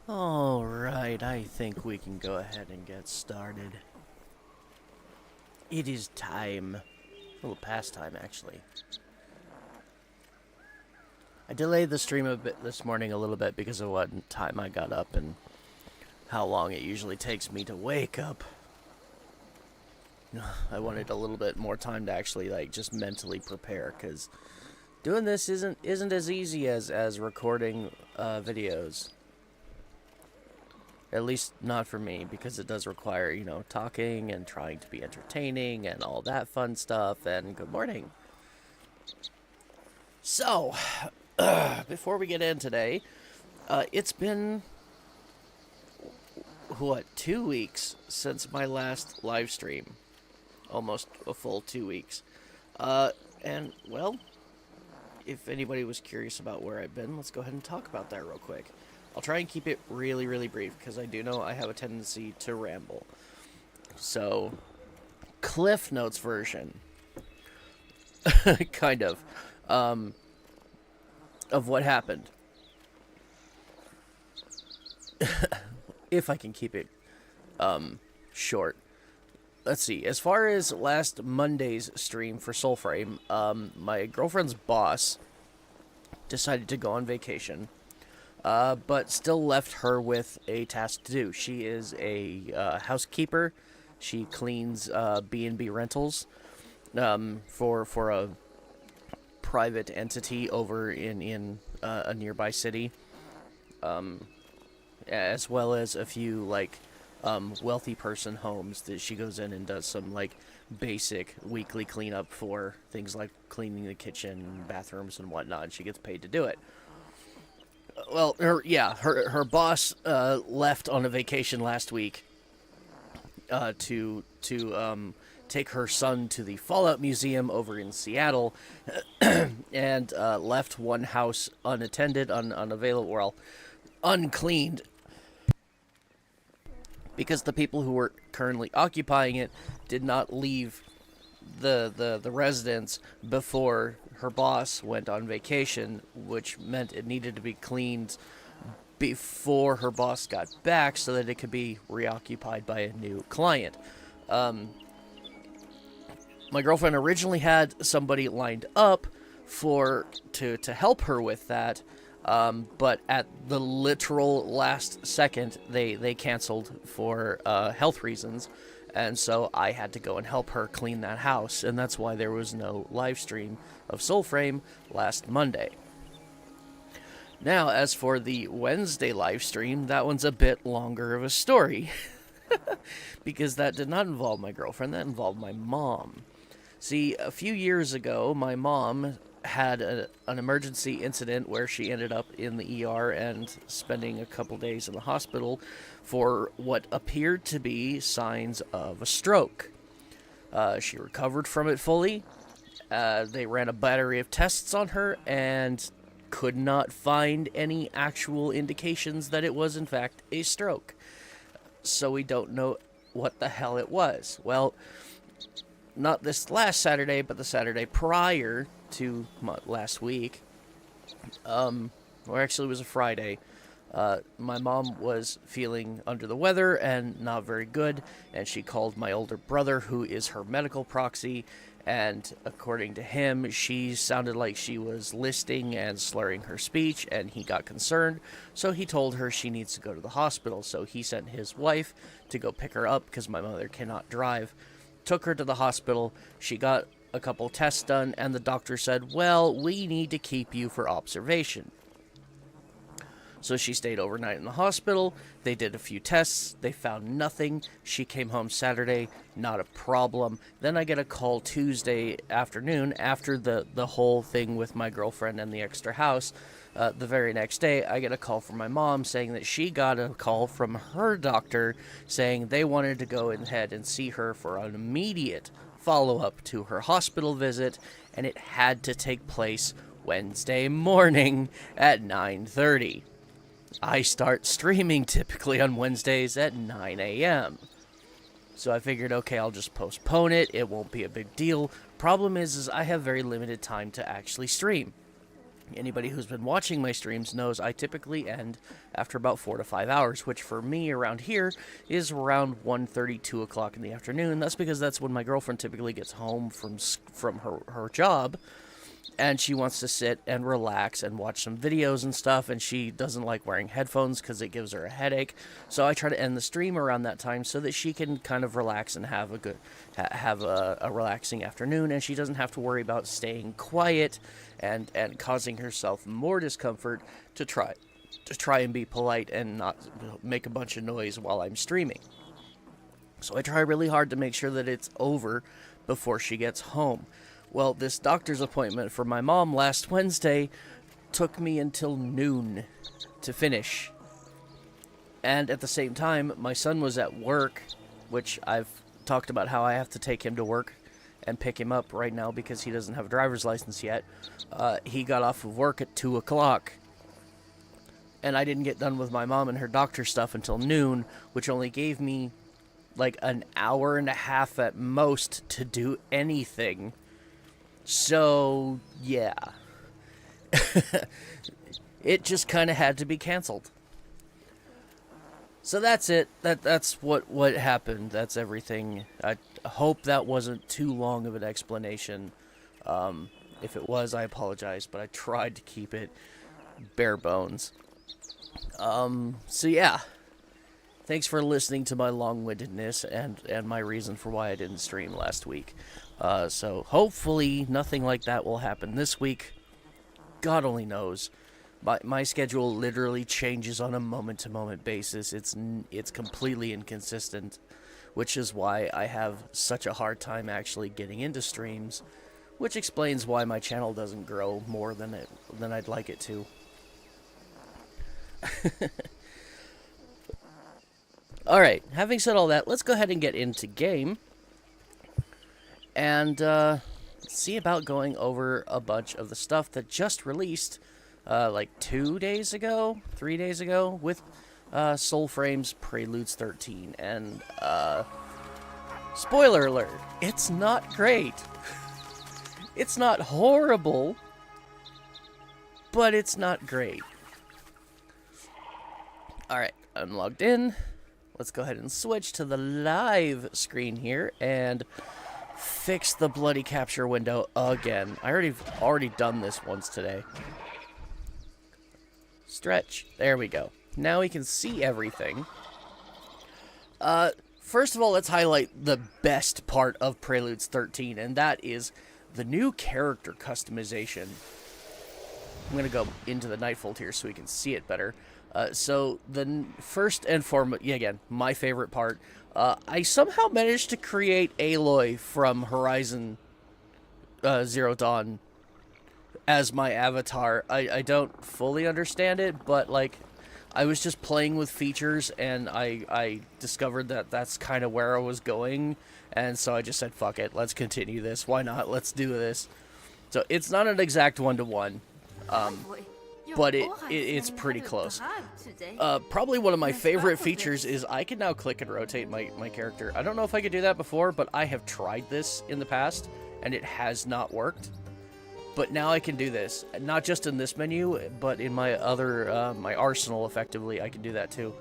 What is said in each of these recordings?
Alright, I think we can go ahead and get started. It is time. A little past time, actually. I delayed the stream a bit this morning a little bit because of what time I got up and how long it usually takes me to wake up. I wanted a little bit more time to actually, like, just mentally prepare, because doing this isn't as easy as recording videos. At least not for me, because it does require, you know, talking and trying to be entertaining and all that fun stuff. And good morning. So, before we get in today, it's been, what, 2 weeks since my last live stream. Almost a full 2 weeks. And, well, if anybody was curious about where I've been, let's go ahead and talk about that real quick. I'll try and keep it really, really brief, because I do know I have a tendency to ramble. So, Cliff Notes version. Kind of what happened. If I can keep it short. Let's see. As far as last Monday's stream for Soulframe, my girlfriend's boss decided to go on vacation. But still left her with a task to do. She is a housekeeper. She cleans B&B rentals for a private entity over in a nearby city, as well as a few like wealthy person homes that she goes in and does some like basic weekly cleanup for, things like cleaning the kitchen, bathrooms, and whatnot. She gets paid to do it. Well, her boss left on a vacation last week to take her son to the Fallout Museum over in Seattle, and left one house unattended, unavailable, well, uncleaned, because the people who were currently occupying it did not leave the residence before her boss went on vacation, which meant it needed to be cleaned before her boss got back so that it could be reoccupied by a new client. My girlfriend originally had somebody lined up to help her with that, but at the literal last second, they canceled for health reasons, and so I had to go and help her clean that house, and that's why there was no live stream of Soulframe last Monday. Now, as for the Wednesday live stream, that one's a bit longer of a story, because that did not involve my girlfriend, that involved my mom. See, a few years ago, my mom had an emergency incident where she ended up in the ER and spending a couple days in the hospital for what appeared to be signs of a stroke. She recovered from it fully. They ran a battery of tests on her and could not find any actual indications that it was in fact a stroke. So we don't know what the hell it was. Well, not this last Saturday, but the Saturday prior to last week, or actually it was a Friday, my mom was feeling under the weather and not very good, and she called my older brother, who is her medical proxy, and according to him, she sounded like she was listing and slurring her speech, and he got concerned, so he told her she needs to go to the hospital. So he sent his wife to go pick her up because my mother cannot drive, took her to the hospital. She got a couple tests done, and the doctor said, well, we need to keep you for observation. So she stayed overnight in the hospital. They did a few tests. They found nothing. She came home Saturday, not a problem. Then I get a call Tuesday afternoon after the whole thing with my girlfriend and the extra house. The very next day, I get a call from my mom saying that she got a call from her doctor saying they wanted to go ahead and see her for an immediate follow-up to her hospital visit, and it had to take place Wednesday morning at 9:30. I start streaming typically on Wednesdays at 9 a.m. So I figured, okay, I'll just postpone it. It won't be a big deal. Problem is I have very limited time to actually stream. Anybody who's been watching my streams knows I typically end after about 4 to 5 hours, which for me around here is around 1:30, 2 o'clock in the afternoon. That's because that's when my girlfriend typically gets home from her job, and she wants to sit and relax and watch some videos and stuff, and she doesn't like wearing headphones because it gives her a headache. So I try to end the stream around that time so that she can kind of relax and have a relaxing afternoon, and she doesn't have to worry about staying quiet and causing herself more discomfort to try and be polite and not make a bunch of noise while I'm streaming. So I try really hard to make sure that it's over before she gets home. Well, this doctor's appointment for my mom last Wednesday took me until noon to finish. And at the same time, my son was at work, which I've talked about how I have to take him to work and pick him up right now because he doesn't have a driver's license yet. He got off of work at 2 o'clock. And I didn't get done with my mom and her doctor stuff until noon, which only gave me like an hour and a half at most to do anything. So, yeah. It just kind of had to be canceled. So that's it. That's what happened. That's everything. I hope that wasn't too long of an explanation. If it was, I apologize, but I tried to keep it bare bones. So yeah. Thanks for listening to my long-windedness and my reason for why I didn't stream last week. So hopefully nothing like that will happen this week. God only knows. My schedule literally changes on a moment-to-moment basis. It's completely inconsistent, which is why I have such a hard time actually getting into streams, which explains why my channel doesn't grow more than I'd like it to. Alright, having said all that, let's go ahead and get into game. and see about going over a bunch of the stuff that just released like 2 days ago, 3 days ago, with Soulframe's Preludes 13. And spoiler alert, it's not great. It's not horrible, but it's not great. Alright, I'm logged in. Let's go ahead and switch to the live screen here and fix the bloody capture window again. I already done this once today. Stretch. There we go. Now we can see everything. First of all, let's highlight the best part of Preludes 13, and that is the new character customization. I'm going to go into the Nightfold here so we can see it better. So, the first and foremost, again, my favorite part, I somehow managed to create Aloy from Horizon Zero Dawn as my avatar. I don't fully understand it, but, like, I was just playing with features, and I discovered that that's kind of where I was going, and so I just said, fuck it, let's continue this. Why not? Let's do this. So, it's not an exact one-to-one. But it's pretty close. Probably one of my favorite features is I can now click and rotate my character. I don't know if I could do that before, but I have tried this in the past, and it has not worked. But now I can do this. Not just in this menu, but in my other, my arsenal, effectively, I can do that too.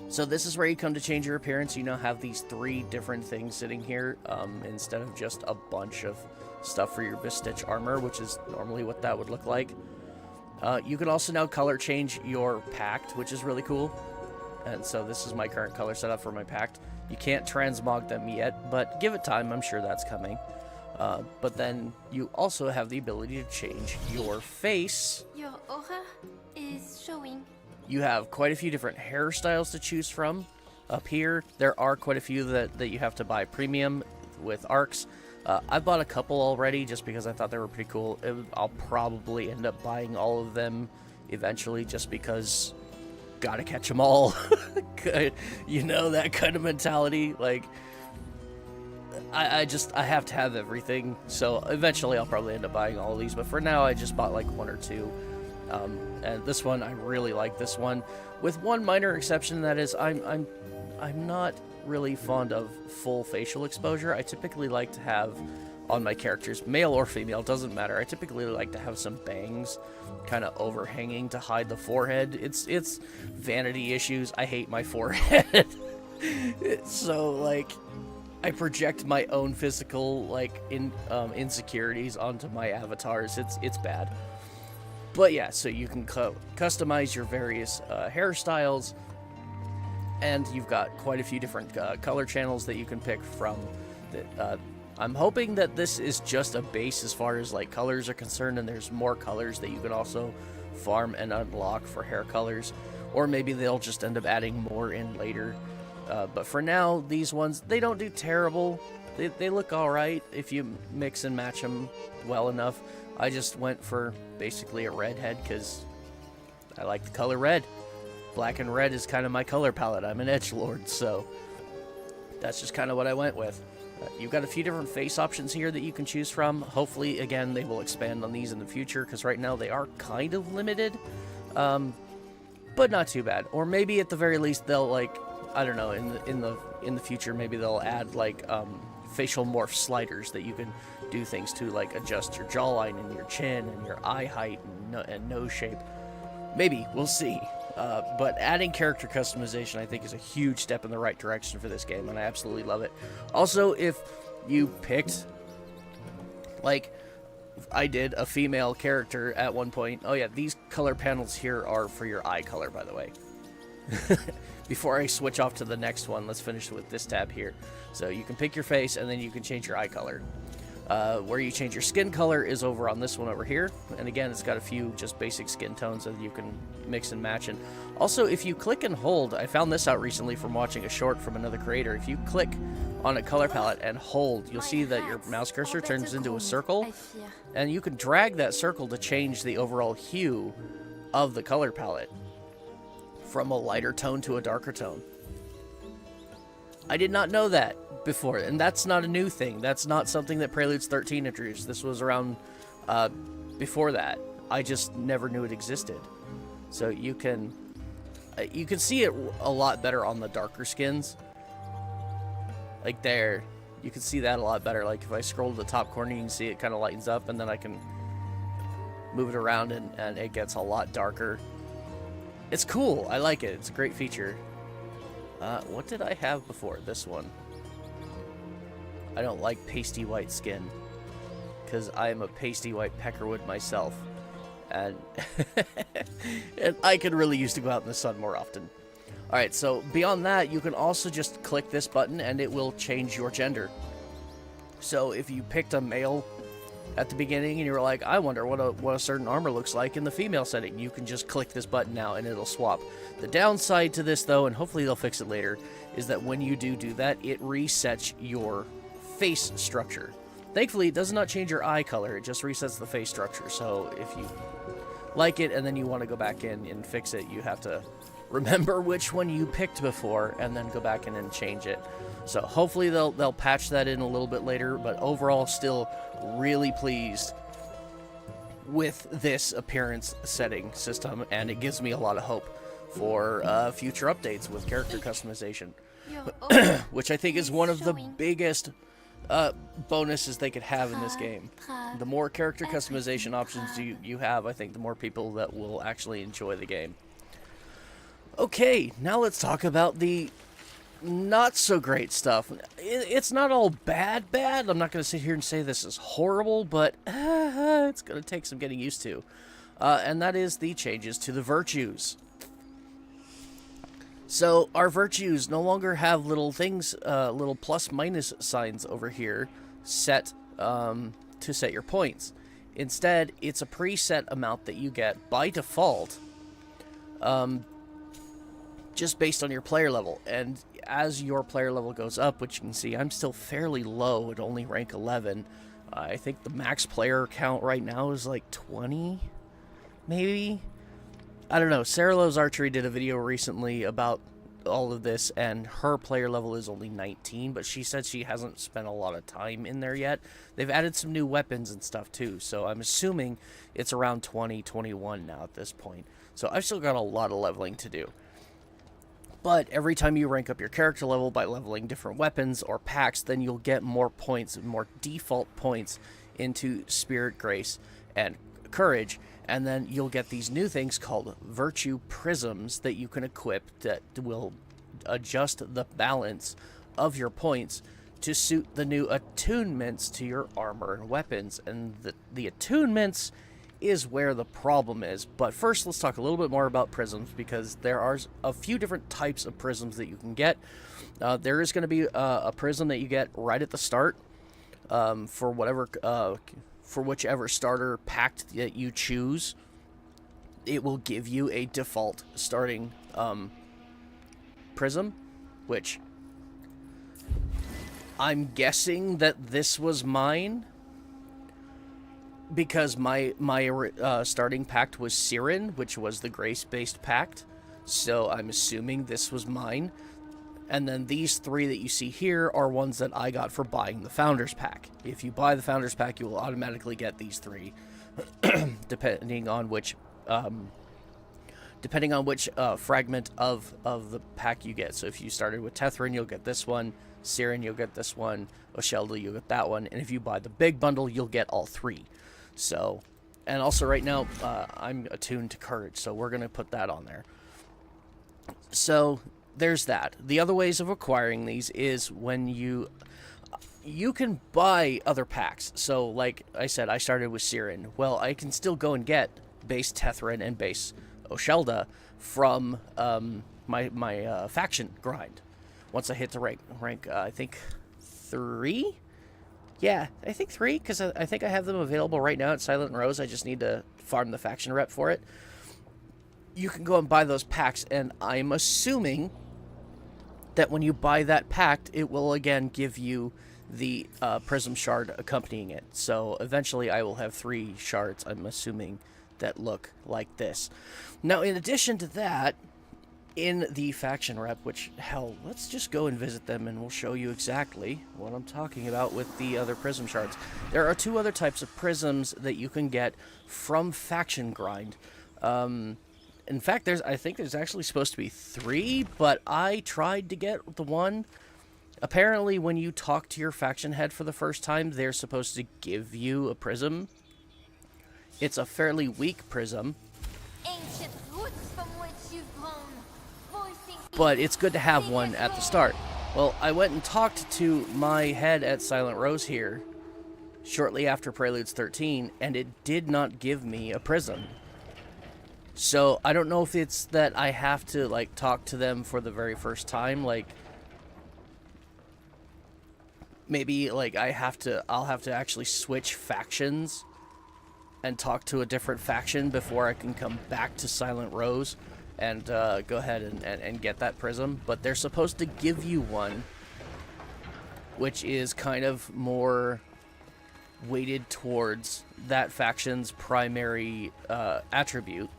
So this is where you come to change your appearance. You now have these 3 different things sitting here, instead of just a bunch of stuff for your Vistitch armor, which is normally what that would look like. You can also now color change your pact, which is really cool. And so this is my current color setup for my pact. You can't transmog them yet, but give it time, I'm sure that's coming. But then you also have the ability to change your face. Your aura is showing. You have quite a few different hairstyles to choose from. Up here, there are quite a few that you have to buy premium with arcs. I bought a couple already just because I thought they were pretty cool. I'll probably end up buying all of them eventually just because gotta catch them all. You know, that kind of mentality. Like, I have to have everything. So eventually I'll probably end up buying all of these. But for now, I just bought like 1 or 2. And this one, I really like this one. With one minor exception, that is, I'm not really fond of full facial exposure. I typically like to have on my characters, male or female, doesn't matter. I typically like to have some bangs kind of overhanging to hide the forehead. It's vanity issues. I hate my forehead. So, like, I project my own physical, like, insecurities onto my avatars. It's bad. But yeah, so you can customize your various hairstyles. And you've got quite a few different color channels that you can pick from. I'm hoping that this is just a base as far as like colors are concerned, and there's more colors that you can also farm and unlock for hair colors. Or maybe they'll just end up adding more in later. But for now, these ones, they don't do terrible. They look alright if you mix and match them well enough. I just went for basically a redhead because I like the color red. Black and red is kind of my color palette. I'm an edgelord, so that's just kind of what I went with. You've got a few different face options here that you can choose from. Hopefully, again, they will expand on these in the future, because right now they are kind of limited, but not too bad. Or maybe at the very least they'll, like, I don't know, in the future maybe they'll add like facial morph sliders that you can do things to, like adjust your jawline and your chin and your eye height and nose shape. Maybe, we'll see. But adding character customization, I think, is a huge step in the right direction for this game, and I absolutely love it. Also, if you picked, like, I did a female character at one point. Oh yeah, these color panels here are for your eye color, by the way. Before I switch off to the next one, let's finish with this tab here. So you can pick your face, and then you can change your eye color. Where you change your skin color is over on this one over here. And again, it's got a few just basic skin tones that you can mix and match. And also, if you click and hold, I found this out recently from watching a short from another creator. If you click on a color palette and hold, you'll see that your mouse cursor turns into a circle. And you can drag that circle to change the overall hue of the color palette from a lighter tone to a darker tone. I did not know that, before, and that's not a new thing. That's not something that Preludes 13 introduced. This was around before that. I just never knew it existed. So you can see it a lot better on the darker skins. Like there, you can see that a lot better. Like if I scroll to the top corner, you can see it kind of lightens up, and then I can move it around, and it gets a lot darker. It's cool. I like it. It's a great feature. What did I have before? This one. I don't like pasty white skin, because I am a pasty white peckerwood myself, and, and I could really use to go out in the sun more often. Alright, so beyond that, you can also just click this button and it will change your gender. So if you picked a male at the beginning and you were like, I wonder what a certain armor looks like in the female setting, you can just click this button now and it'll swap. The downside to this, though, and hopefully they'll fix it later, is that when you do that, it resets your face structure. Thankfully, it does not change your eye color, it just resets the face structure. So if you like it and then you want to go back in and fix it, you have to remember which one you picked before and then go back in and change it. So hopefully they'll patch that in a little bit later, but overall still really pleased with this appearance setting system, and it gives me a lot of hope for future updates with character customization, which I think is one of the biggest bonuses they could have in this game. The more character customization options you have, I think the more people that will actually enjoy the game. Okay, now let's talk about the not so great stuff. It's not all bad. I'm not going to sit here and say this is horrible, but it's going to take some getting used to. And that is the changes to the virtues. So our virtues no longer have little things, little plus minus signs over here set to set your points. Instead, it's a preset amount that you get by default, just based on your player level. And as your player level goes up, which you can see, I'm still fairly low at only rank 11. I think the max player count right now is like 20, maybe? I don't know. Sarah Lowe's Archery did a video recently about all of this, and her player level is only 19, but she said she hasn't spent a lot of time in there yet. They've added some new weapons and stuff too, so I'm assuming it's around 20, 21 now at this point. So I've still got a lot of leveling to do. But every time you rank up your character level by leveling different weapons or packs, then you'll get more points, more default points into Spirit, Grace, and Courage. And then you'll get these new things called Virtue Prisms that you can equip that will adjust the balance of your points to suit the new attunements to your armor and weapons. And the attunements is where the problem is. But first, let's talk a little bit more about prisms, because there are a few different types of prisms that you can get. There is going to be a prism that you get right at the start for whichever starter pack that you choose. It will give you a default starting prism, which I'm guessing that this was mine, because my starting pact was Siren, which was the Grace-based pact. So I'm assuming this was mine. And then these three that you see here are ones that I got for buying the Founders Pack. If you buy the Founders Pack, you will automatically get these three, depending on which fragment of the pack you get. So if you started with Tethrin, you'll get this one. Siren, you'll get this one. Oshelda, you'll get that one. And if you buy the big bundle, you'll get all three. So, and also right now, I'm attuned to Courage, so we're going to put that on there. So there's that. The other ways of acquiring these is when you can buy other packs. So like I said, I started with Siren. Well, I can still go and get base Tethrin and base Oshelda from my faction grind. Once I hit the rank I think 3? Yeah, I think 3, because I think I have them available right now at Silent Rose. I just need to farm the faction rep for it. You can go and buy those packs, and I'm assuming that when you buy that pack, it will again give you the Prism Shard accompanying it. So eventually I will have 3 shards, I'm assuming, that look like this. Now, in addition to that, in the faction rep, which, hell, let's just go and visit them and we'll show you exactly what I'm talking about with the other prism shards. There are 2 other types of prisms that you can get from faction grind. In fact, I think there's actually supposed to be 3, but I tried to get the one. Apparently, when you talk to your faction head for the first time, they're supposed to give you a prism. It's a fairly weak prism, Ancient roots from which you've grown, voicing but it's good to have one at the start. Well, I went and talked to my head at Silent Rose here shortly after Preludes 13, and it did not give me a prism. So, I don't know if it's that I have to, like, talk to them for the very first time, like, maybe, like, I'll have to actually switch factions and talk to a different faction before I can come back to Silent Rose and go ahead and get that prism. But they're supposed to give you one, which is kind of more weighted towards that faction's primary attribute.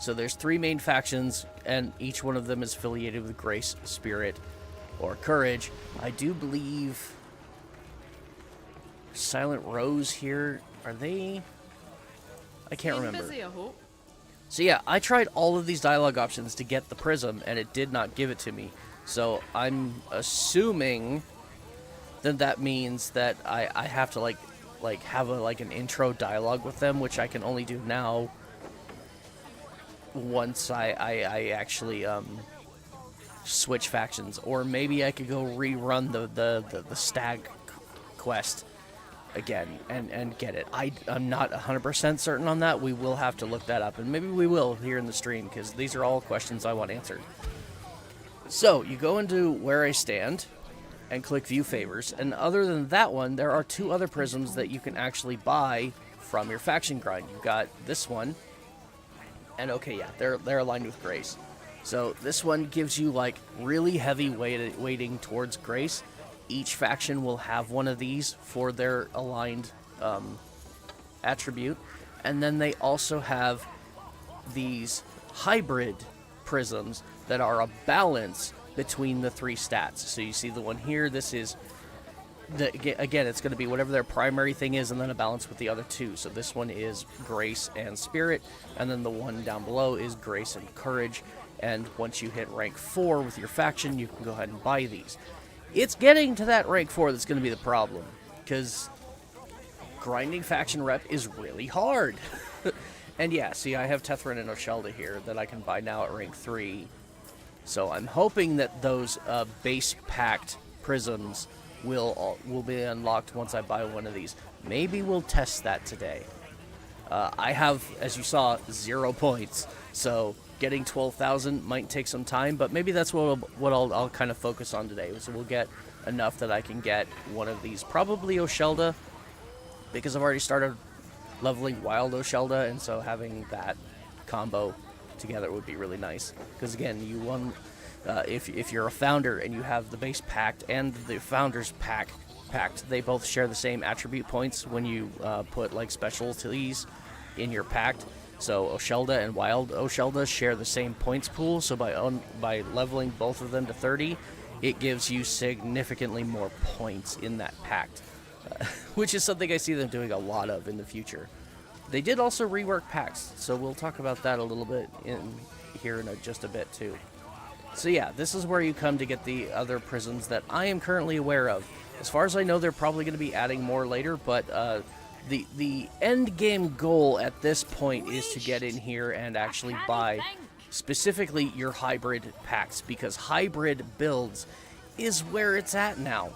So there's 3 main factions, and each one of them is affiliated with Grace, Spirit, or Courage. I do believe Silent Rose here, are they? I can't remember. Busy, I hope. So yeah, I tried all of these dialogue options to get the prism, and it did not give it to me. So I'm assuming that means that I have to like have an intro dialogue with them, which I can only do now once I actually switch factions, or maybe I could go rerun the stag quest again and get it. I'm not 100% certain on that. We will have to look that up, and maybe we will here in the stream, because these are all questions I want answered. So you go into Where I Stand and click View Favors, and other than that one, there are 2 other prisms that you can actually buy from your faction grind. You've got this one, and okay, yeah, they're aligned with Grace. So this one gives you like really heavy weighting towards Grace. Each faction will have one of these for their aligned attribute. And then they also have these hybrid prisms that are a balance between the 3 stats. So you see the one here, this is, again, it's going to be whatever their primary thing is, and then a balance with the other 2. So this one is Grace and Spirit, and then the one down below is Grace and Courage. And once you hit rank 4 with your faction, you can go ahead and buy these. It's getting to that rank 4 that's going to be the problem, because grinding faction rep is really hard. And yeah, see, I have Tethrin and Oshelda here that I can buy now at rank 3. So I'm hoping that those base packed prisms will be unlocked once I buy one of these. Maybe we'll test that today. I have, as you saw, 0 points, so getting 12,000 might take some time, but maybe that's what I'll kind of focus on today. So we'll get enough that I can get one of these, probably Oshelda, because I've already started leveling Wild Oshelda, and so having that combo together would be really nice. Because again, if you're a founder and you have the base packed and the founders packed, they both share the same attribute points when you put like specialties in your pact. So Oshelda and Wild Oshelda share the same points pool, so by leveling both of them to 30, it gives you significantly more points in that pact, which is something I see them doing a lot of in the future. They did also rework pacts, so we'll talk about that a little bit here in just a bit too. So yeah, this is where you come to get the other prisms that I am currently aware of. As far as I know, they're probably going to be adding more later, but the end game goal at this point is to get in here and actually buy specifically your hybrid packs, because hybrid builds is where it's at now.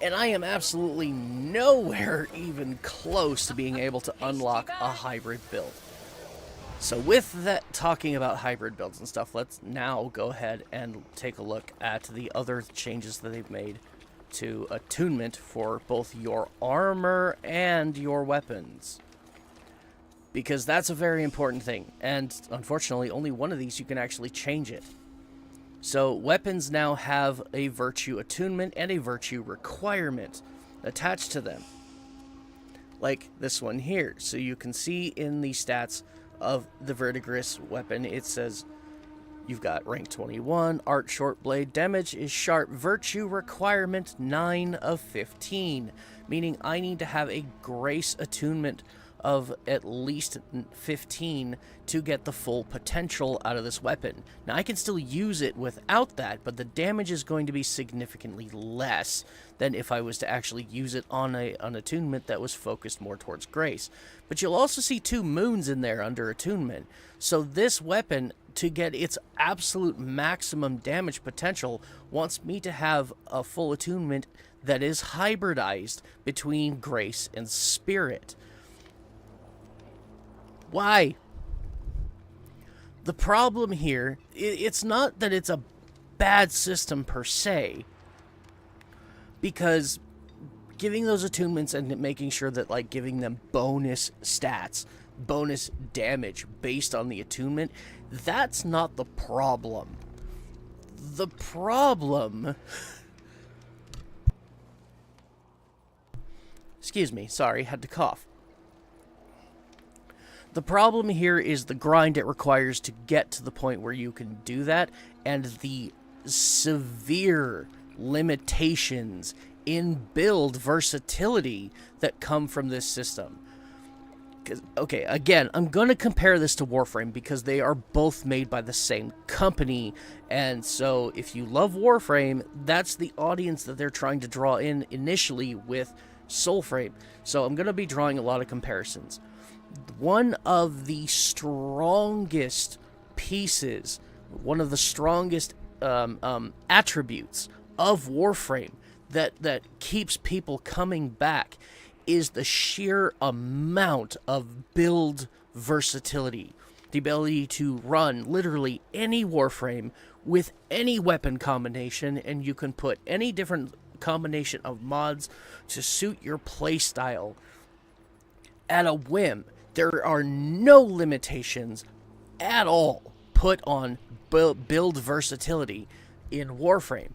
And I am absolutely nowhere even close to being able to unlock a hybrid build. So with that, talking about hybrid builds and stuff, let's now go ahead and take a look at the other changes that they've made to attunement for both your armor and your weapons. Because that's a very important thing, and unfortunately only one of these you can actually change it. So weapons now have a virtue attunement and a virtue requirement attached to them. Like this one here. So you can see in the stats of the Verdigris weapon, it says You've got rank 21, art short blade, damage is sharp, virtue requirement 9 of 15, meaning I need to have a grace attunement of at least 15 to get the full potential out of this weapon. Now I can still use it without that, but the damage is going to be significantly less than if I was to actually use it on an attunement that was focused more towards grace. But you'll also see 2 moons in there under attunement. So this weapon, to get its absolute maximum damage potential, wants me to have a full attunement that is hybridized between grace and spirit. Why? The problem here, it's not that it's a bad system per se, because giving those attunements and making sure that, like, giving them bonus stats, bonus damage based on the attunement, that's not the problem. The problem... Excuse me, sorry, had to cough. The problem here is the grind it requires to get to the point where you can do that, and the severe limitations in build versatility that come from this system. Okay, again, I'm going to compare this to Warframe because they are both made by the same company, and so if you love Warframe, that's the audience that they're trying to draw in initially with Soulframe. So I'm going to be drawing a lot of comparisons. One of the strongest pieces, one of the strongest attributes of Warframe that keeps people coming back is the sheer amount of build versatility. The ability to run literally any Warframe with any weapon combination, and you can put any different combination of mods to suit your playstyle at a whim. There are no limitations at all put on build versatility in Warframe,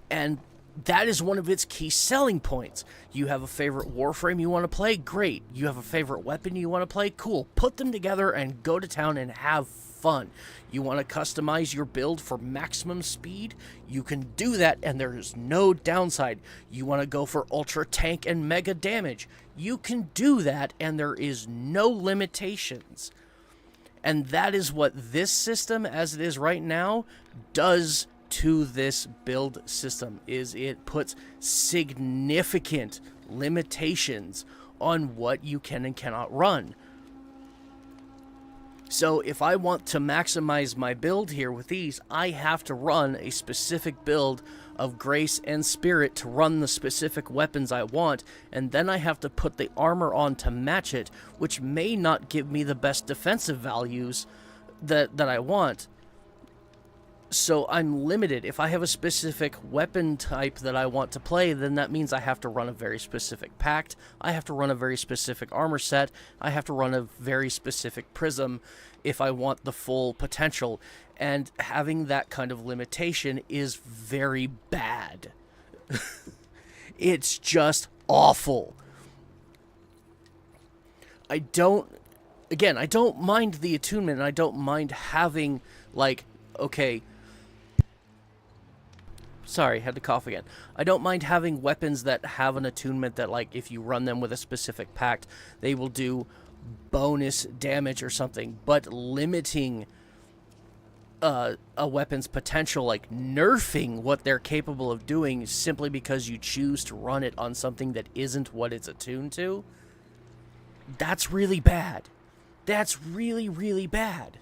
and that is one of its key selling points. You have a favorite Warframe you want to play? Great. You have a favorite weapon you want to play? Cool. Put them together and go to town and have fun. You want to customize your build for maximum speed? You can do that, and there's no downside. You want to go for ultra tank and mega damage? You can do that, and there is no limitations. And that is what this system, as it is right now, does to this build system, is it puts significant limitations on what you can and cannot run. So if I want to maximize my build here with these, I have to run a specific build of grace and spirit to run the specific weapons I want, and then I have to put the armor on to match it, which may not give me the best defensive values that I want. So I'm limited. If I have a specific weapon type that I want to play, then that means I have to run a very specific pact, I have to run a very specific armor set, I have to run a very specific prism if I want the full potential. And having that kind of limitation is very bad. It's just awful. I don't mind the attunement, and I don't mind having, like, okay, sorry, had to cough again. I don't mind having weapons that have an attunement that, like, if you run them with a specific pact, they will do bonus damage or something, but limiting a weapon's potential, like nerfing what they're capable of doing simply because you choose to run it on something that isn't what it's attuned to, that's really bad. That's really, really bad.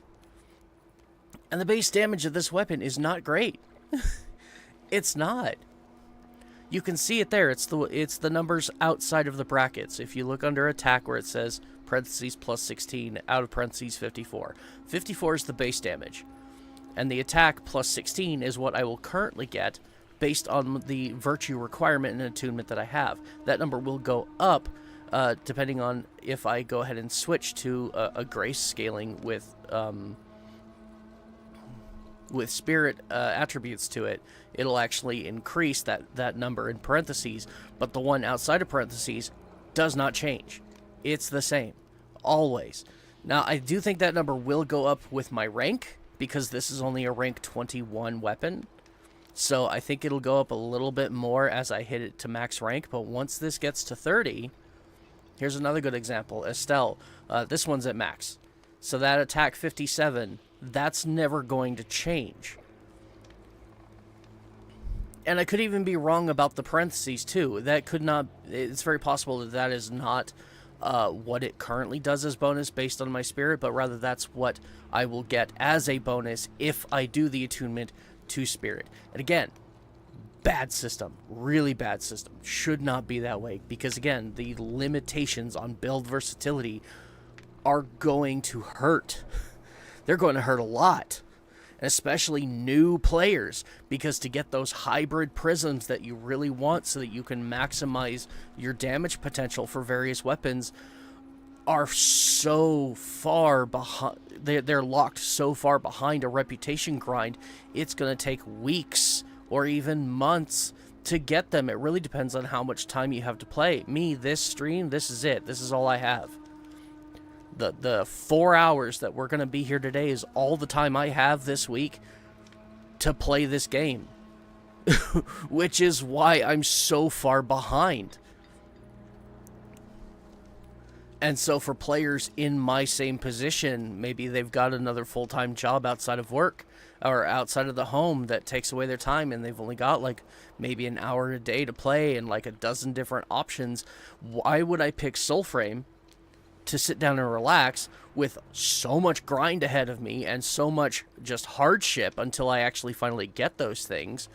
And the base damage of this weapon is not great. It's not. You can see it there. It's the numbers outside of the brackets. If you look under attack where it says parentheses plus 16 out of parentheses 54. 54 is the base damage. And the attack plus 16 is what I will currently get based on the virtue requirement and attunement that I have. That number will go up depending on if I go ahead and switch to a grace scaling with spirit attributes to it. It'll actually increase that number in parentheses, but the one outside of parentheses does not change. It's the same, always. Now, I do think that number will go up with my rank, because this is only a rank 21 weapon. So I think it'll go up a little bit more as I hit it to max rank. But once this gets to 30, here's another good example. Estelle, this one's at max. So that attack 57, that's never going to change. And I could even be wrong about the parentheses too. That could not, it's very possible that that is not what it currently does as bonus based on my spirit, but rather that's what I will get as a bonus if I do the attunement to spirit. And again, bad system, really bad system. Should not be that way, because again, the limitations on build versatility are going to hurt. They're going to hurt a lot, and especially new players, because to get those hybrid prisms that you really want so that you can maximize your damage potential for various weapons are so far behind. They're locked so far behind a reputation grind. It's going to take weeks or even months to get them. It really depends on how much time you have to play. Me, this stream, this is it. This is all I have. The 4 hours that we're going to be here today is all the time I have this week to play this game. Which is why I'm so far behind. And so for players in my same position, maybe they've got another full-time job outside of work or outside of the home that takes away their time, and they've only got like maybe an hour a day to play and like a dozen different options. Why would I pick Soulframe to sit down and relax with so much grind ahead of me and so much just hardship until I actually finally get those things?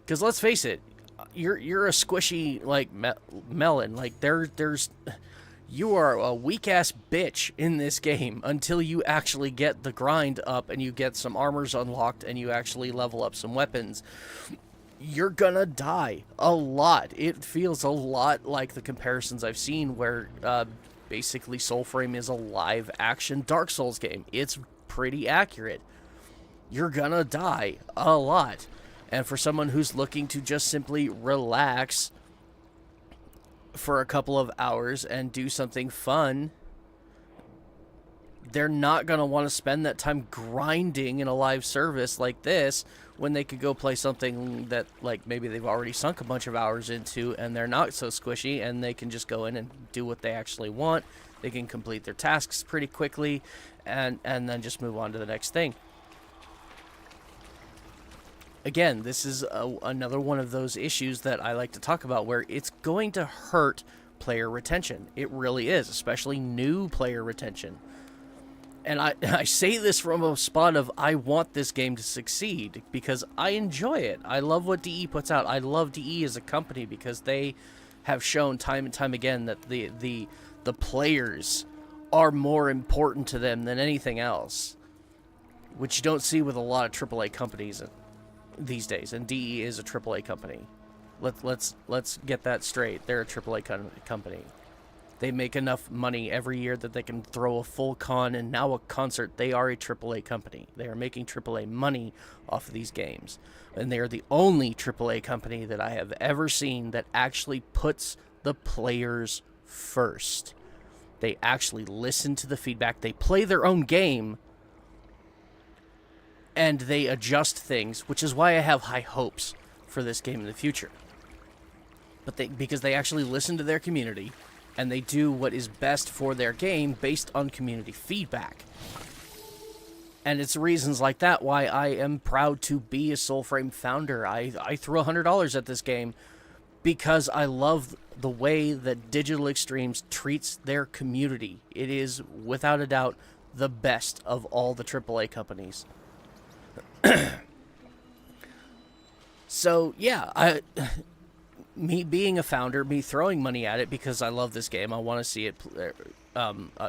Because let's face it, you're a squishy like melon. Like there's you are a weak-ass bitch in this game until you actually get the grind up and you get some armors unlocked and you actually level up some weapons. You're gonna die a lot. It feels a lot like the comparisons I've seen where basically Soulframe is a live-action Dark Souls game. It's pretty accurate. You're gonna die a lot. And for someone who's looking to just simply relax for a couple of hours and do something fun, they're not going to want to spend that time grinding in a live service like this when they could go play something that like maybe they've already sunk a bunch of hours into and they're not so squishy, and they can just go in and do what they actually want. They can complete their tasks pretty quickly and then just move on to the next thing. Again, this is another one of those issues that I like to talk about where it's going to hurt player retention. It really is, especially new player retention. And I say this from a spot of I want this game to succeed because I enjoy it. I love what DE puts out. I love DE as a company because they have shown time and time again that the players are more important to them than anything else, which you don't see with a lot of AAA companies these days, and DE is a AAA company. Let's get that straight. They're a AAA company. They make enough money every year that they can throw a full con and now a concert. They are a AAA company. They are making AAA money off of these games, and they are the only AAA company that I have ever seen that actually puts the players first. They actually listen to the feedback. They play their own game and they adjust things, which is why I have high hopes for this game in the future. But because they actually listen to their community, and they do what is best for their game based on community feedback. And it's reasons like that why I am proud to be a Soulframe founder. I threw $100 at this game because I love the way that Digital Extremes treats their community. It is, without a doubt, the best of all the AAA companies. So yeah, me being a founder, me throwing money at it because I love this game, I want to see it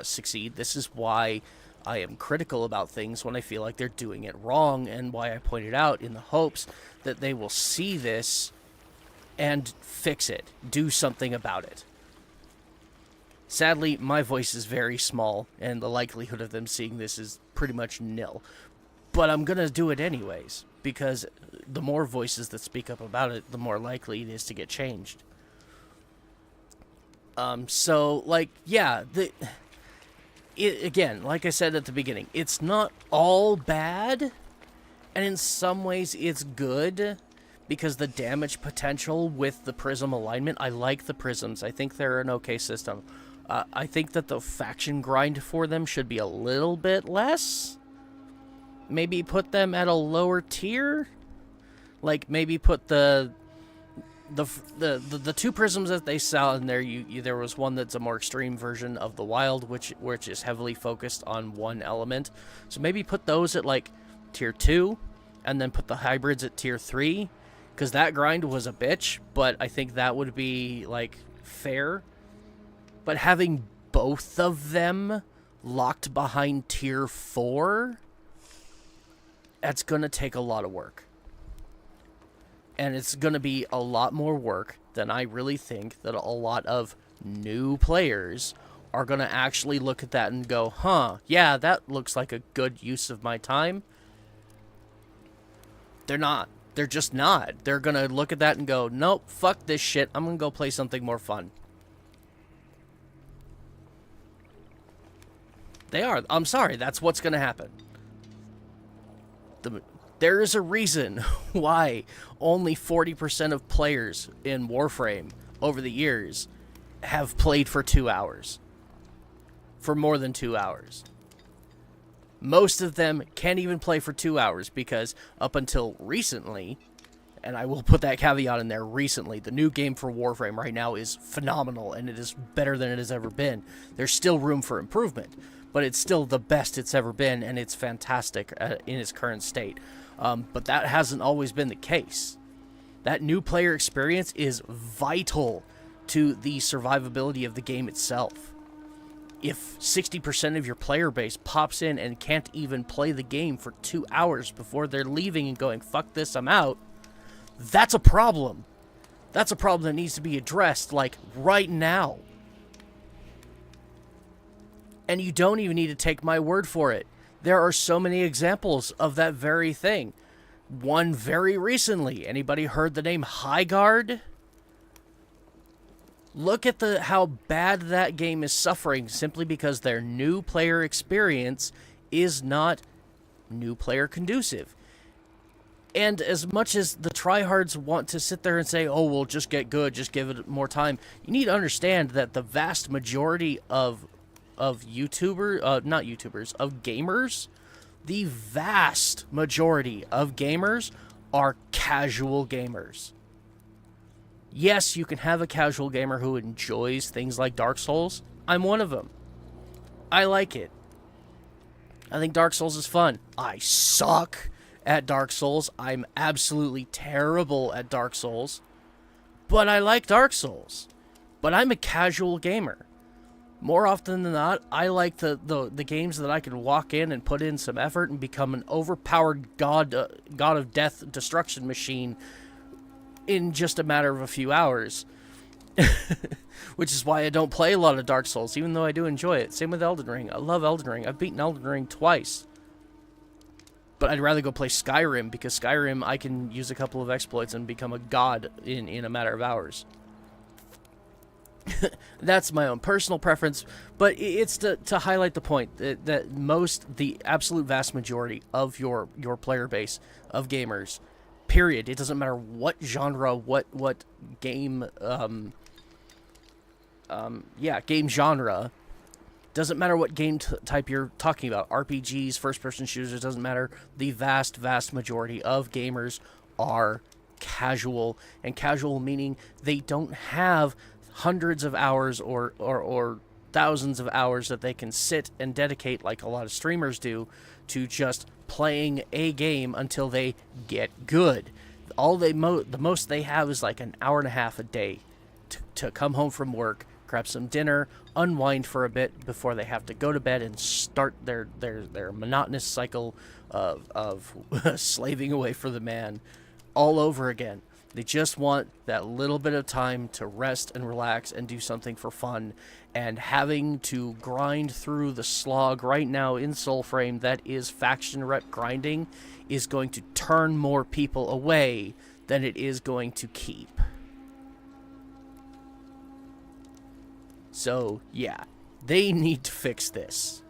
succeed. This is why I am critical about things when I feel like they're doing it wrong, and why I point it out in the hopes that they will see this and fix it, do something about it. Sadly, my voice is very small, and the likelihood of them seeing this is pretty much nil. But I'm going to do it anyways, because the more voices that speak up about it, the more likely it is to get changed. So, like, yeah, again, like I said at the beginning, it's not all bad, and in some ways it's good, because the damage potential with the prism alignment, I like the prisms. I think they're an okay system. I think that the faction grind for them should be a little bit less. Maybe put them at a lower tier. Like, maybe put the two prisms that they sell in there. There was one that's a more extreme version of the wild, which is heavily focused on one element. So maybe put those at like tier 2, and then put the hybrids at tier 3, because that grind was a bitch. But I think that would be like fair. But having both of them locked behind tier 4, that's gonna take a lot of work. And it's going to be a lot more work than I really think that a lot of new players are going to actually look at that and go, huh, yeah, that looks like a good use of my time. They're not. They're just not. They're going to look at that and go, nope, fuck this shit. I'm going to go play something more fun. They are. I'm sorry. That's what's going to happen. There is a reason why only 40% of players in Warframe over the years have played for 2 hours. For more than 2 hours. Most of them can't even play for 2 hours because up until recently, and I will put that caveat in there, recently, the new game for Warframe right now is phenomenal and it is better than it has ever been. There's still room for improvement, but it's still the best it's ever been, and it's fantastic in its current state. But that hasn't always been the case. That new player experience is vital to the survivability of the game itself. If 60% of your player base pops in and can't even play the game for 2 hours before they're leaving and going, fuck this, I'm out, that's a problem. That's a problem that needs to be addressed, like, right now. And you don't even need to take my word for it. There are so many examples of that very thing. One very recently. Anybody heard the name Highguard? Look at how bad that game is suffering simply because their new player experience is not new player conducive. And as much as the tryhards want to sit there and say, oh, well, just get good, just give it more time, you need to understand that the vast majority of gamers, the vast majority of gamers are casual gamers. Yes, you can have a casual gamer who enjoys things like Dark Souls. I'm one of them. I like it. I think Dark Souls is fun. I suck at Dark Souls. I'm absolutely terrible at Dark Souls. But I like Dark Souls. But I'm a casual gamer. More often than not, I like the games that I can walk in and put in some effort and become an overpowered god of death destruction machine in just a matter of a few hours. Which is why I don't play a lot of Dark Souls, even though I do enjoy it. Same with Elden Ring. I love Elden Ring. I've beaten Elden Ring twice. But I'd rather go play Skyrim, because Skyrim, I can use a couple of exploits and become a god in a matter of hours. That's my own personal preference, but it's to highlight the point that the absolute vast majority of your player base of gamers, period, it doesn't matter what genre, what game, game genre, doesn't matter what game type you're talking about, RPGs, first-person shooters, doesn't matter, the vast majority of gamers are casual, and casual meaning they don't have hundreds of hours or thousands of hours that they can sit and dedicate, like a lot of streamers do, to just playing a game until they get good. The most they have is like an hour and a half a day to come home from work, grab some dinner, unwind for a bit before they have to go to bed and start their monotonous cycle of slaving away for the man all over again. They just want that little bit of time to rest and relax and do something for fun. And having to grind through the slog right now in Soulframe that is faction rep grinding is going to turn more people away than it is going to keep. So, yeah, they need to fix this.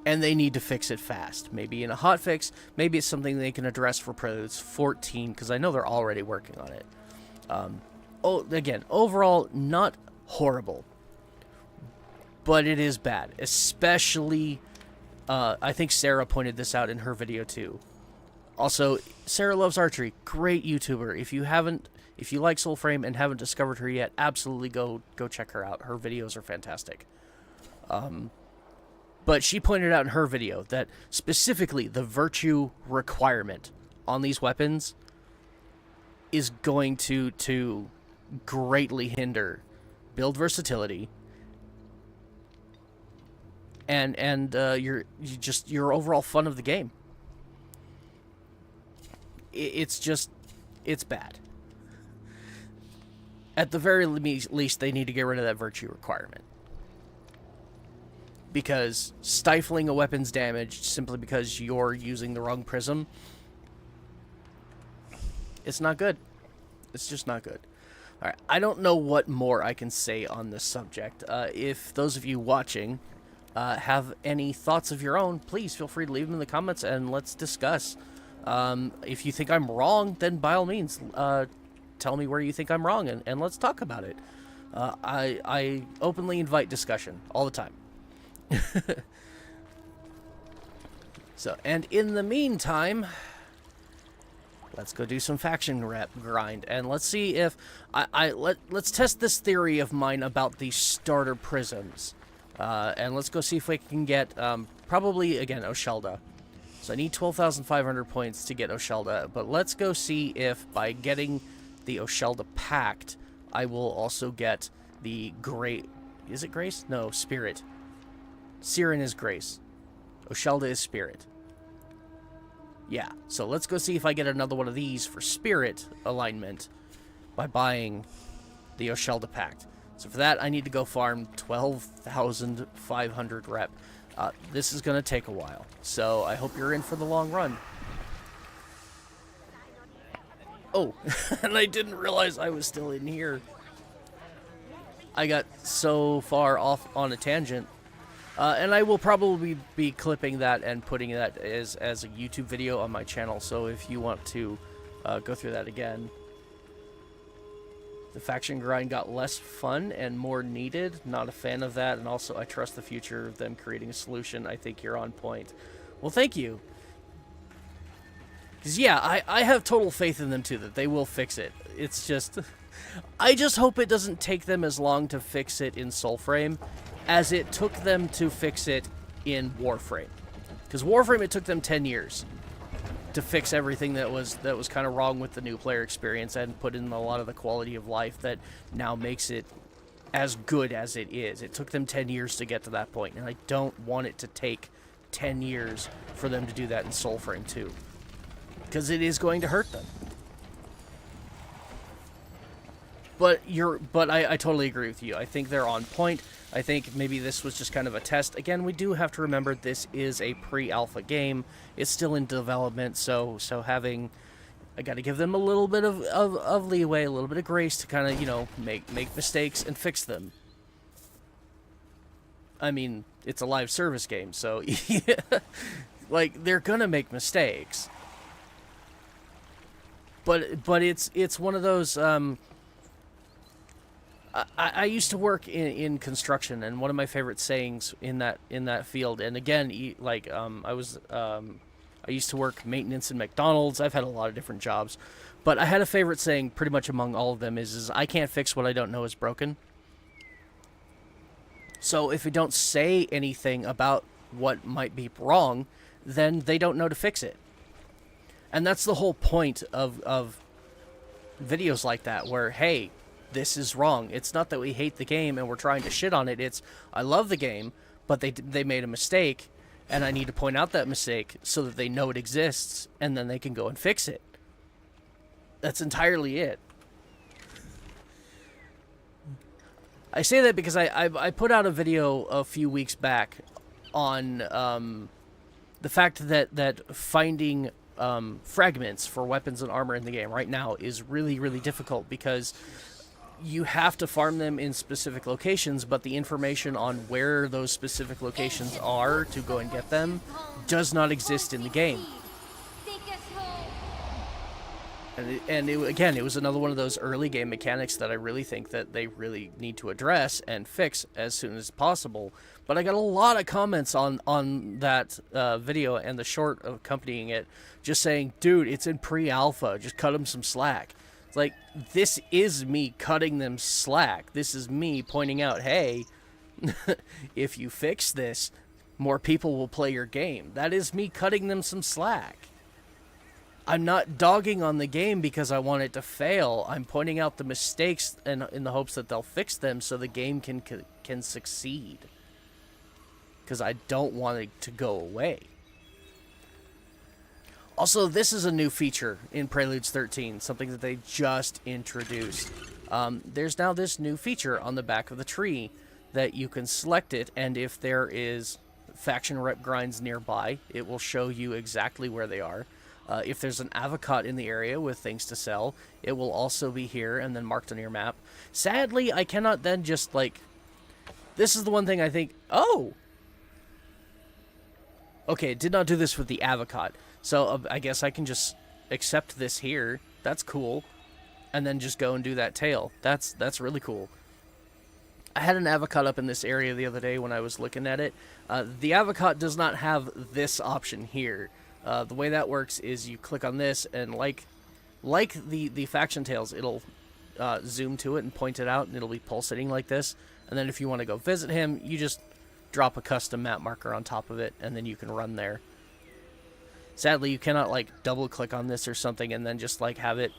And they need to fix it fast. Maybe in a hotfix, maybe it's something they can address for Preludes 14, because I know they're already working on it. Again, overall, not horrible, but it is bad. Especially, I think Sarah pointed this out in her video too. Also, Sarah Loves Archery, great YouTuber. If you like Soulframe and haven't discovered her yet, absolutely go check her out. Her videos are fantastic. But she pointed out in her video that specifically the virtue requirement on these weapons is going to greatly hinder build versatility and your overall fun of the game. It's bad. At the very least, they need to get rid of that virtue requirement. Because stifling a weapon's damage simply because you're using the wrong prism, it's not good. It's just not good. Alright, I don't know what more I can say on this subject. If those of you watching have any thoughts of your own, please feel free to leave them in the comments and let's discuss. If you think I'm wrong, then by all means, tell me where you think I'm wrong and let's talk about it. I openly invite discussion all the time. So, and in the meantime, let's go do some faction grind, and let's see if let's test this theory of mine about the starter prisms, and let's go see if we can get probably again Oshelda. So I need 12,500 points to get Oshelda, but let's go see if by getting the Oshelda Pact, I will also get the Great. Is it Grace? No, Spirit. Siren is Grace. Oshelda is Spirit. Yeah, so let's go see if I get another one of these for Spirit alignment by buying the Oshelda Pact. So for that, I need to go farm 12,500 rep. This is going to take a while, so I hope you're in for the long run. Oh, and I didn't realize I was still in here. I got so far off on a tangent. And I will probably be clipping that and putting that as a YouTube video on my channel, so if you want to go through that again. The faction grind got less fun and more needed. Not a fan of that, and also I trust the future of them creating a solution. I think you're on point. Well, thank you. Because, yeah, I have total faith in them, too, that they will fix it. It's just... I just hope it doesn't take them as long to fix it in Soulframe as it took them to fix it in Warframe. Because Warframe, it took them 10 years to fix everything that was kind of wrong with the new player experience and put in a lot of the quality of life that now makes it as good as it is. It took them 10 years to get to that point, and I don't want it to take 10 years for them to do that in Soulframe too. Because it is going to hurt them. But I totally agree with you. I think they're on point. I think maybe this was just kind of a test. Again, we do have to remember this is a pre-alpha game. It's still in development, so having... I got to give them a little bit of leeway, a little bit of grace to kind of, you know, make mistakes and fix them. I mean, it's a live service game, so... yeah, like, they're gonna make mistakes. But it's one of those... I used to work in construction, and one of my favorite sayings in that field, and again, like I used to work maintenance in McDonald's. I've had a lot of different jobs, but I had a favorite saying pretty much among all of them is I can't fix what I don't know is broken. So if we don't say anything about what might be wrong, then they don't know to fix it. And that's the whole point of videos like that, where, hey, this is wrong. It's not that we hate the game and we're trying to shit on it. It's, I love the game, but they made a mistake, and I need to point out that mistake so that they know it exists, and then they can go and fix it. That's entirely it. I say that because I put out a video a few weeks back on the fact that finding fragments for weapons and armor in the game right now is really, really difficult, because you have to farm them in specific locations, but the information on where those specific locations are to go and get them does not exist in the game. And again, it was another one of those early game mechanics that I really think that they really need to address and fix as soon as possible. But I got a lot of comments on that video and the short accompanying it, just saying, dude, it's in pre-alpha, just cut them some slack. It's like, this is me cutting them slack. This is me pointing out, hey, if you fix this, more people will play your game. That is me cutting them some slack. I'm not dogging on the game because I want it to fail. I'm pointing out the mistakes in the hopes that they'll fix them so the game can succeed. Because I don't want it to go away. Also, this is a new feature in Preludes 13, something that they just introduced. There's now this new feature on the back of the tree that you can select it, and if there is faction rep grinds nearby, it will show you exactly where they are. If there's an avocat in the area with things to sell, it will also be here and then marked on your map. Sadly, I cannot then just, like... This is the one thing I think... Oh! Okay, it did not do this with the avocat. So I guess I can just accept this here. That's cool. And then just go and do that tail. That's really cool. I had an avocat up in this area the other day when I was looking at it. The avocat does not have this option here. The way that works is you click on this, and like the faction tails, it'll zoom to it and point it out, and it'll be pulsating like this. And then if you want to go visit him, you just drop a custom map marker on top of it, and then you can run there. Sadly, you cannot like double click on this or something and then just like have it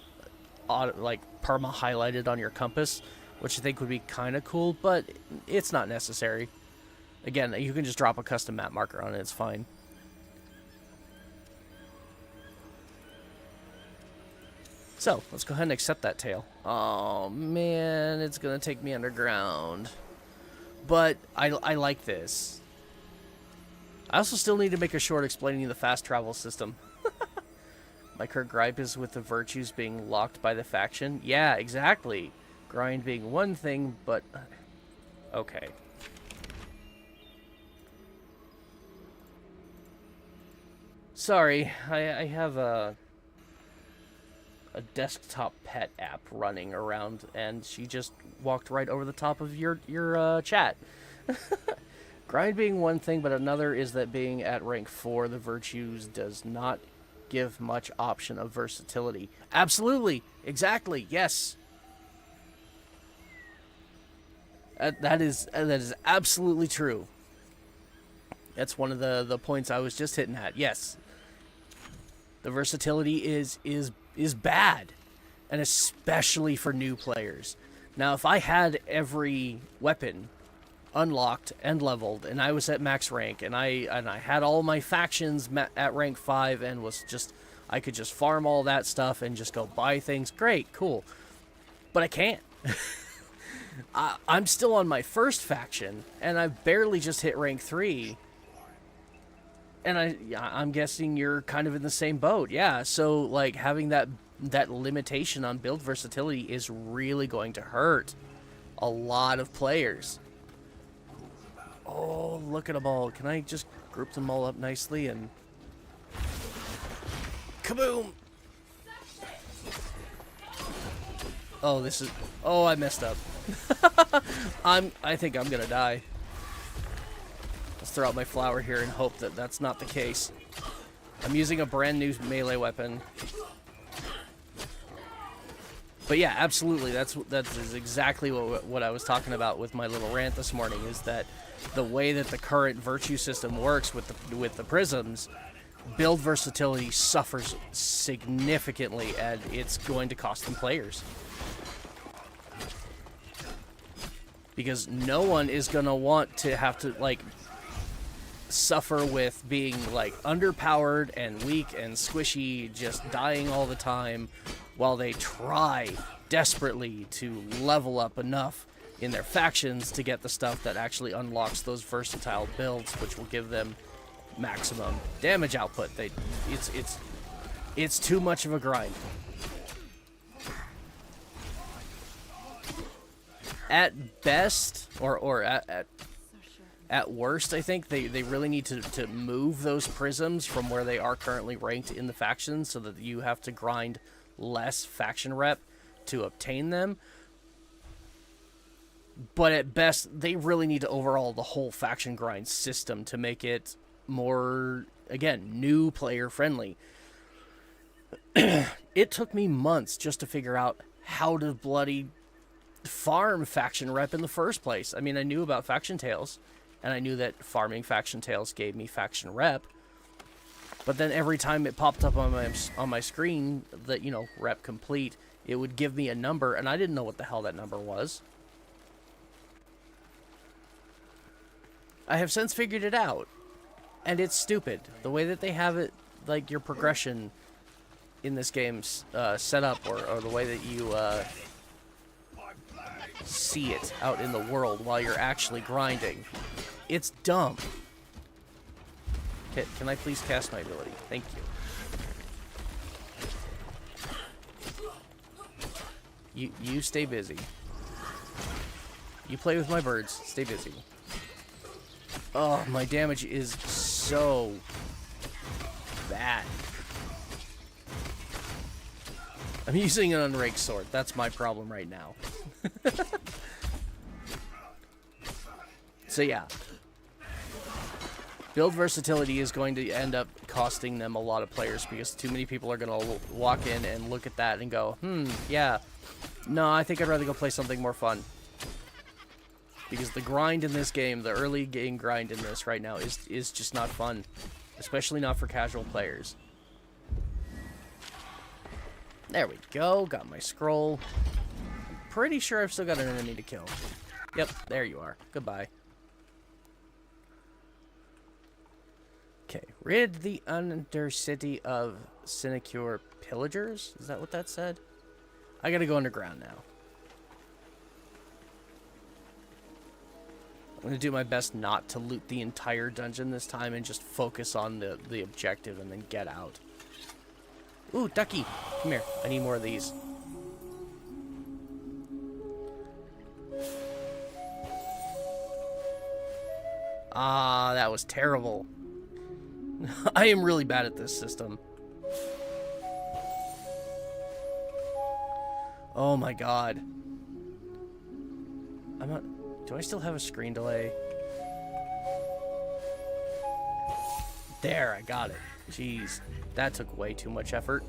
like perma highlighted on your compass, which I think would be kind of cool, but it's not necessary. Again, you can just drop a custom map marker on it, it's fine. So, let's go ahead and accept that tail. Oh, man, it's going to take me underground. But I like this. I also still need to make a short explaining the fast travel system. My current gripe is with the virtues being locked by the faction. Yeah, exactly. Grind being one thing, but... Okay. Sorry, I have a desktop pet app running around, and she just walked right over the top of your chat. Grind being one thing, but another is that being at rank 4, the virtues does not give much option of versatility. Absolutely, exactly, yes. That is absolutely true. That's one of the points I was just hitting at. Yes, the versatility is bad, and especially for new players. Now, if I had every weapon unlocked and leveled, and I was at max rank, and I had all my factions at rank 5, and I could just farm all that stuff and just go buy things, great, cool. But I can't. I'm still on my first faction, and I've barely just hit rank 3. And I'm guessing you're kind of in the same boat, yeah. So, like, having that limitation on build versatility is really going to hurt a lot of players. Oh, look at them all. Can I just group them all up nicely and... Kaboom! Oh, this is... Oh, I messed up. I think I'm gonna die. Let's throw out my flower here and hope that that's not the case. I'm using a brand new melee weapon. But yeah, absolutely, that's exactly what I was talking about with my little rant this morning, is that the way that the current virtue system works with the prisms, build versatility suffers significantly, and it's going to cost them players. Because no one is going to want to have to, like, suffer with being, like, underpowered and weak and squishy, just dying all the time, while they try desperately to level up enough in their factions to get the stuff that actually unlocks those versatile builds, which will give them maximum damage output. It's too much of a grind. At best, or at worst, I think they really need to move those prisms from where they are currently ranked in the faction so that you have to grind less faction rep to obtain them. But at best, they really need to overhaul the whole faction grind system to make it more, again, new player friendly. It took me months just to figure out how to bloody farm faction rep in the first place. I mean, I knew about faction tails, and I knew that farming faction tails gave me faction rep. But then every time it popped up on my screen that, you know, rep complete, it would give me a number, and I didn't know what the hell that number was. I have since figured it out, and it's stupid. The way that they have it, like, your progression in this game's set up, or the way that you see it out in the world while you're actually grinding. It's dumb. Can I please cast my ability? Thank you. You stay busy. You play with my birds. Stay busy. Oh, my damage is so bad. I'm using an unraked sword. That's my problem right now. So yeah. Build versatility is going to end up costing them a lot of players because too many people are going to walk in and look at that and go, yeah. No, I think I'd rather go play something more fun. Because the grind in this game, the early game grind in this right now is just not fun. Especially not for casual players. There we go. Got my scroll. I'm pretty sure I've still got an enemy to kill. Yep, there you are. Goodbye. Okay, rid the undercity of sinecure pillagers? Is that what that said? I gotta go underground now. I'm gonna do my best not to loot the entire dungeon this time and just focus on the objective and then get out. Ooh, ducky! Come here. I need more of these. Ah, that was terrible. I am really bad at this system. Oh my god. I'm not... Do I still have a screen delay? There, I got it. Jeez, that took way too much effort.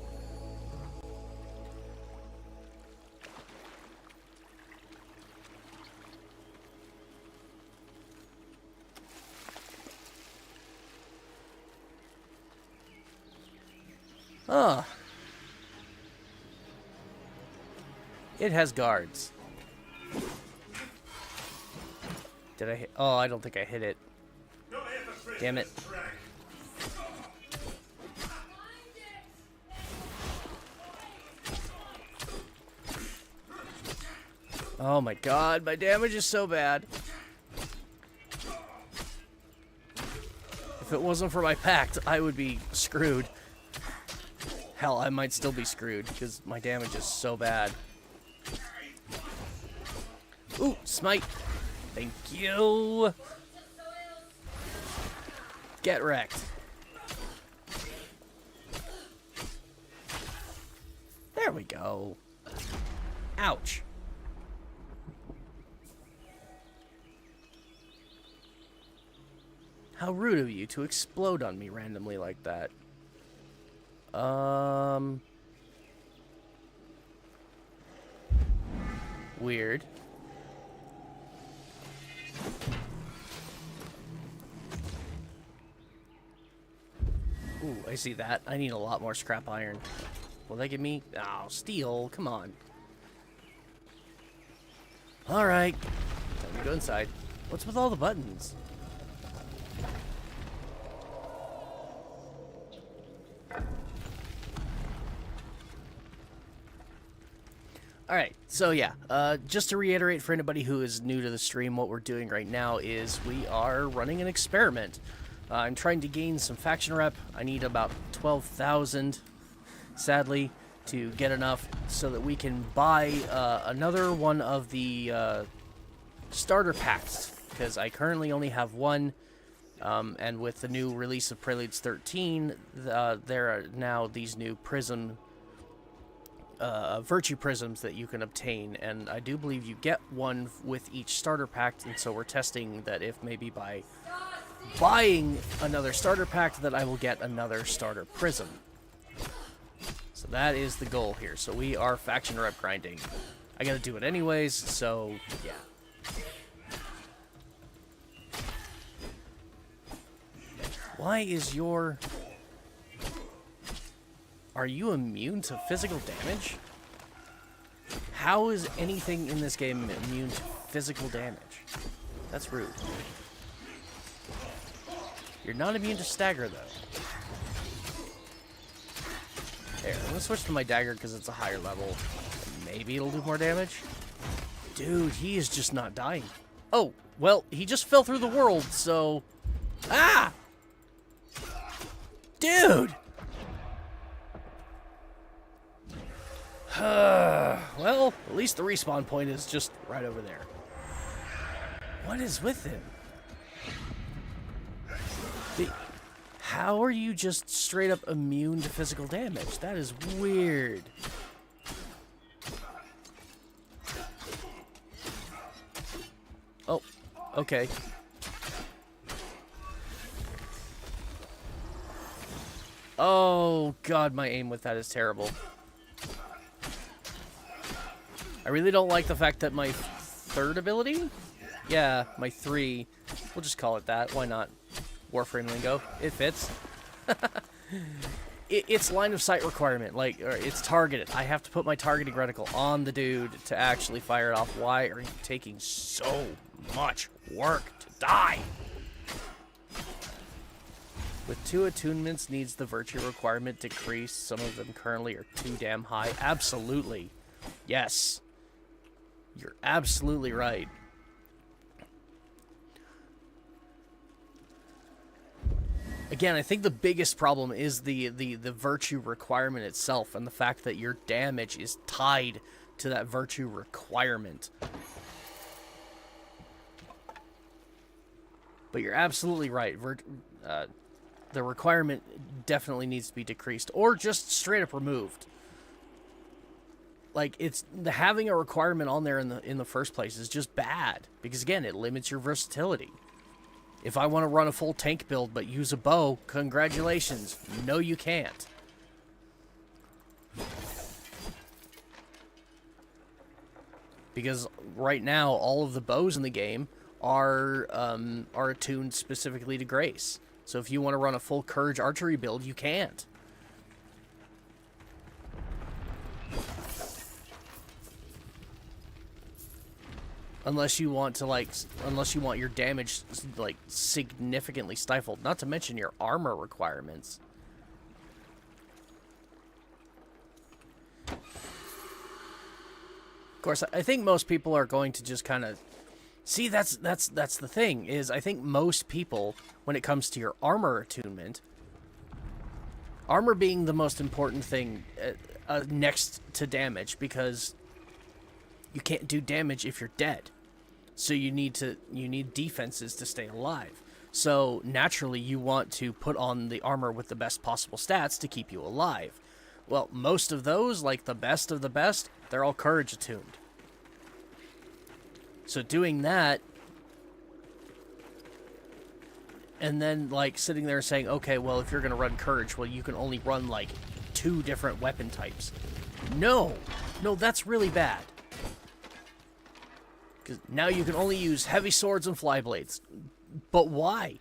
Ah. It has guards. Did I hit? Oh, I don't think I hit it. Damn it. Oh my god, my damage is so bad. If it wasn't for my pact, I would be screwed. Hell, I might still be screwed because my damage is so bad. Ooh, smite. Thank you. Get wrecked. There we go. Ouch. How rude of you to explode on me randomly like that. Weird. Ooh, I see that. I need a lot more scrap iron. Will they give me... Oh, steel. Come on. Alright. Time to go inside. What's with all the buttons? Alright, so yeah, just to reiterate for anybody who is new to the stream, what we're doing right now is we are running an experiment. I'm trying to gain some faction rep. I need about 12,000, sadly, to get enough so that we can buy another one of the starter packs, because I currently only have one, and with the new release of Preludes 13, there are now these new prism, virtue prisms that you can obtain, and I do believe you get one with each starter pack, and so we're testing that if maybe by buying another starter pack that I will get another starter prism. So that is the goal here. So we are faction rep grinding. I gotta do it anyways, so yeah. Why is your... Are you immune to physical damage? How is anything in this game immune to physical damage? That's rude. You're not immune to stagger, though. There, I'm gonna switch to my dagger because it's a higher level. Maybe it'll do more damage. Dude, he is just not dying. Oh, well, he just fell through the world, so... Ah! Dude! Well, at least the respawn point is just right over there. What is with him? How are you just straight up immune to physical damage? That is weird. Oh, okay. Oh, God, my aim with that is terrible. I really don't like the fact that my third ability? Yeah, my 3. We'll just call it that. Why not? Warframe lingo. It fits. It's line of sight requirement. Like, or it's targeted. I have to put my targeting reticle on the dude to actually fire it off. Why are you taking so much work to die? With 2 attunements needs the virtue requirement decreased. Some of them currently are too damn high. Absolutely. Yes. You're absolutely right. Again, I think the biggest problem is the virtue requirement itself and the fact that your damage is tied to that virtue requirement. But you're absolutely right. The requirement definitely needs to be decreased or just straight up removed. Like, it's having a requirement on there in the first place is just bad because again, it limits your versatility. If I want to run a full tank build but use a bow, congratulations. No, you can't. Because right now, all of the bows in the game are attuned specifically to Grace. So if you want to run a full Courage archery build, you can't. Unless you want to, unless you want your damage, significantly stifled. Not to mention your armor requirements. Of course, I think most people are going to just kind of... See, that's the thing, is I think most people, when it comes to your armor attunement, armor being the most important thing next to damage, because... you can't do damage if you're dead. So you need defenses to stay alive. So naturally you want to put on the armor with the best possible stats to keep you alive. Well, most of those, like the best of the best, they're all Courage attuned. So doing that, and then sitting there saying, okay, well, if you're going to run Courage, well, you can only run 2 different weapon types. No, that's really bad. Now you can only use heavy swords and flyblades. But why?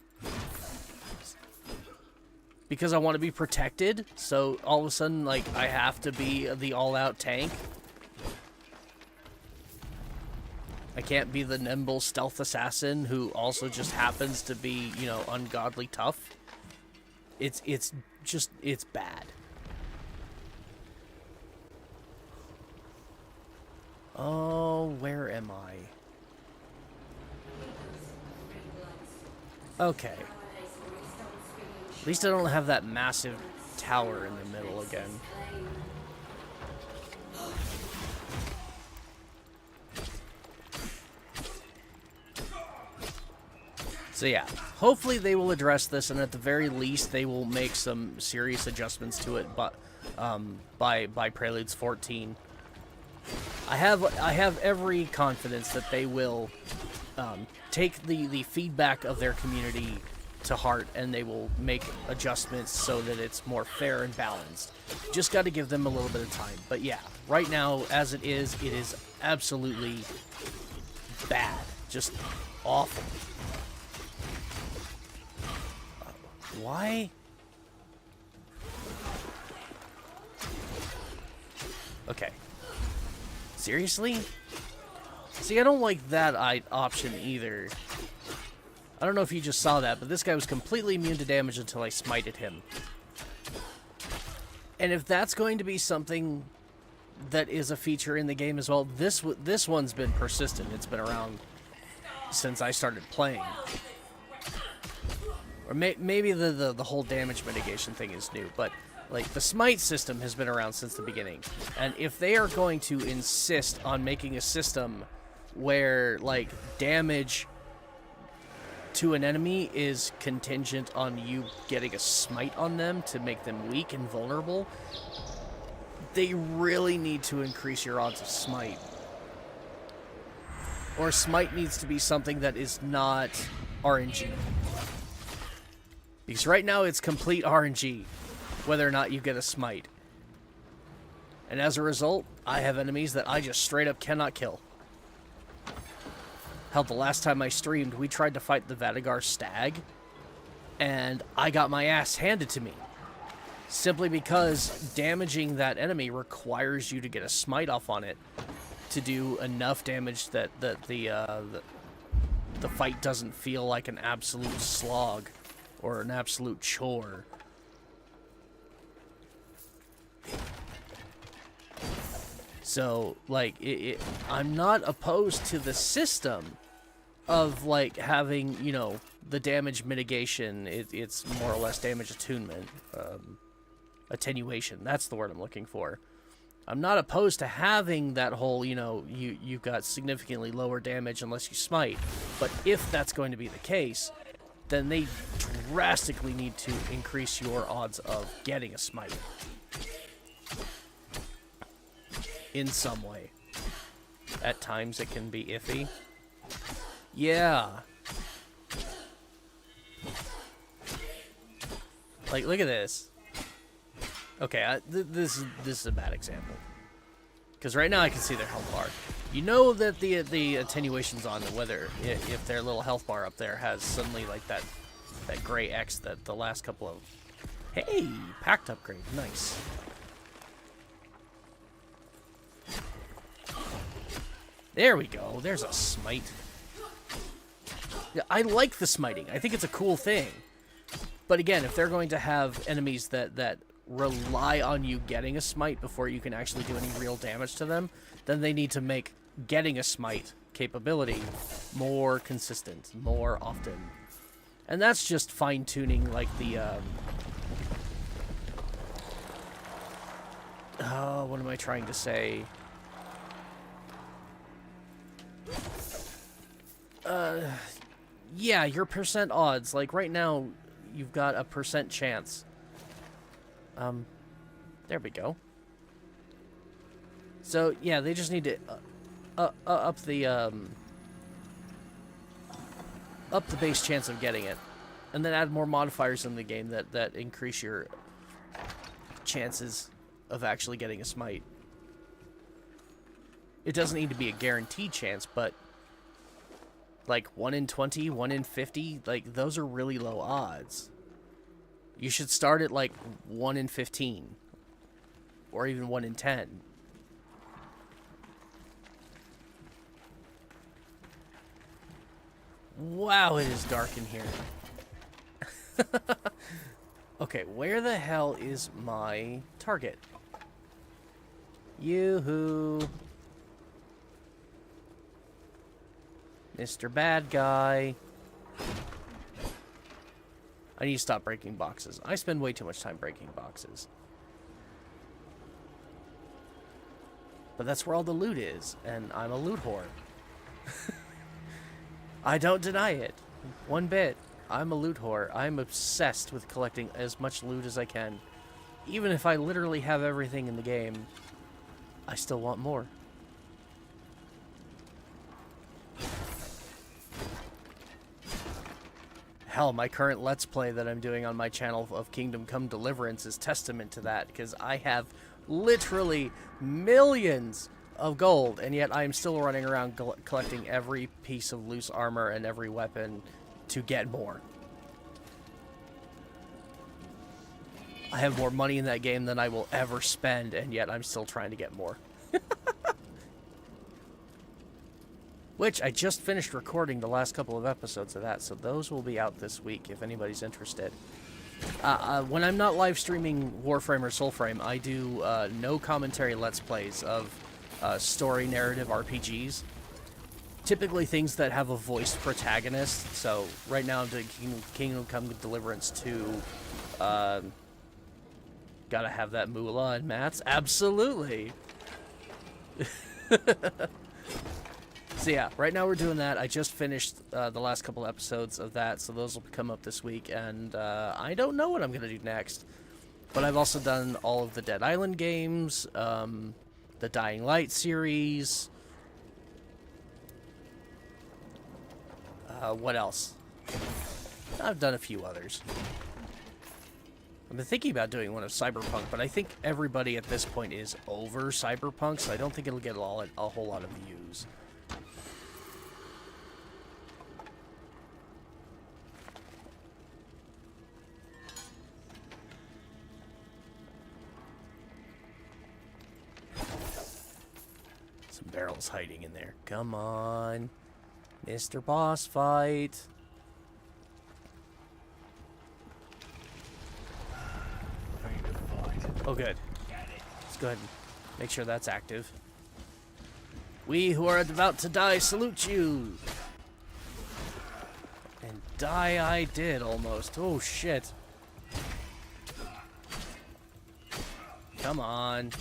Because I want to be protected? So all of a sudden, I have to be the all-out tank? I can't be the nimble stealth assassin who also just happens to be, ungodly tough? It's bad. Oh, where am I? Okay. At least I don't have that massive tower in the middle again. So yeah, hopefully they will address this, and at the very least they will make some serious adjustments to it. But by Preludes 14, I have every confidence that they will take the feedback of their community to heart, and they will make adjustments so that it's more fair and balanced. Just got to give them a little bit of time. But yeah, right now, as it is absolutely bad. Just awful. Why? Okay. Seriously? See, I don't like that option either. I don't know if you just saw that, but this guy was completely immune to damage until I smited him. And if that's going to be something that is a feature in the game as well, this one's been persistent. It's been around since I started playing. Or maybe the whole damage mitigation thing is new, but like the smite system has been around since the beginning. And if they are going to insist on making a system where like damage to an enemy is contingent on you getting a smite on them to make them weak and vulnerable, they really need to increase your odds of smite. Or smite needs to be something that is not RNG. Because right now it's complete RNG, whether or not you get a smite. And as a result, I have enemies that I just straight up cannot kill. Hell, the last time I streamed, we tried to fight the Vadigar Stag, and I got my ass handed to me. Simply because damaging that enemy requires you to get a smite off on it to do enough damage that the fight doesn't feel like an absolute slog or an absolute chore. So, like, I'm not opposed to the system of, like, having, you know, the damage mitigation. It's more or less damage attunement. Attenuation. That's the word I'm looking for. I'm not opposed to having that whole, you know, you've got significantly lower damage unless you smite. But if that's going to be the case, then they drastically need to increase your odds of getting a smite. In some way. At times it can be iffy. Yeah. Like, look at this. Okay, this is a bad example. Because right now I can see their health bar. You know that the attenuation's on, whether if their little health bar up there has suddenly like that gray X that the last couple of... Hey! Pact upgrade. Nice. There we go. There's a smite. Yeah, I like the smiting. I think it's a cool thing. But again, if they're going to have enemies that rely on you getting a smite before you can actually do any real damage to them, then they need to make getting a smite capability more consistent, more often. And that's just fine-tuning, like, the, oh, what am I trying to say? Yeah, your percent odds. Like, right now, you've got a percent chance. There we go. So, yeah, they just need to up the base chance of getting it. And then add more modifiers in the game that increase your chances of actually getting a smite. It doesn't need to be a guaranteed chance, but like 1 in 20, 1 in 50, like those are really low odds. You should start at like 1 in 15 or even 1 in 10. Wow, it is dark in here. Okay, where the hell is my target? Yoo-hoo. Mr. Bad Guy. I need to stop breaking boxes. I spend way too much time breaking boxes. But that's where all the loot is, and I'm a loot whore. I don't deny it. One bit. I'm a loot whore. I'm obsessed with collecting as much loot as I can. Even if I literally have everything in the game, I still want more. Hell, my current Let's Play that I'm doing on my channel of Kingdom Come Deliverance is testament to that, because I have literally millions of gold, and yet I'm still running around collecting every piece of loose armor and every weapon to get more. I have more money in that game than I will ever spend, and yet I'm still trying to get more. Which, I just finished recording the last couple of episodes of that, so those will be out this week if anybody's interested. When I'm not live streaming Warframe or Soulframe, I do no commentary Let's Plays of story narrative RPGs. Typically things that have a voiced protagonist. So right now I'm doing Kingdom Come Deliverance 2. Gotta have that moolah and mats. Absolutely! So yeah, right now we're doing that. I just finished the last couple episodes of that, so those will come up this week, and I don't know what I'm going to do next. But I've also done all of the Dead Island games, the Dying Light series. What else? I've done a few others. I've been thinking about doing one of Cyberpunk, but I think everybody at this point is over Cyberpunk, so I don't think it'll get a whole lot of views. Some barrels hiding in there. Come on. Mr. Boss Fight. Oh, good. Let's go ahead and make sure that's active. We who are about to die salute you. And die I did almost. Oh, shit. Come on.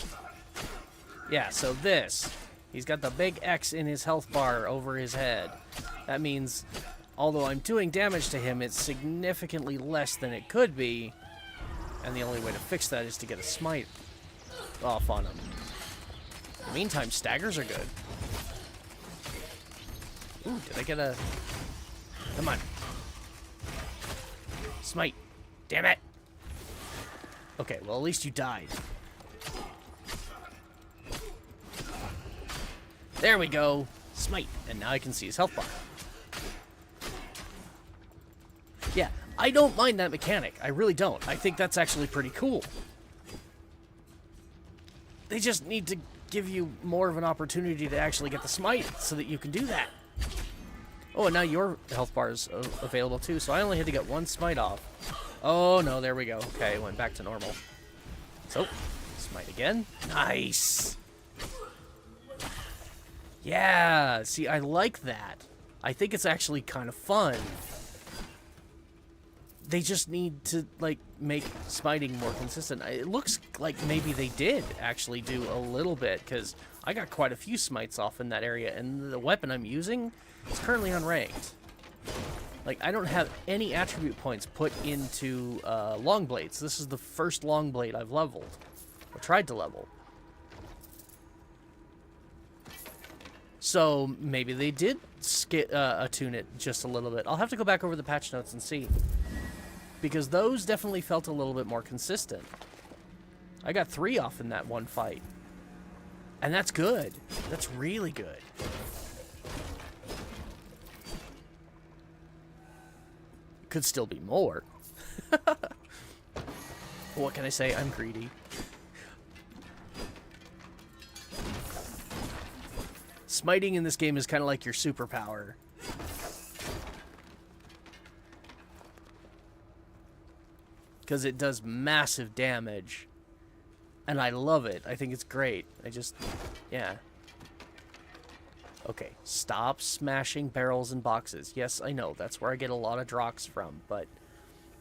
Yeah, so this. He's got the big X in his health bar over his head. That means, although I'm doing damage to him, it's significantly less than it could be. And the only way to fix that is to get a smite off on him. In the meantime, staggers are good. Ooh, did I get a... Come on. Smite. Damn it. Okay, well, at least you died. There we go. Smite. And now I can see his health bar. Yeah, I don't mind that mechanic. I really don't. I think that's actually pretty cool. They just need to give you more of an opportunity to actually get the smite so that you can do that. Oh, and now your health bar is available too, so I only had to get one smite off. Oh, no, there we go. Okay, went back to normal. So, smite again. Nice! Yeah, see, I like that. I think it's actually kind of fun. They just need to, like, make smiting more consistent. It looks like maybe they did actually do a little bit, because I got quite a few smites off in that area, and the weapon I'm using is currently unranked. Like, I don't have any attribute points put into long blades. This is the first long blade I've leveled, or tried to level. So maybe they did attune it just a little bit. I'll have to go back over the patch notes and see. Because those definitely felt a little bit more consistent. I got 3 off in that one fight. And that's good. That's really good. Could still be more. What can I say? I'm greedy. Smiting in this game is kind of like your superpower. Because it does massive damage. And I love it. I think it's great. Yeah. Okay, stop smashing barrels and boxes. Yes, I know, that's where I get a lot of drops from, but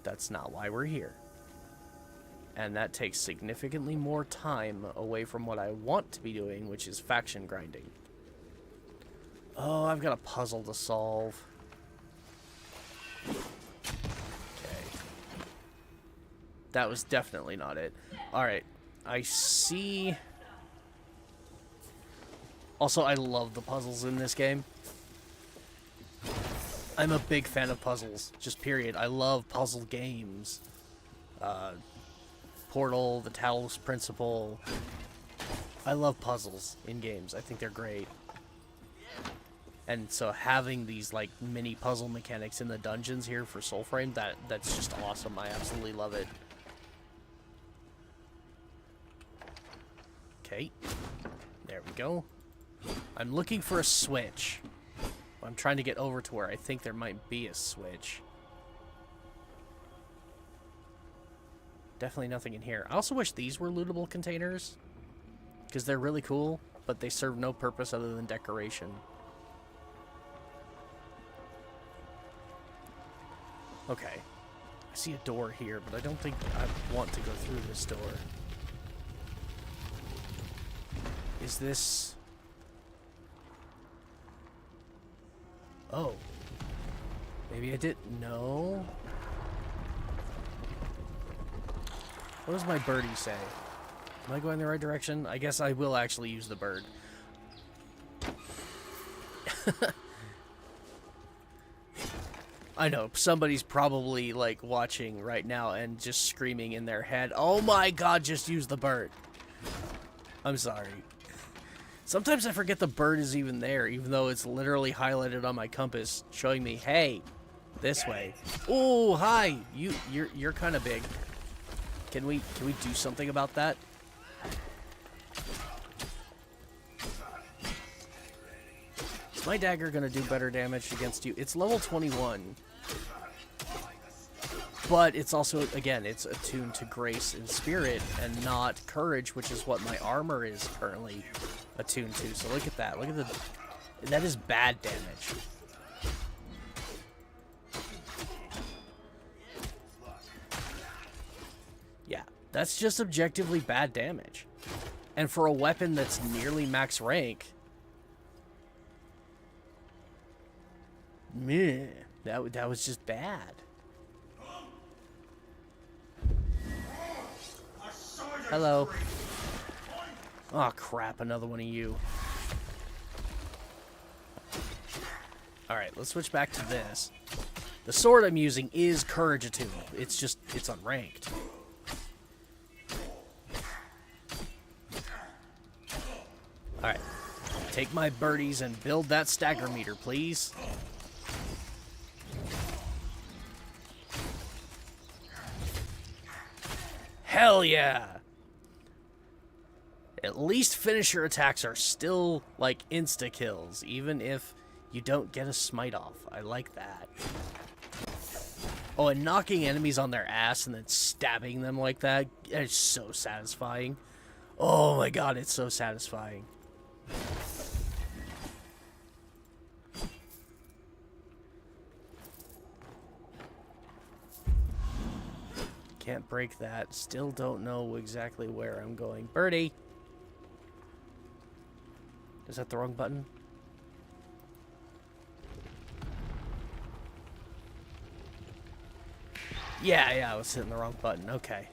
that's not why we're here. And that takes significantly more time away from what I want to be doing, which is faction grinding. Oh, I've got a puzzle to solve. That was definitely not it. Alright. I see... Also, I love the puzzles in this game. I'm a big fan of puzzles. Just period. I love puzzle games. Portal, the Talos Principle. I love puzzles in games. I think they're great. And so having these like mini puzzle mechanics in the dungeons here for Soulframe, that's just awesome. I absolutely love it. Okay. There we go. I'm looking for a switch. I'm trying to get over to where I think there might be a switch. Definitely nothing in here. I also wish these were lootable containers, because they're really cool, but they serve no purpose other than decoration. Okay. I see a door here, but I don't think I want to go through this door. Is this... Oh. Maybe I didn't know. What does my birdie say? Am I going the right direction? I guess I will actually use the bird. I know, somebody's probably, like, watching right now and just screaming in their head, "Oh my god, just use the bird!" I'm sorry. Sometimes I forget the bird is even there, even though it's literally highlighted on my compass, showing me, "Hey, this way." Oh, hi! You're kind of big. Can we do something about that? Is my dagger gonna do better damage against you? It's level 21. But it's also, again, it's attuned to grace and spirit and not courage, which is what my armor is currently attuned to. So look at that. Look at the... That is bad damage. Yeah, that's just objectively bad damage. And for a weapon that's nearly max rank... Meh. That was just bad. Hello. Oh crap, another one of you. Alright, let's switch back to this. The sword I'm using is courage attuned. It's just, it's unranked. Alright. Take my birdies and build that stagger meter, please. Hell yeah! At least finisher attacks are still, like, insta-kills, even if you don't get a smite off. I like that. Oh, and knocking enemies on their ass and then stabbing them like that is so satisfying. Oh my god, it's so satisfying. Can't break that. Still don't know exactly where I'm going. Birdie! Is that the wrong button? Yeah, I was hitting the wrong button. Okay.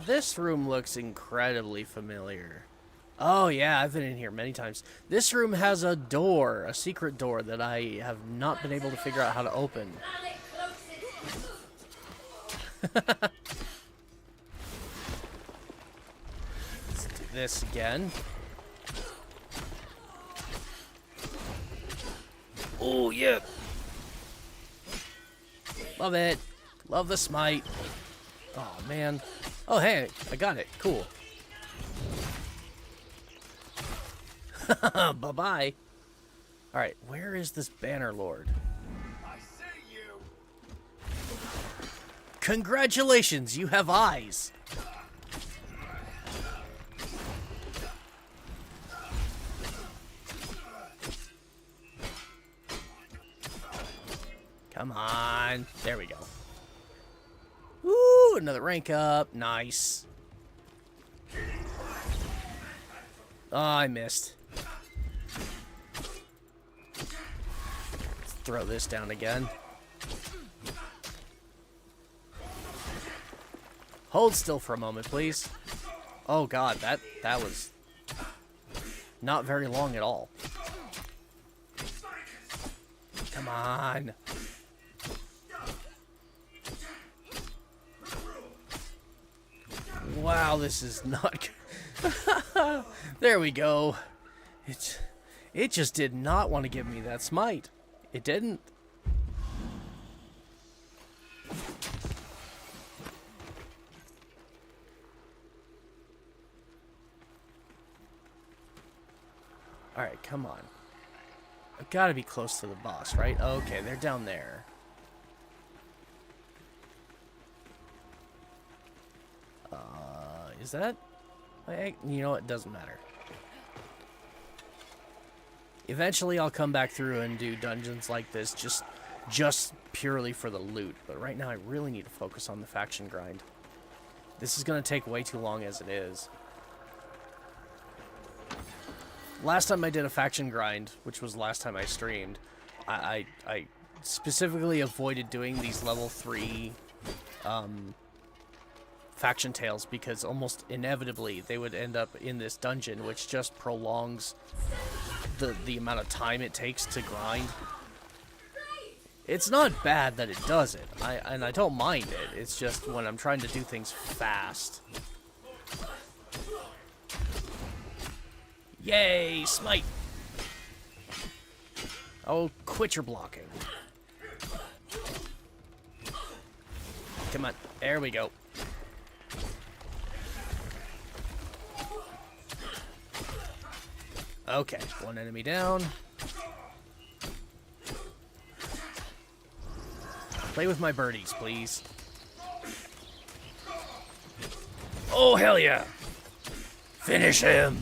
This room looks incredibly familiar. Oh, yeah, I've been in here many times. This room has a door, a secret door that I have not been able to figure out how to open. Let's do this again. Oh, yeah. Love it. Love the smite. Oh, man. Oh, hey, I got it. Cool. Bye-bye. Alright, where is this Banner Lord? I see you. Congratulations, you have eyes. Come on. There we go. Woo, another rank up. Nice. Oh, I missed. throw this down again. Hold still for a moment, please. Oh god, that was not very long at all. Come on. Wow, this is not good. There we go. It just did not want to give me that smite. It didn't. Alright, come on. I've got to be close to the boss, right? Okay, they're down there. Is that... You know what? It doesn't matter. Eventually I'll come back through and do dungeons like this just purely for the loot. But right now I really need to focus on the faction grind. This is going to take way too long as it is. Last time I did a faction grind, which was the last time I streamed, I specifically avoided doing these level 3 faction tales because almost inevitably they would end up in this dungeon, which just prolongs the amount of time it takes to grind. It's not bad that it does it, and I don't mind it. It's just when I'm trying to do things fast. Yay, smite! Oh, quit your blocking. Come on, there we go. Okay, one enemy down. Play with my birdies, please. Oh, hell yeah! Finish him!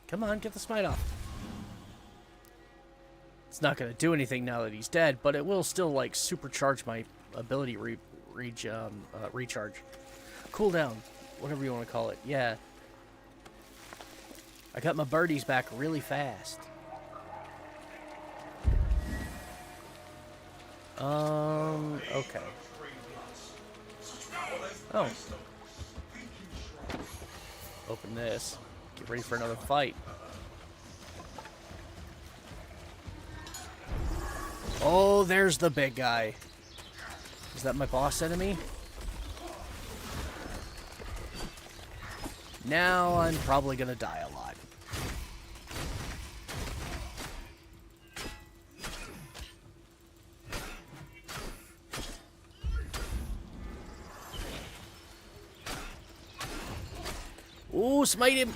Come on, get the smite off. It's not going to do anything now that he's dead, but it will still, like, supercharge my ability recharge. Cooldown. Whatever you want to call it. Yeah. I got my birdies back really fast. Okay. Oh. Open this. Get ready for another fight. Oh, there's the big guy. Is that my boss enemy? Now I'm probably gonna die a lot. Ooh, smite him!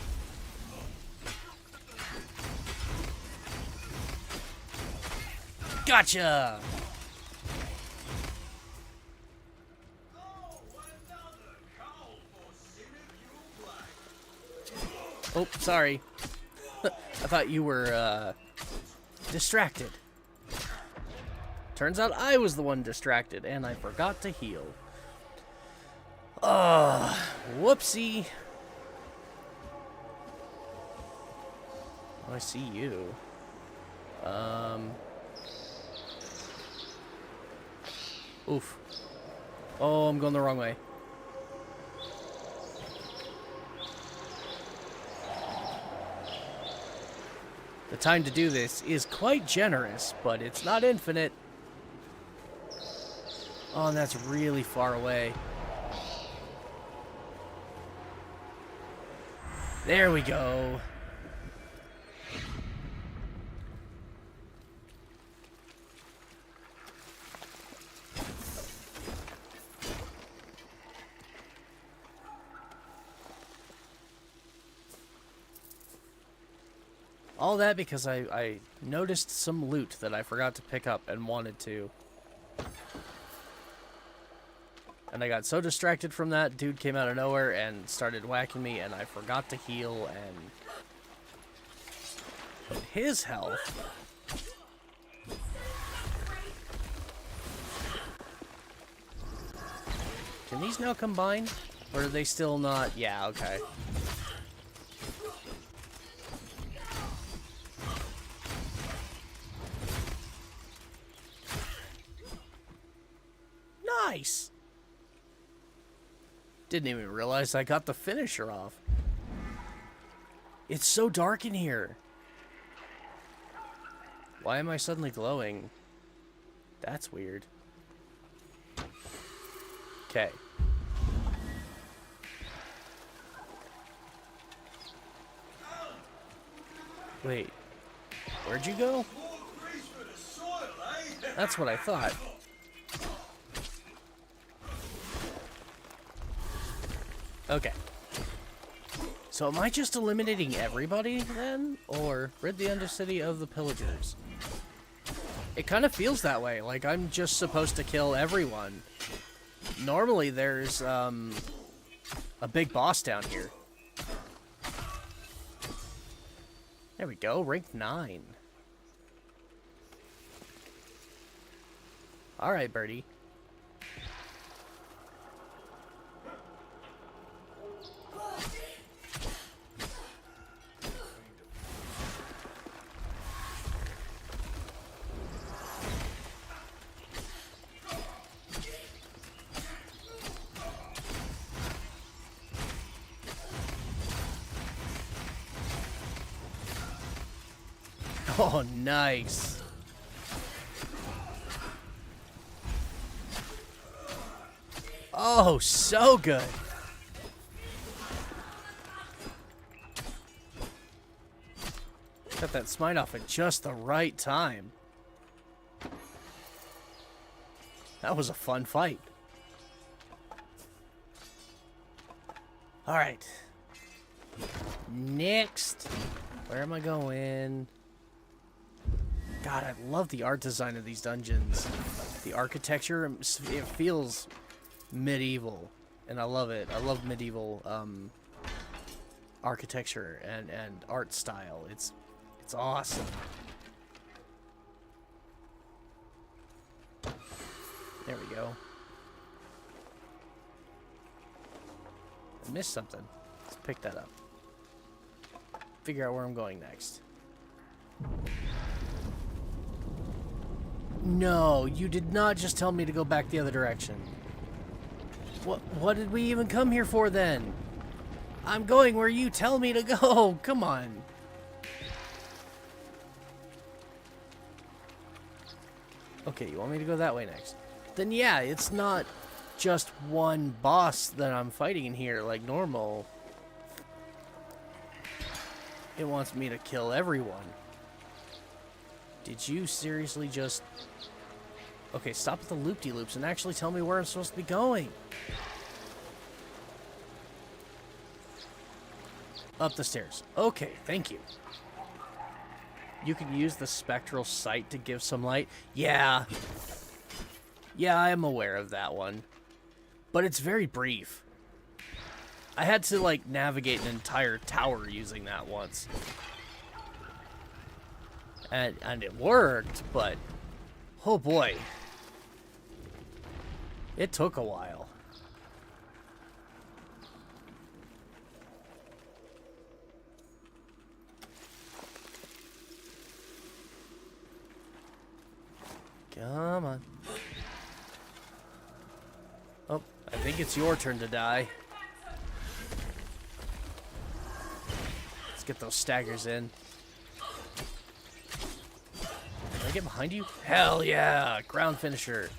Gotcha! Oh, sorry. I thought you were, distracted. Turns out I was the one distracted, and I forgot to heal. Whoopsie. Oh, I see you. Oof. Oh, I'm going the wrong way. The time to do this is quite generous, but it's not infinite. Oh, and that's really far away. There we go. All that because I noticed some loot that I forgot to pick up and wanted to. And I got so distracted from that, dude came out of nowhere and started whacking me, and I forgot to heal, and his health. Can these now combine? Or are they still not? Yeah, okay. Nice. Didn't even realize I got the finisher off. It's so dark in here. Why am I suddenly glowing? That's weird. Okay. Wait. Where'd you go? That's what I thought. Okay. So am I just eliminating everybody then? Or rid the Undercity of the pillagers? It kind of feels that way, like I'm just supposed to kill everyone. Normally there's a big boss down here. There we go, rank 9. Alright, birdie. Oh, nice. Oh, so good. Got that smite off at just the right time. That was a fun fight. All right. Next. Where am I going? God, I love the art design of these dungeons. The architecture, it feels medieval, and I love it. I love medieval architecture and art style. It's awesome. There we go. I missed something. Let's pick that up. Figure out where I'm going next. No, you did not just tell me to go back the other direction. What did we even come here for then? I'm going where you tell me to go. Come on. Okay, you want me to go that way next? Then yeah, it's not just one boss that I'm fighting in here like normal. It wants me to kill everyone. Did you seriously just... Okay, stop at the loop-de-loops and actually tell me where I'm supposed to be going. Up the stairs. Okay, thank you. You can use the spectral sight to give some light. Yeah. Yeah, I am aware of that one. But it's very brief. I had to, like, navigate an entire tower using that once. And it worked, but... Oh boy. It took a while. Come on. Oh, I think it's your turn to die. Let's get those staggers in. Can I get behind you? Hell yeah! Ground finisher.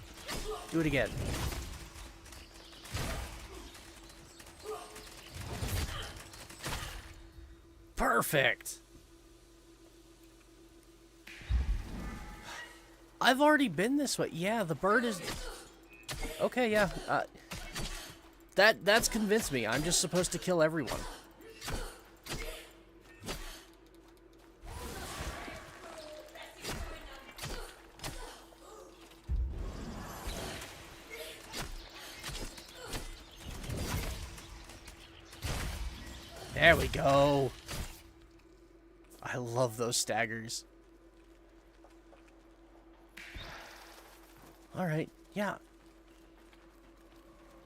Do it again. Perfect! I've already been this way. Yeah, the bird is... Okay, yeah. That's convinced me. I'm just supposed to kill everyone. There we go. I love those staggers. Alright, yeah.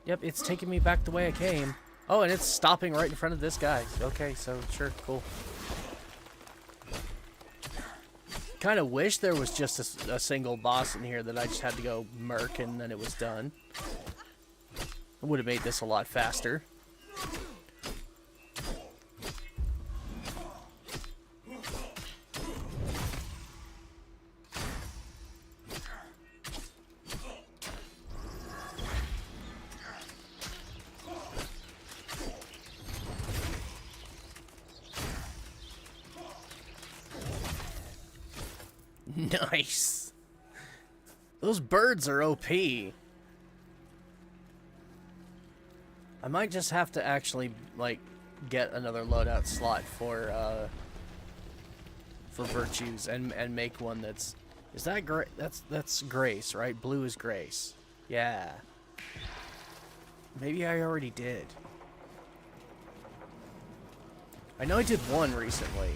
Yep, it's taking me back the way I came. Oh, and it's stopping right in front of this guy. Okay, so sure, cool. Kind of wish there was just a single boss in here that I just had to go murk and then it was done. It would have made this a lot faster. Nice. Those birds are OP. I might just have to actually, like, get another loadout slot for virtues and make one that's... Is that Grace? That's Grace, right? Blue is Grace. Yeah. Maybe I already did. I know I did one recently.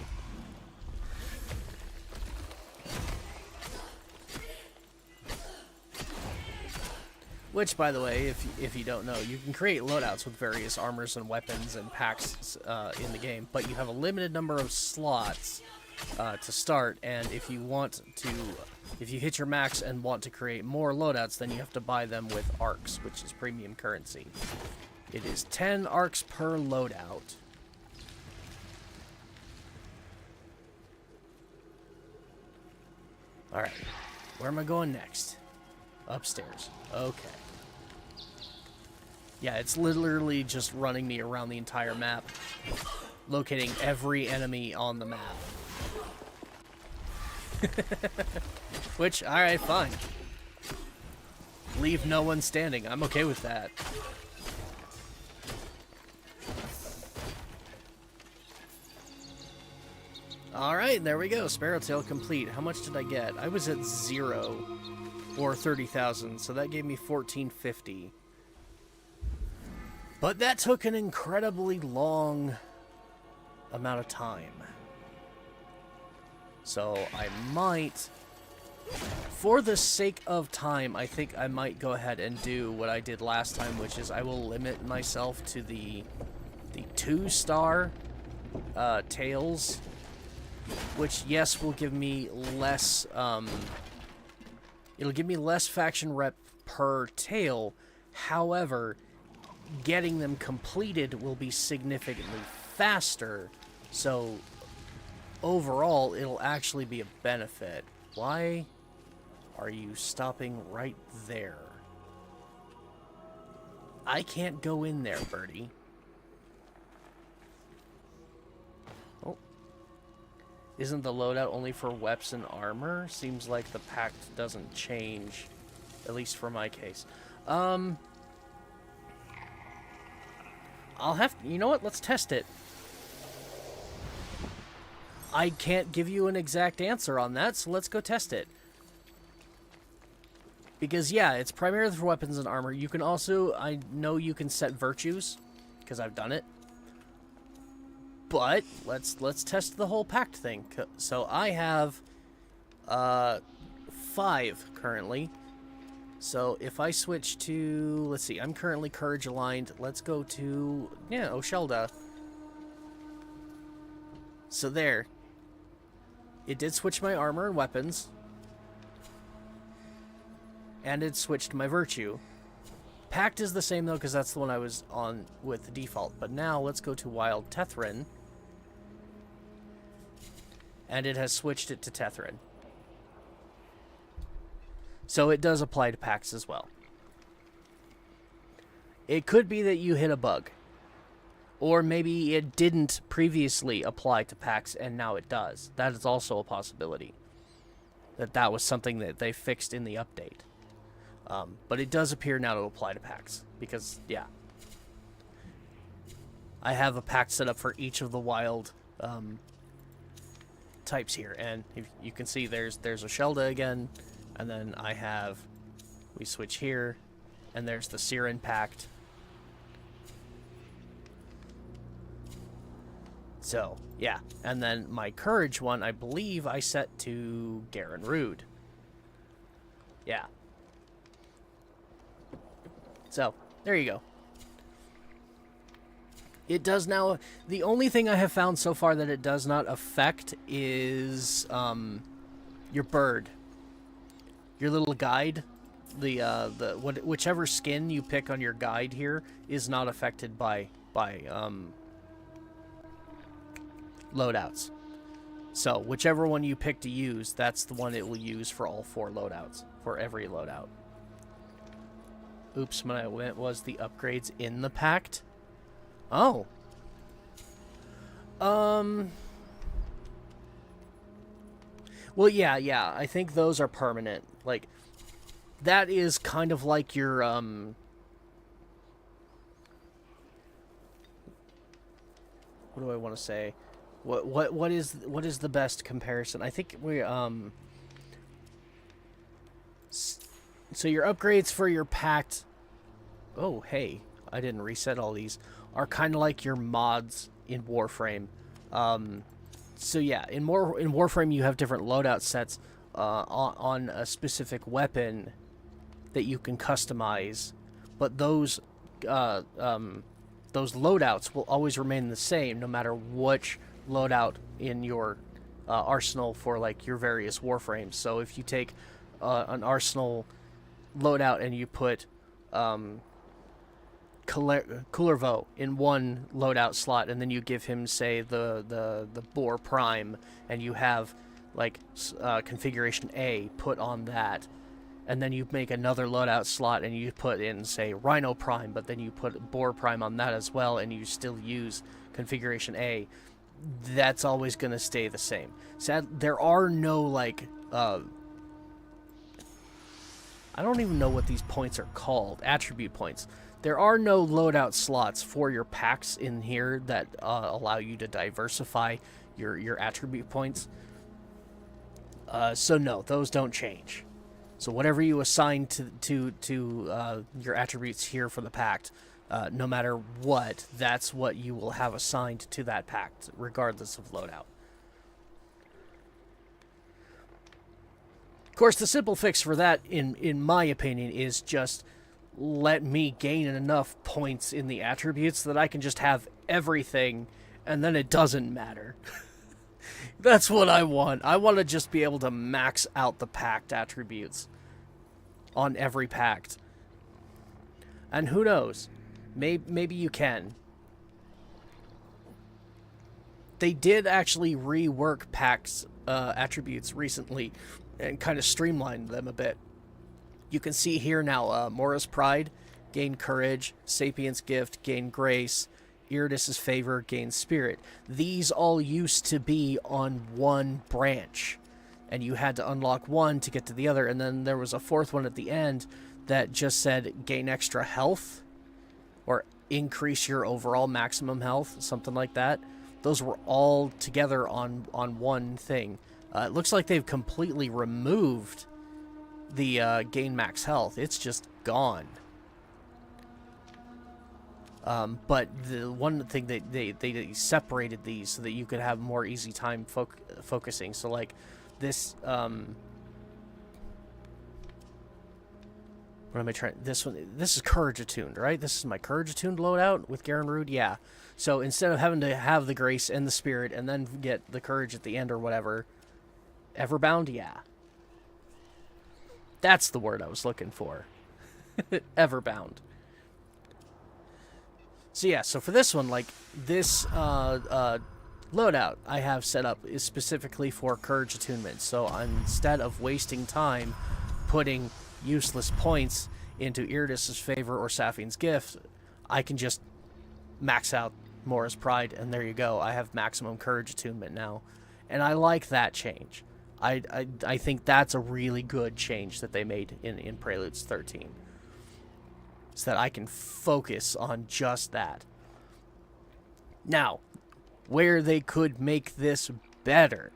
Which, by the way, if you don't know, you can create loadouts with various armors and weapons and packs in the game, but you have a limited number of slots to start, and if you hit your max and want to create more loadouts, then you have to buy them with arcs, which is premium currency. It is 10 arcs per loadout. Alright, where am I going next? Upstairs. Okay. Yeah, it's literally just running me around the entire map, locating every enemy on the map. Which, alright, fine. Leave no one standing. I'm okay with that. Alright, there we go. Sparrowtail complete. How much did I get? I was at 0 or 30,000, so that gave me 1450. But that took an incredibly long amount of time. So I might, for the sake of time, I think I might go ahead and do what I did last time, which is I will limit myself to the 2-star tails, which, yes, will give me less, it'll give me less faction rep per tail. However, getting them completed will be significantly faster, so overall it'll actually be a benefit. Why are you stopping right there? I can't go in there, birdie. Oh. Isn't the loadout only for weapons and armor? Seems like the pact doesn't change, at least for my case. I'll have to, you know what? Let's test it. I can't give you an exact answer on that, so let's go test it. Because, yeah, it's primarily for weapons and armor. You can also, I know you can set virtues, because I've done it. But, let's test the whole pact thing. So, I have 5 currently. So, if I switch to, let's see, I'm currently Courage aligned. Let's go to, yeah, Oshelda. So there. It did switch my armor and weapons. And it switched my virtue. Pact is the same, though, because that's the one I was on with the default. But now, let's go to Wild Tethrin. And it has switched it to Tethrin. So it does apply to packs as well. It could be that you hit a bug. Or maybe it didn't previously apply to packs and now it does. That is also a possibility. That was something that they fixed in the update. But it does appear now to apply to packs. Because, yeah. I have a pack set up for each of the wild types here. And if you can see there's Oshelda again. And then I have, we switch here, and there's the Siren Pact. So, yeah. And then my Courage one, I believe I set to Garen Rude. Yeah. So, there you go. It does now, the only thing I have found so far that it does not affect is your bird. Your little guide whichever skin you pick on your guide here is not affected by loadouts. So whichever one you pick to use, that's the one it will use for all 4 loadouts, for every loadout. Oops, when I went was the upgrades in the pact. Oh. Well, yeah, I think those are permanent. Like, that is kind of like your, what do I want to say? What is the best comparison? I think we, so your upgrades for your pact, oh, hey, I didn't reset all these, are kind of like your mods in Warframe. So yeah, in Warframe you have different loadout sets on a specific weapon that you can customize, but those loadouts will always remain the same no matter which loadout in your arsenal for like your various Warframes. So if you take an arsenal loadout and you put Kullervo in one loadout slot, and then you give him, say, the Boar Prime, and you have like configuration A put on that, and then you make another loadout slot and you put in, say, Rhino Prime, but then you put Boar Prime on that as well, and you still use configuration A, that's always going to stay the same. There are no, like, I don't even know what these points are called, attribute points. There are no loadout slots for your packs in here that allow you to diversify your attribute points. So no, those don't change. So whatever you assign to your attributes here for the pact, no matter what, that's what you will have assigned to that pact, regardless of loadout. Of course, the simple fix for that, in my opinion, is just let me gain enough points in the attributes that I can just have everything, and then it doesn't matter. That's what I want. I want to just be able to max out the pact attributes on every pact. And who knows? Maybe you can. They did actually rework pacts attributes recently and kind of streamlined them a bit. You can see here now, Mora's Pride, gain Courage, Sapient's Gift, gain Grace, Irides's Favor, gain Spirit. These all used to be on one branch, and you had to unlock one to get to the other, and then there was a fourth one at the end that just said gain extra health, or increase your overall maximum health, something like that. Those were all together on one thing. It looks like they've completely removed the gain max health. It's just gone. But the one thing that they separated these so that you could have more easy time focusing. So like this, what am I trying? This one, this is Courage Attuned, right? This is my Courage Attuned loadout with Garen Rude. Yeah. So instead of having to have the Grace and the Spirit and then get the Courage at the end or whatever, Everbound, yeah. That's the word I was looking for. Everbound. So yeah, so for this one, like, this loadout I have set up is specifically for Courage Attunement. So instead of wasting time putting useless points into Irides's Favor or Safine's Gift, I can just max out Mora's Pride, and there you go. I have maximum Courage Attunement now. And I like that change. I think that's a really good change that they made in Preludes 13. So that I can focus on just that. Now, where they could make this better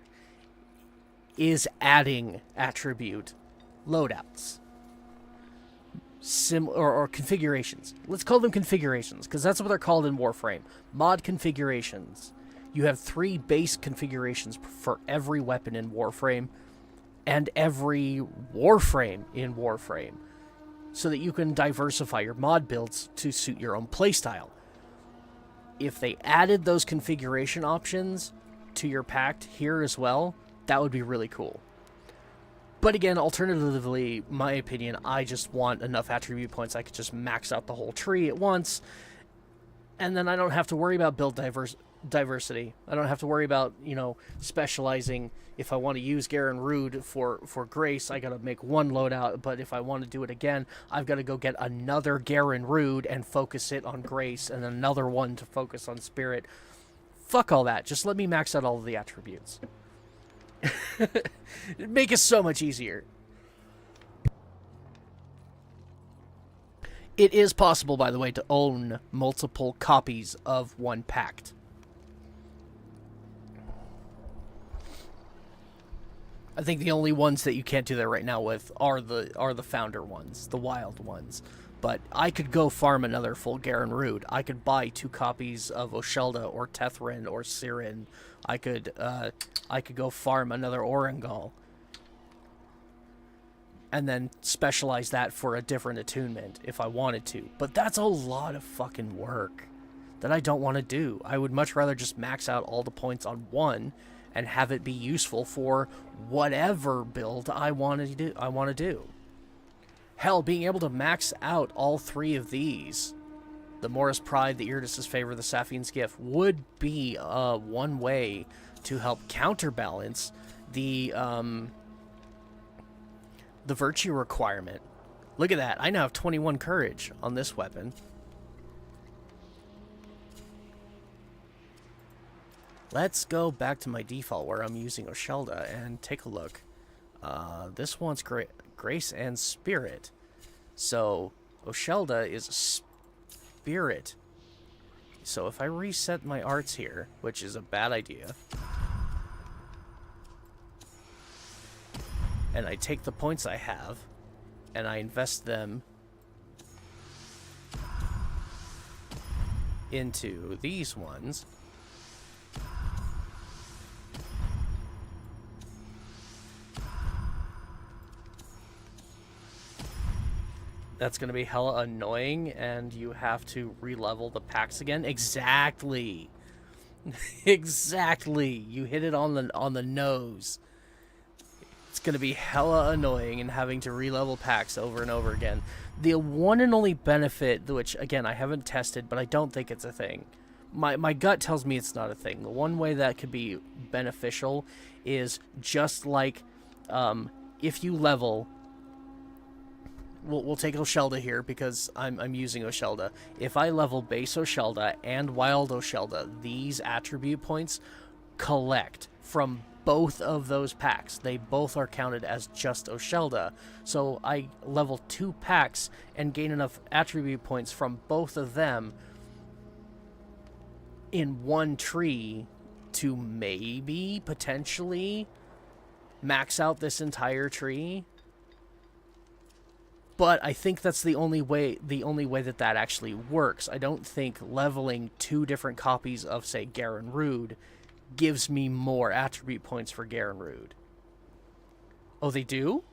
is adding attribute loadouts. Or configurations. Let's call them configurations, because that's what they're called in Warframe. Mod configurations. You have 3 base configurations for every weapon in Warframe, and every Warframe in Warframe, so that you can diversify your mod builds to suit your own playstyle. If they added those configuration options to your pact here as well, that would be really cool. But again, alternatively, my opinion, I just want enough attribute points I could just max out the whole tree at once, and then I don't have to worry about build diversity. I don't have to worry about, you know, specializing. If I want to use Garen Rude for Grace, I gotta make one loadout, but if I want to do it again, I've got to go get another Garen Rude and focus it on Grace, and another one to focus on Spirit. Fuck all that. Just let me max out all of the attributes. It'd make it so much easier. It is possible, by the way, to own multiple copies of one pact. I think the only ones that you can't do that right now with are the founder ones, the wild ones. But I could go farm another full Garen Rude. I could buy 2 copies of Oshelda or Tethrin or Sirin. I could go farm another Orengal. And then specialize that for a different attunement if I wanted to. But that's a lot of fucking work that I don't want to do. I would much rather just max out all the points on one and have it be useful for whatever build I want to do. Hell, being able to max out all 3 of these, the Morris Pride, the Iridis's Favor, the Saphine's Gift, would be one way to help counterbalance the virtue requirement. Look at that. I now have 21 courage on this weapon. Let's go back to my default where I'm using Oshelda and take a look. This one's Grace and Spirit. So Oshelda is Spirit. So if I reset my arts here, which is a bad idea, and I take the points I have and I invest them into these ones, that's going to be hella annoying, and you have to re-level the packs again. Exactly. Exactly. You hit it on the nose. It's going to be hella annoying and having to re-level packs over and over again. The one and only benefit, which, again, I haven't tested, but I don't think it's a thing. My gut tells me it's not a thing. The one way that could be beneficial is just like if you level... We'll take Oshelda here because I'm using Oshelda. If I level base Oshelda and wild Oshelda, these attribute points collect from both of those packs. They both are counted as just Oshelda. So I level 2 packs and gain enough attribute points from both of them in one tree to maybe, potentially, max out this entire tree. But I think that's the only way that actually works. I don't think leveling 2 different copies of, say, Garen Rude gives me more attribute points for Garen Rude. Oh, they do?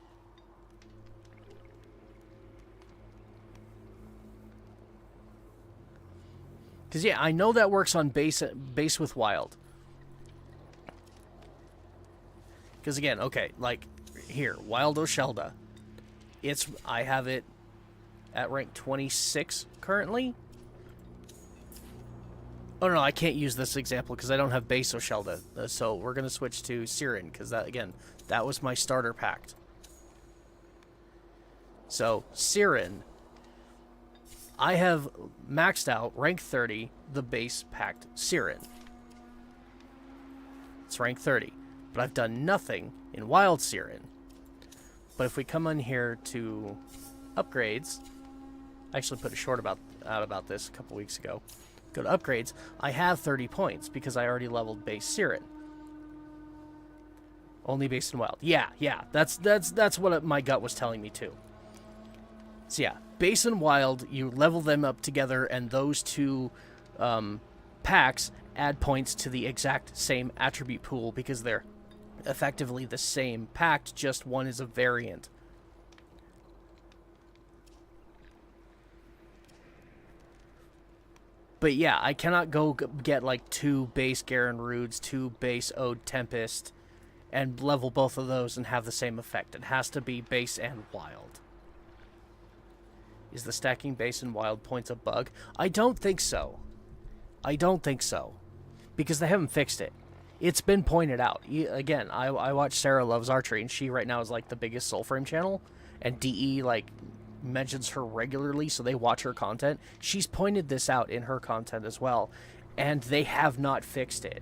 Because, yeah, I know that works on base with wild. Because, again, okay, like, here, wild Oshelda. I have it at rank 26 currently. Oh, no, I can't use this example because I don't have base Oshelda. So we're going to switch to Sirin because, that was my starter pact. So, Sirin, I have maxed out, rank 30, the base pact Sirin. It's rank 30. But I've done nothing in wild Sirin. But if we come in here to upgrades, I actually put a short out about this a couple weeks ago. Go to upgrades. I have 30 points because I already leveled base Sirin. Only base and wild. Yeah. That's what my gut was telling me too. So yeah, base and wild, you level them up together, and those 2 packs add points to the exact same attribute pool because they're effectively the same pact, just one is a variant. But yeah, I cannot go get like 2 base Garen Rudes, 2 base Ode Tempest, and level both of those and have the same effect. It has to be base and wild. Is the stacking base and wild points a bug? I don't think so. I don't think so. Because they haven't fixed it. It's been pointed out. Again, I watch Sarah Loves Archery, and she right now is like the biggest Soulframe channel, and DE like mentions her regularly, so they watch her content. She's pointed this out in her content as well, and they have not fixed it.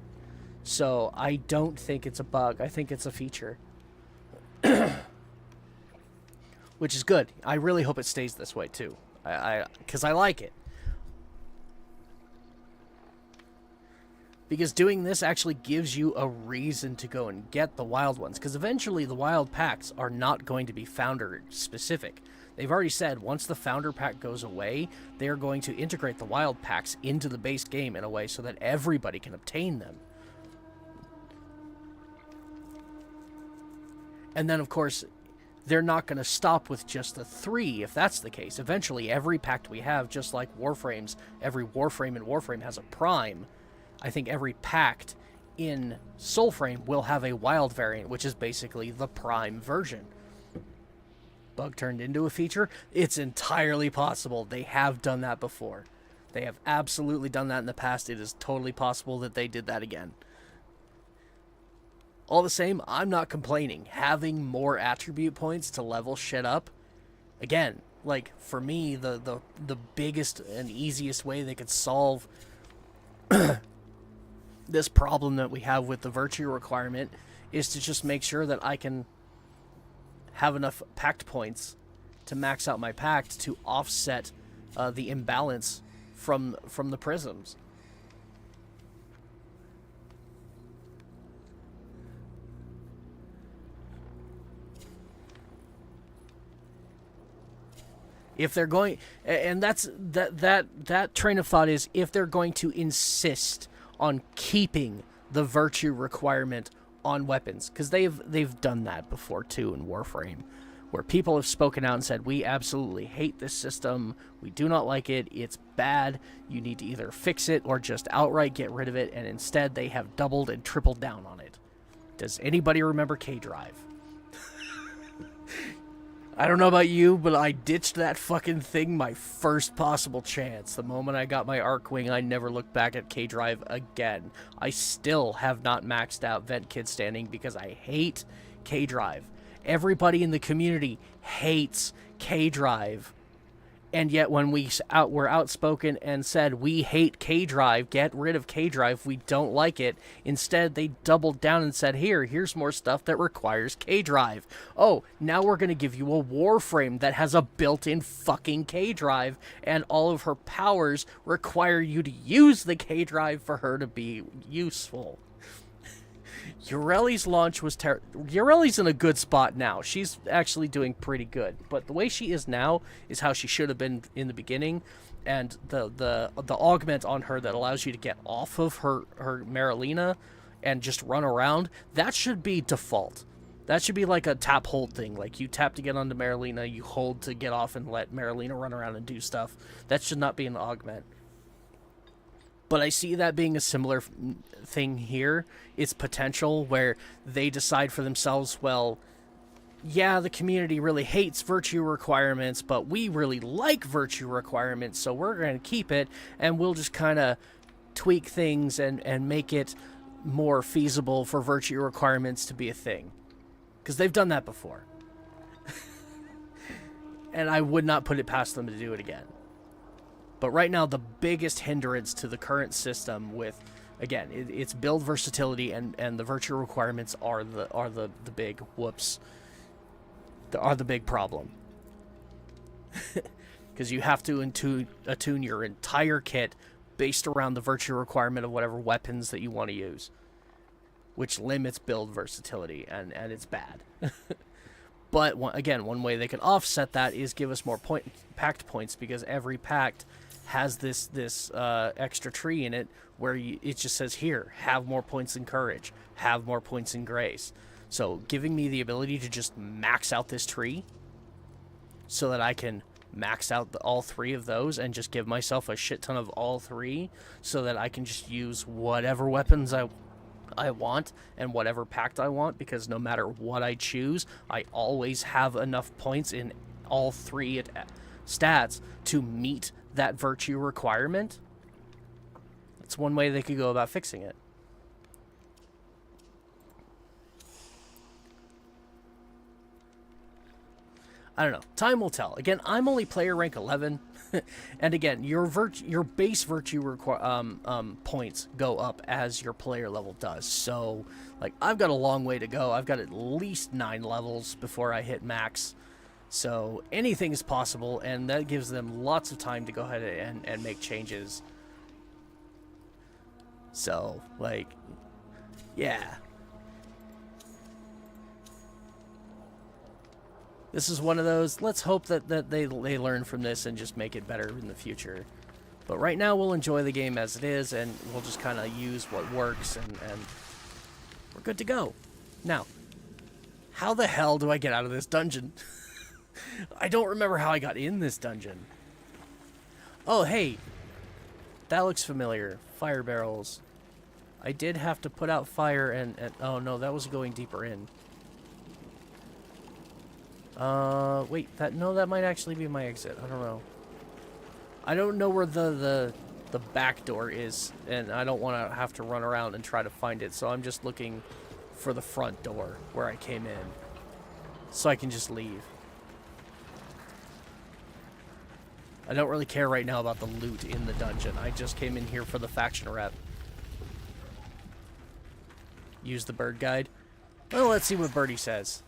So I don't think it's a bug. I think it's a feature. Which is good. I really hope it stays this way too. Because I like it. Because doing this actually gives you a reason to go and get the wild ones. Because eventually the wild packs are not going to be founder specific. They've already said once the founder pack goes away, they are going to integrate the wild packs into the base game in a way so that everybody can obtain them. And then, of course, they're not going to stop with just the 3 if that's the case. Eventually, every pact we have, just like Warframes, every Warframe in Warframe has a prime. I think every pact in Soulframe will have a wild variant, which is basically the prime version. Bug turned into a feature? It's entirely possible. They have done that before. They have absolutely done that in the past. It is totally possible that they did that again. All the same, I'm not complaining. Having more attribute points to level shit up, again, like, for me, the biggest and easiest way they could solve this problem that we have with the virtue requirement is to just make sure that I can have enough pact points to max out my pact to offset the imbalance from the prisms. If they're going, and that's that train of thought is if they're going to insist on keeping the virtue requirement on weapons, because they've done that before too in Warframe, where people have spoken out and said, we absolutely hate this system, we do not like it, it's bad, you need to either fix it or just outright get rid of it, and instead they have doubled and tripled down on it. Does anybody remember K-Drive? I don't know about you, but I ditched that fucking thing my first possible chance. The moment I got my Arcwing, I never looked back at K-Drive again. I still have not maxed out Vent Kid Standing because I hate K-Drive. Everybody in the community hates K-Drive. And yet when we were outspoken and said, we hate K-Drive, get rid of K-Drive, we don't like it, instead they doubled down and said, here's more stuff that requires K-Drive. Oh, now we're going to give you a Warframe that has a built-in fucking K-Drive, and all of her powers require you to use the K-Drive for her to be useful. Ureli's launch was Ureli's in a good spot now. She's actually doing pretty good. But the way she is now is how she should have been in the beginning. And the augment on her that allows you to get off of her Marilena and just run around, that should be default. That should be like a tap hold thing. Like you tap to get onto Marilena, you hold to get off and let Marilena run around and do stuff. That should not be an augment. But I see that being a similar thing here. It's potential where they decide for themselves, well, yeah, the community really hates virtue requirements, but we really like virtue requirements, so we're going to keep it, and we'll just kind of tweak things and make it more feasible for virtue requirements to be a thing. Because they've done that before. And I would not put it past them to do it again. But right now, the biggest hindrance to the current system with, again, it's build versatility and the virtue requirements are the big whoops. Are the big problem. Because you have to attune your entire kit based around the virtue requirement of whatever weapons that you want to use. Which limits build versatility, and it's bad. But, again, one way they can offset that is give us more pact points, because every pact has this extra tree in it where it just says, here, have more points in courage, have more points in grace. So giving me the ability to just max out this tree so that I can max out all 3 of those and just give myself a shit ton of all 3 so that I can just use whatever weapons I I want and whatever pact I want, because no matter what I choose, I always have enough points in all three stats to meet that virtue requirement. That's one way they could go about fixing it. I don't know. Time will tell. Again, I'm only player rank 11, and again, your base virtue points go up as your player level does. So, like, I've got a long way to go. I've got at least 9 levels before I hit max. So anything is possible, and that gives them lots of time to go ahead and make changes. So, like, yeah. This is one of those, let's hope that they learn from this and just make it better in the future. But right now, we'll enjoy the game as it is, and we'll just kind of use what works, and we're good to go. Now, how the hell do I get out of this dungeon? I don't remember how I got in this dungeon. Oh, hey. That looks familiar. Fire barrels. I did have to put out fire and oh no, that was going deeper in. Wait, that might actually be my exit. I don't know. I don't know where the back door is, and I don't want to have to run around and try to find it, so I'm just looking for the front door where I came in, so I can just leave. I don't really care right now about the loot in the dungeon. I just came in here for the faction rep. Use the bird guide. Well, let's see what Birdie says.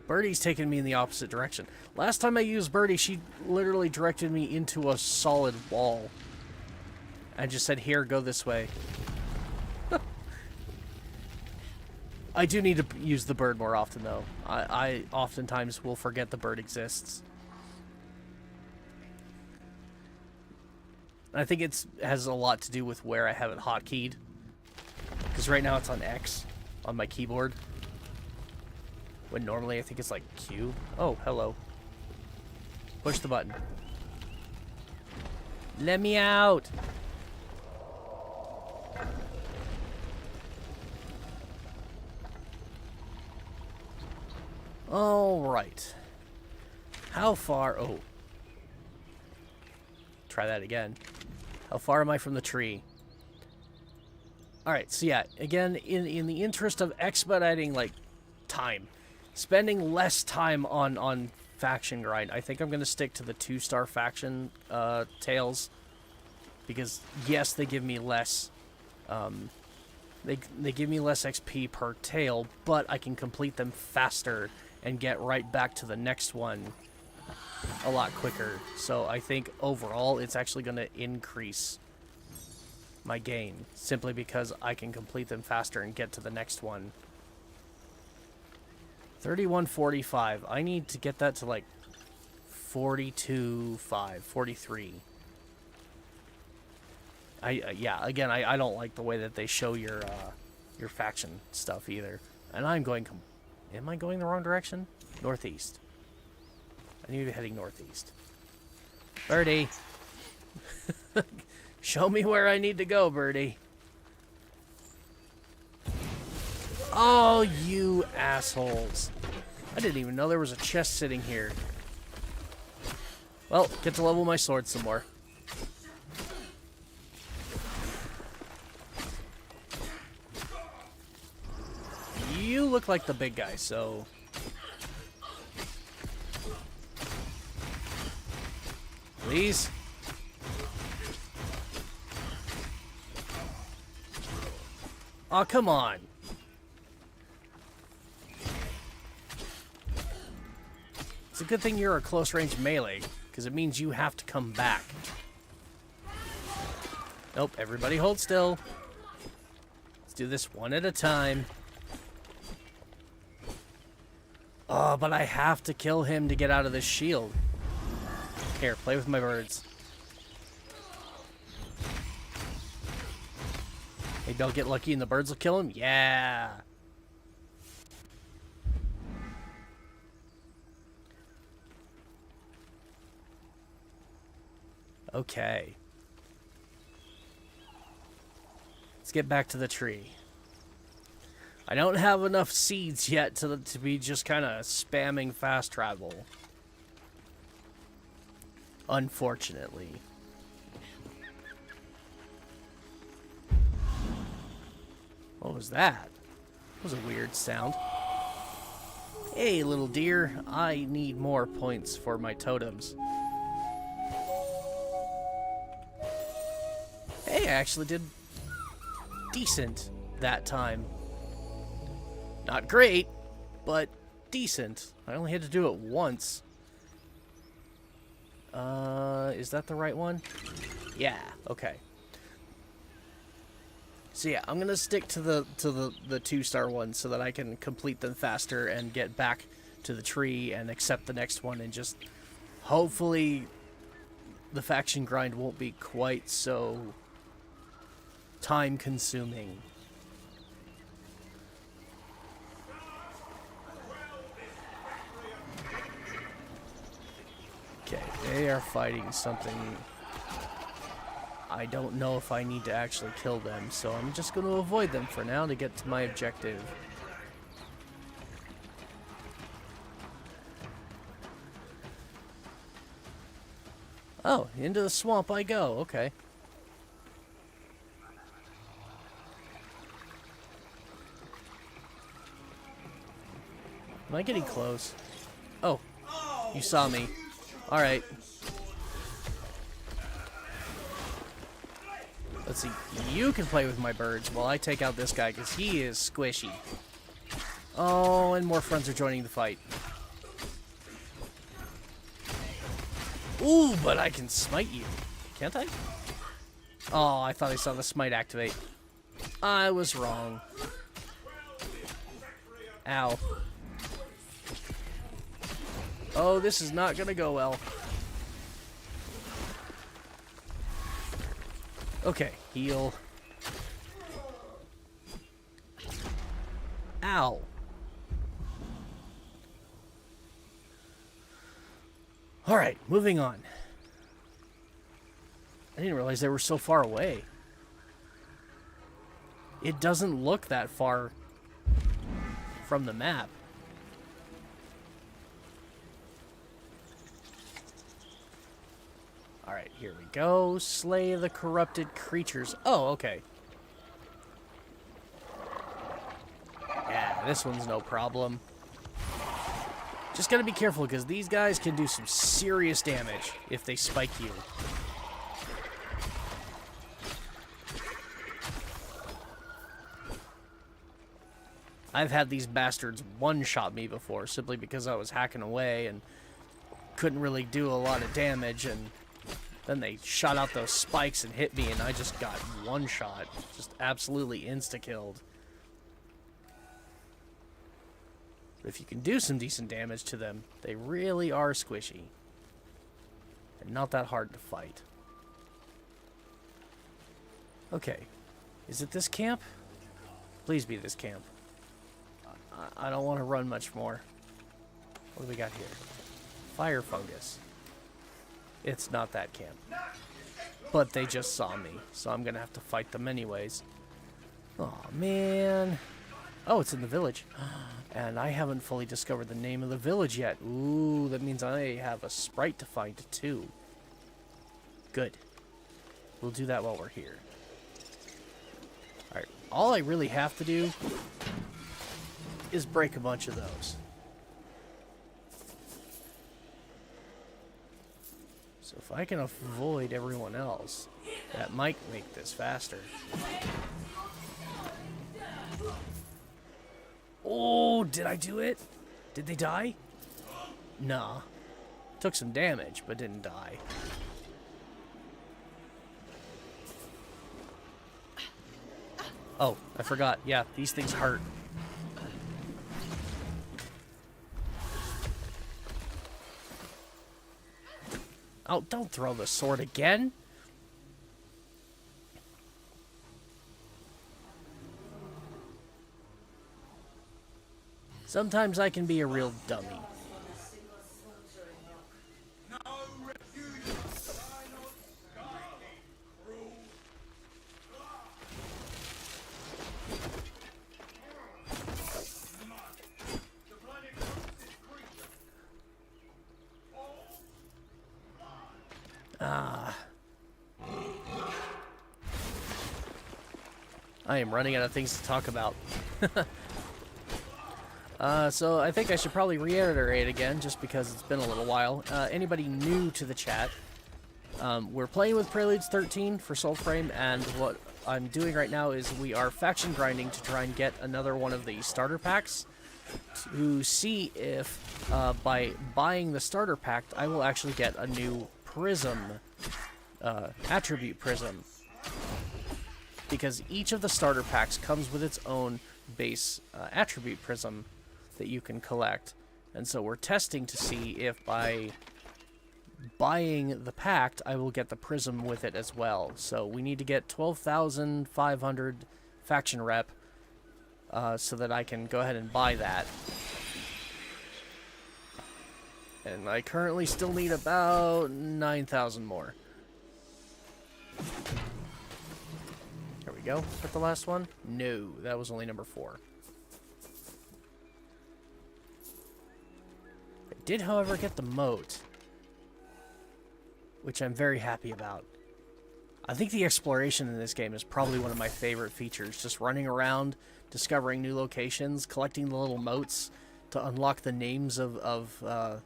Birdie's taking me in the opposite direction. Last time I used Birdie, she literally directed me into a solid wall. And just said, here, go this way. I do need to use the bird more often, though. I oftentimes will forget the bird exists. I think it has a lot to do with where I have it hotkeyed. Because right now it's on X on my keyboard. When normally I think it's like Q. Oh, hello. Push the button. Let me out! Alright. How far... Oh. Try that again. How far am I from the tree? Alright, so yeah, again, in the interest of expediting, like, time, spending less time on faction grind, I think I'm going to stick to the 2-star faction tails, because, yes, they give me less, they give me less XP per tail, but I can complete them faster and get right back to the next one a lot quicker. So I think overall it's actually going to increase my gain, simply because I can complete them faster and get to the next one. 31:45. I need to get that to like 42:5, 43. Yeah, again, I don't like the way that they show your faction stuff either. And I'm going am I going the wrong direction? Northeast. I need to be heading northeast. Birdie. Show me where I need to go, Birdie. Oh, you assholes. I didn't even know there was a chest sitting here. Well, get to level my sword some more. You look like the big guy, so... Please? Oh, come on. It's a good thing you're a close-range melee, because it means you have to come back. Nope, everybody hold still. Let's do this one at a time. Oh, but I have to kill him to get out of this shield. Here, play with my birds. Maybe I'll get lucky and the birds will kill him? Yeah! Okay. get back to the tree. I don't have enough seeds yet to be just kind of spamming fast travel. Unfortunately. What was that? That was a weird sound. Hey, little deer. I need more points for my totems. Hey, I actually did decent that time. Not great, but decent. I only had to do it once. Is that the right one? Yeah, okay. So yeah, I'm gonna stick to the 2-star one so that I can complete them faster and get back to the tree and accept the next one, and just hopefully the faction grind won't be quite so time consuming. Okay, they are fighting something. I don't know if I need to actually kill them, so I'm just going to avoid them for now to get to my objective. Oh, into the swamp I go, okay. Am I getting close? Oh, you saw me. Alright. Let's see, you can play with my birds while I take out this guy, because he is squishy. Oh, and more friends are joining the fight. Ooh, but I can smite you. Can't I? Oh, I thought I saw the smite activate. I was wrong. Ow. Oh, this is not gonna go well. Okay, heal. Ow. Alright, moving on. I didn't realize they were so far away. It doesn't look that far from the map. Alright, here we go. Slay the corrupted creatures. Oh, okay. Yeah, this one's no problem. Just gotta be careful, because these guys can do some serious damage if they spike you. I've had these bastards one-shot me before, simply because I was hacking away and couldn't really do a lot of damage, and then they shot out those spikes and hit me, and I just got one-shot. Just absolutely insta-killed. But if you can do some decent damage to them, they really are squishy. And not that hard to fight. Okay. Is it this camp? Please be this camp. I don't want to run much more. What do we got here? Fire fungus. It's not that camp. But they just saw me, so I'm going to have to fight them anyways. Oh man. Oh, it's in the village. And I haven't fully discovered the name of the village yet. Ooh, that means I have a sprite to find too. Good. We'll do that while we're here. Alright, all I really have to do is break a bunch of those. So if I can avoid everyone else, that might make this faster. Oh, did I do it? Did they die? Nah. Took some damage, but didn't die. Oh, I forgot. Yeah, these things hurt. Oh, don't throw the sword again. Sometimes I can be a real dummy. I am running out of things to talk about. So I think I should probably reiterate again, just because it's been a little while. Anybody new to the chat, we're playing with Preludes 13 for Soulframe, and what I'm doing right now is we are faction grinding to try and get another one of the starter packs to see if, by buying the starter pack, I will actually get a new prism, attribute prism. Because each of the starter packs comes with its own base attribute prism that you can collect. And so we're testing to see if by buying the pack, I will get the prism with it as well. So we need to get 12,500 faction rep so that I can go ahead and buy that. And I currently still need about 9,000 more. There we go. Is that the last one? No, that was only number 4. I did, however, get the moat, which I'm very happy about. I think the exploration in this game is probably one of my favorite features. Just running around, discovering new locations, collecting the little moats to unlock the names of the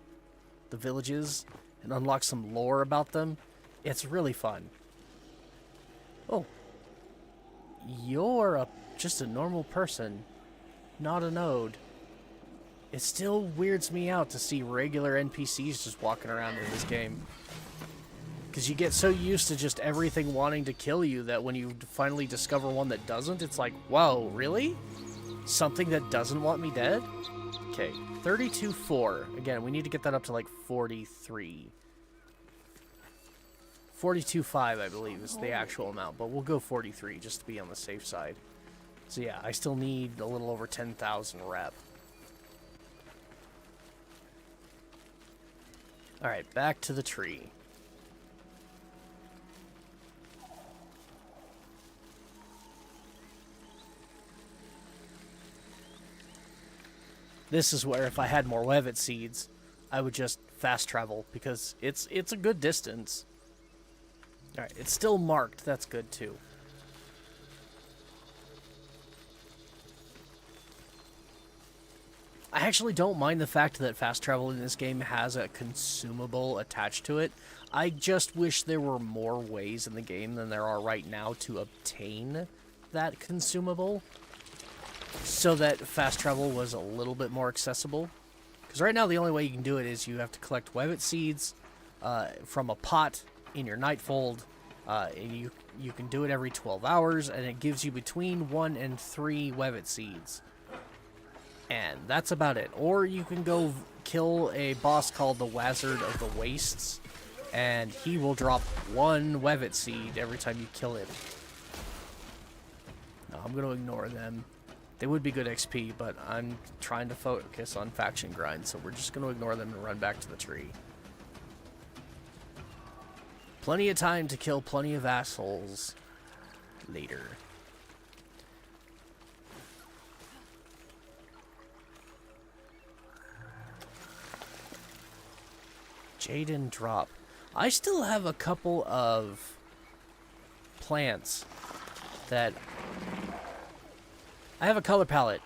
villages and unlock some lore about them. It's really fun. Oh. You're just a normal person, not a node. It still weirds me out to see regular NPCs just walking around in this game. Because you get so used to just everything wanting to kill you that when you finally discover one that doesn't, it's like, whoa, really? Something that doesn't want me dead? Okay, 32.4. Again, we need to get that up to like 43. 42.5, I believe, is the actual amount, but we'll go 43 just to be on the safe side. So yeah, I still need a little over 10,000 rep. Alright, back to the tree. This is where if I had more Wevet seeds, I would just fast travel, because it's a good distance. Alright, it's still marked, that's good too. I actually don't mind the fact that fast travel in this game has a consumable attached to it. I just wish there were more ways in the game than there are right now to obtain that consumable, so that fast travel was a little bit more accessible. Because right now the only way you can do it is you have to collect Wevet seeds from a pot in your Nightfold. And you can do it every 12 hours, and it gives you between 1 and 3 Wevet seeds. And that's about it. Or you can go kill a boss called the Wazard of the Wastes, and he will drop 1 Wevet seed every time you kill him. No, I'm going to ignore them. They would be good XP, but I'm trying to focus on faction grind, so we're just going to ignore them and run back to the tree. Plenty of time to kill plenty of assholes later. Jaden drop. I still have a couple of plants that... I have a color palette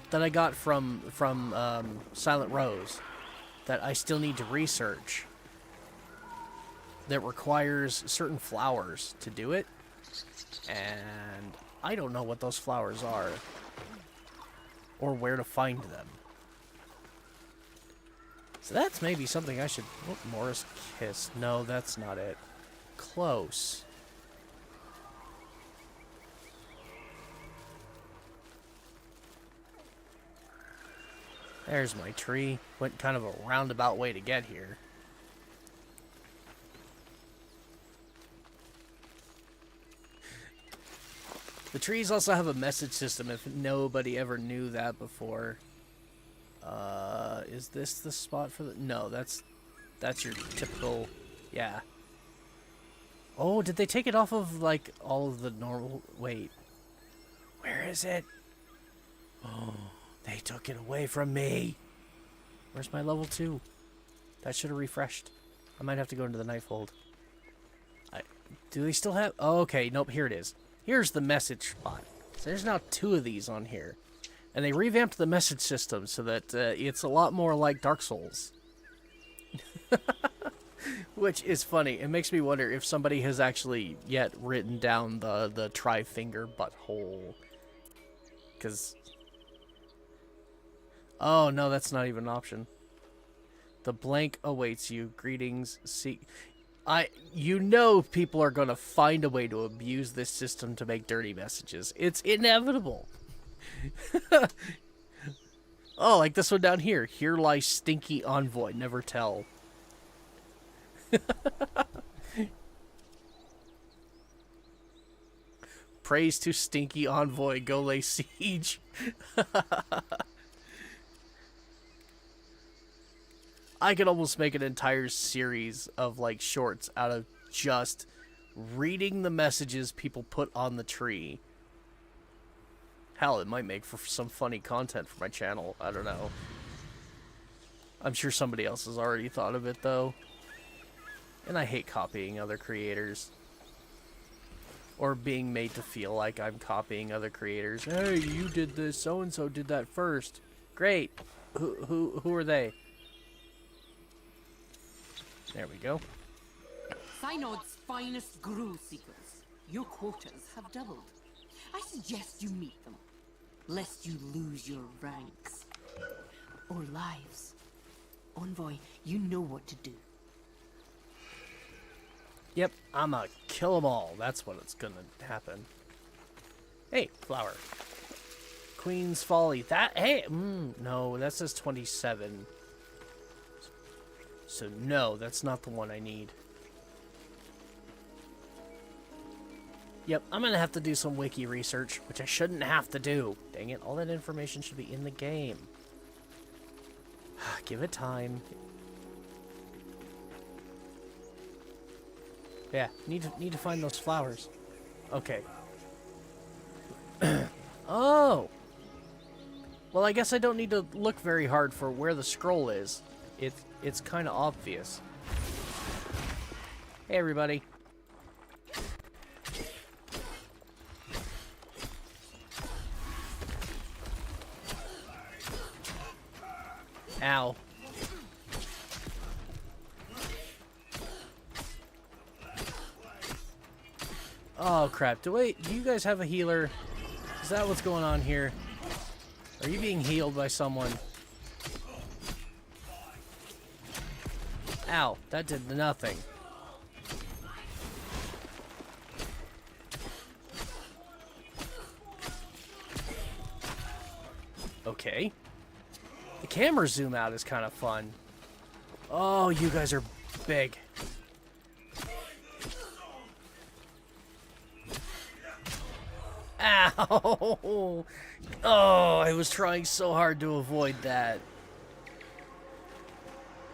that I got from Silent Rose that I still need to research, that requires certain flowers to do it, and I don't know what those flowers are or where to find them. So that's maybe something I should... Oh, Morris Kiss. No, that's not it. Close. There's my tree. Went kind of a roundabout way to get here. The trees also have a message system, if nobody ever knew that before. Is this the spot for the... No, that's your typical... Yeah. Oh, did they take it off of, like, all of the normal... Wait. Where is it? Oh, they took it away from me. Where's my level 2? That should have refreshed. I might have to go into the Nightfold. Do they still have... Oh, okay. Nope, here it is. Here's the message spot. So there's now 2 of these on here. And they revamped the message system so that it's a lot more like Dark Souls. Which is funny. It makes me wonder if somebody has actually yet written down the tri-finger butthole. Because... Oh, no, that's not even an option. The blank awaits you. Greetings. See... You know people are going to find a way to abuse this system to make dirty messages. It's inevitable. Oh, like this one down here. Here lies stinky envoy. Never tell. Praise to stinky envoy. Go lay siege. I could almost make an entire series of, like, shorts out of just reading the messages people put on the tree. Hell, it might make for some funny content for my channel. I don't know. I'm sure somebody else has already thought of it, though. And I hate copying other creators. Or being made to feel like I'm copying other creators. Hey, you did this, so-and-so did that first. Great. Who are they? There we go. Synod's finest gooo seekers. Your quotas have doubled. I suggest you meet them, lest you lose your ranks. Or lives. Envoy, you know what to do. Yep, I'ma kill them all. That's what it's gonna happen. Hey, flower. Queen's Folly. That, hey, no, that says 27. So no, that's not the one I need. Yep, I'm gonna have to do some wiki research, which I shouldn't have to do. Dang it, all that information should be in the game. Give it time. Yeah, need to find those flowers. Okay. Oh! Well, I guess I don't need to look very hard for where the scroll is. It's kind of obvious. Hey, everybody. Ow. Oh, crap. Do you guys have a healer? Is that what's going on here? Are you being healed by someone? Ow, that did nothing. Okay. The camera zoom out is kind of fun. Oh, you guys are big. Ow! Oh, I was trying so hard to avoid that.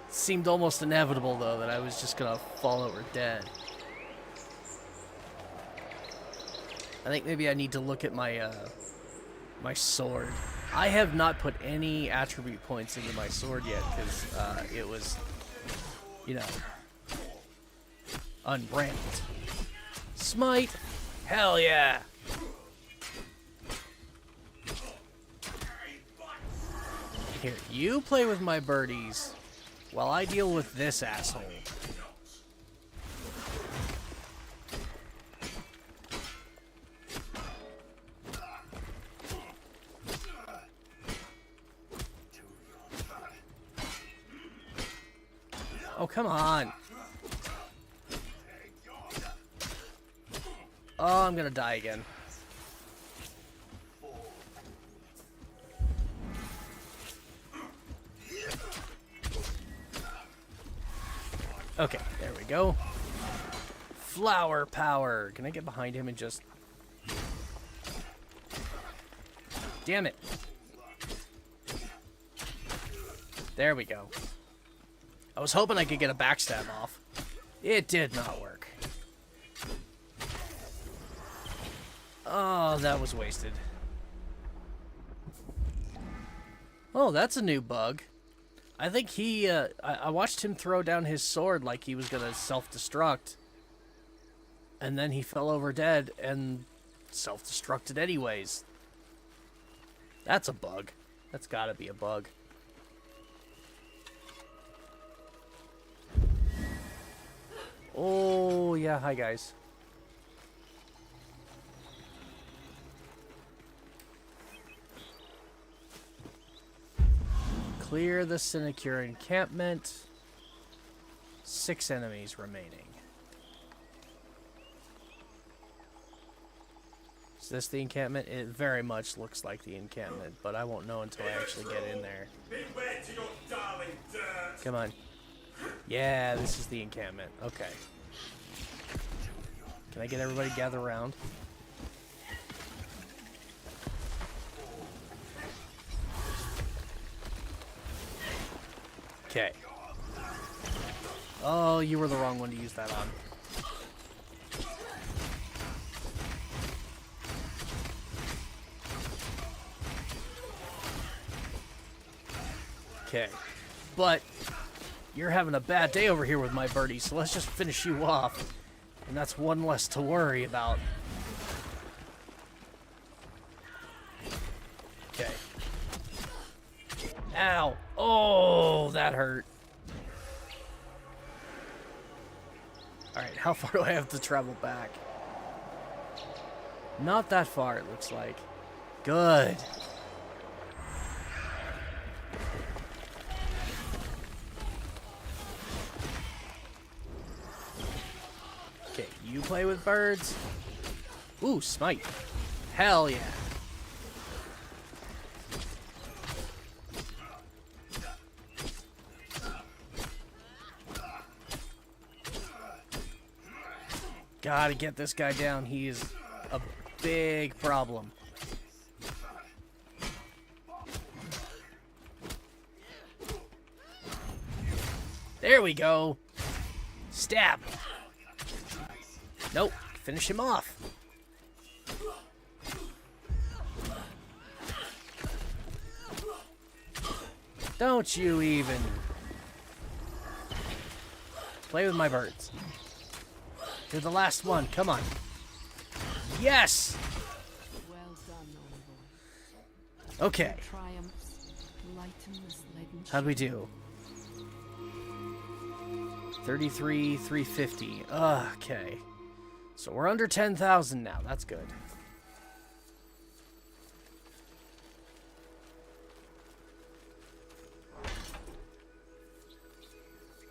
It seemed almost inevitable, though, that I was just gonna fall over dead. I think maybe I need to look at my, my sword. I have not put any attribute points into my sword yet, because, it was, you know, unbranded. Smite! Hell yeah! Here, you play with my birdies, while I deal with this asshole. Oh, come on. Oh, I'm gonna die again. Okay, there we go. Flower power. Can I get behind him and just... Damn it. There we go. I was hoping I could get a backstab off. It did not work. Oh, that was wasted. Oh, that's a new bug. I think he, I watched him throw down his sword like he was gonna self-destruct. And then he fell over dead, and self-destructed anyways. That's a bug. That's gotta be a bug. Oh, yeah, hi guys. Clear the Sinecure encampment. 6 enemies remaining. Is this the encampment? It very much looks like the encampment, but I won't know until I actually get in there. Beware to your darling dirt. Come on. Yeah, this is the encampment. Okay. Can I get everybody to gather around? Okay. Oh, you were the wrong one to use that on. Okay. But you're having a bad day over here with my birdie, so let's just finish you off. And that's one less to worry about. Okay. Ow. Oh, that hurt. Alright, how far do I have to travel back? Not that far, it looks like. Good. Okay, you play with birds? Ooh, smite. Hell yeah. Gotta get this guy down. He is a big problem. There we go. Stab. Nope. Finish him off. Don't you even. Play with my birds. You're the last one. Come on. Yes! Well done, envoy. Okay. Triumphs lighten this leaden How'd we do? 33, 350. Okay. So we're under 10,000 now. That's good.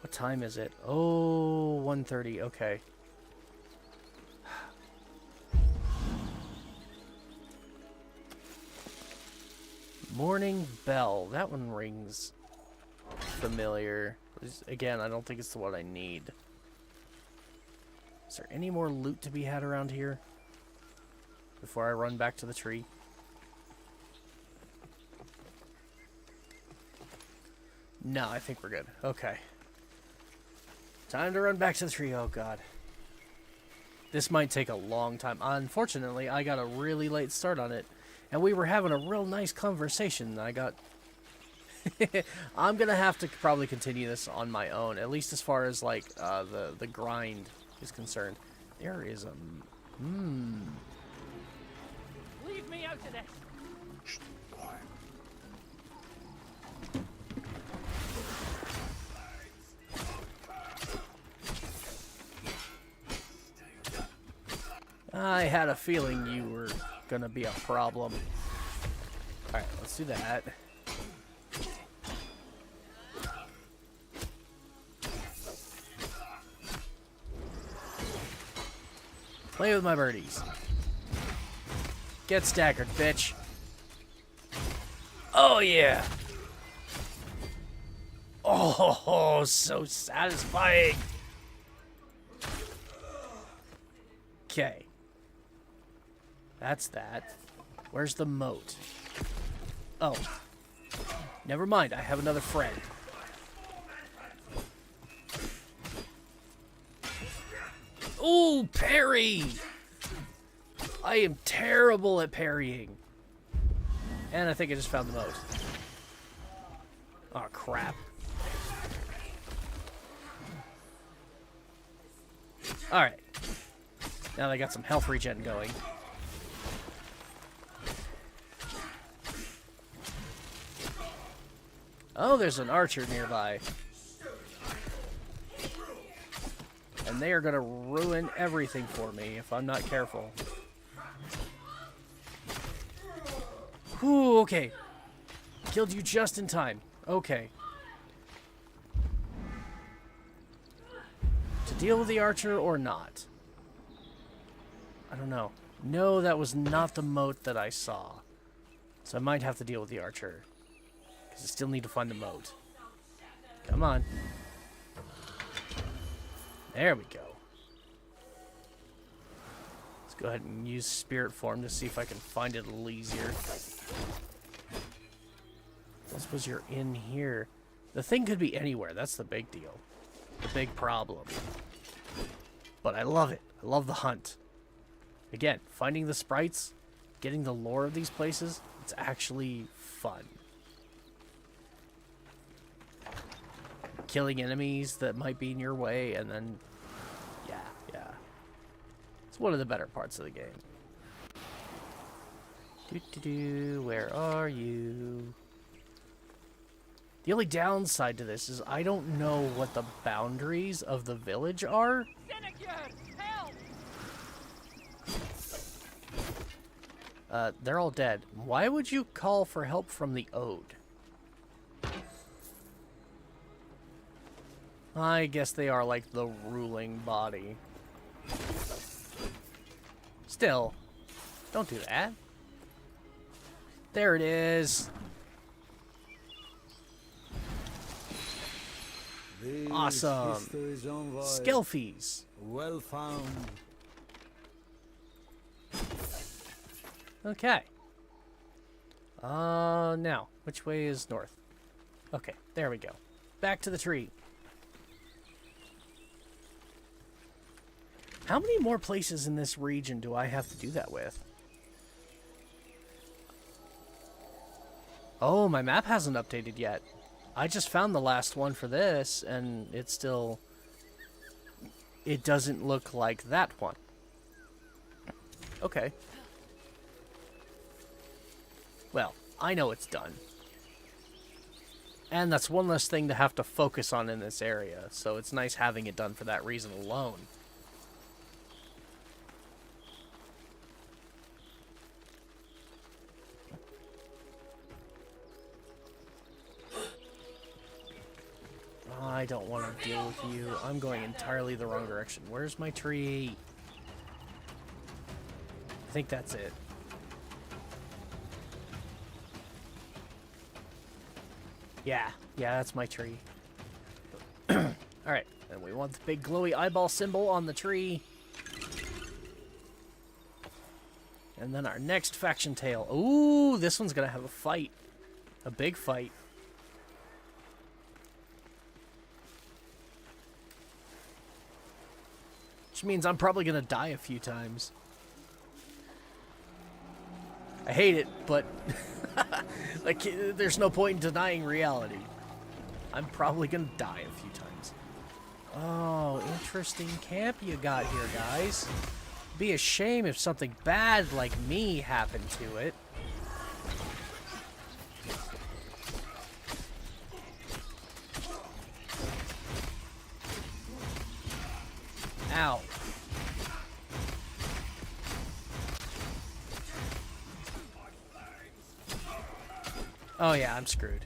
What time is it? Oh, 1:30. Okay. Morning bell. That one rings familiar. Again, I don't think it's the one I need. Is there any more loot to be had around here before I run back to the tree? No, I think we're good. Okay. Time to run back to the tree. Oh, God. This might take a long time. Unfortunately, I got a really late start on it. And we were having a real nice conversation. I got... I'm going to have to probably continue this on my own. At least as far as, like, the grind is concerned. There is a... Leave me out of this. I had a feeling you were gonna be a problem. Alright, let's do that. Play with my birdies. Get staggered, bitch. Oh, yeah. Oh, so satisfying. Okay. That's that. Where's the moat? Oh. Never mind, I have another friend. Ooh, parry! I am terrible at parrying. And I think I just found the moat. Oh, crap. Alright. Now they got some health regen going. Oh, there's an archer nearby. And they are going to ruin everything for me if I'm not careful. Whew, okay. Killed you just in time. Okay. To deal with the archer or not? I don't know. No, that was not the moat that I saw. So I might have to deal with the archer. Because I still need to find the moat. Come on. There we go. Let's go ahead and use spirit form to see if I can find it a little easier. I suppose you're in here. The thing could be anywhere. That's the big deal. The big problem. But I love it. I love the hunt. Again, finding the sprites, getting the lore of these places, it's actually fun. Killing enemies that might be in your way, and then, yeah. It's one of the better parts of the game. Where are you? The only downside to this is I don't know what the boundaries of the village are. They're all dead. Why would you call for help from the Ode? I guess they are like the ruling body. Still, don't do that. There it is. Awesome. Skelfies. Well found. Okay. Now, which way is north? Okay, there we go. Back to the tree. How many more places in this region do I have to do that with? Oh, my map hasn't updated yet. I just found the last one for this, and it's still... It doesn't look like that one. Okay. Well, I know it's done. And that's one less thing to have to focus on in this area, so it's nice having it done for that reason alone. I don't want to deal with you. I'm going entirely the wrong direction. Where's my tree? I think that's it. Yeah, that's my tree. Alright, and we want the big glowy eyeball symbol on the tree. And then our next faction tale. Ooh, this one's gonna have a fight. A big fight. Which means I'm probably gonna die a few times. I hate it, but like, there's no point in denying reality. I'm probably gonna die a few times. Oh, interesting camp you got here, guys. Be a shame if something bad like me happened to it. Ow. Oh yeah, I'm screwed.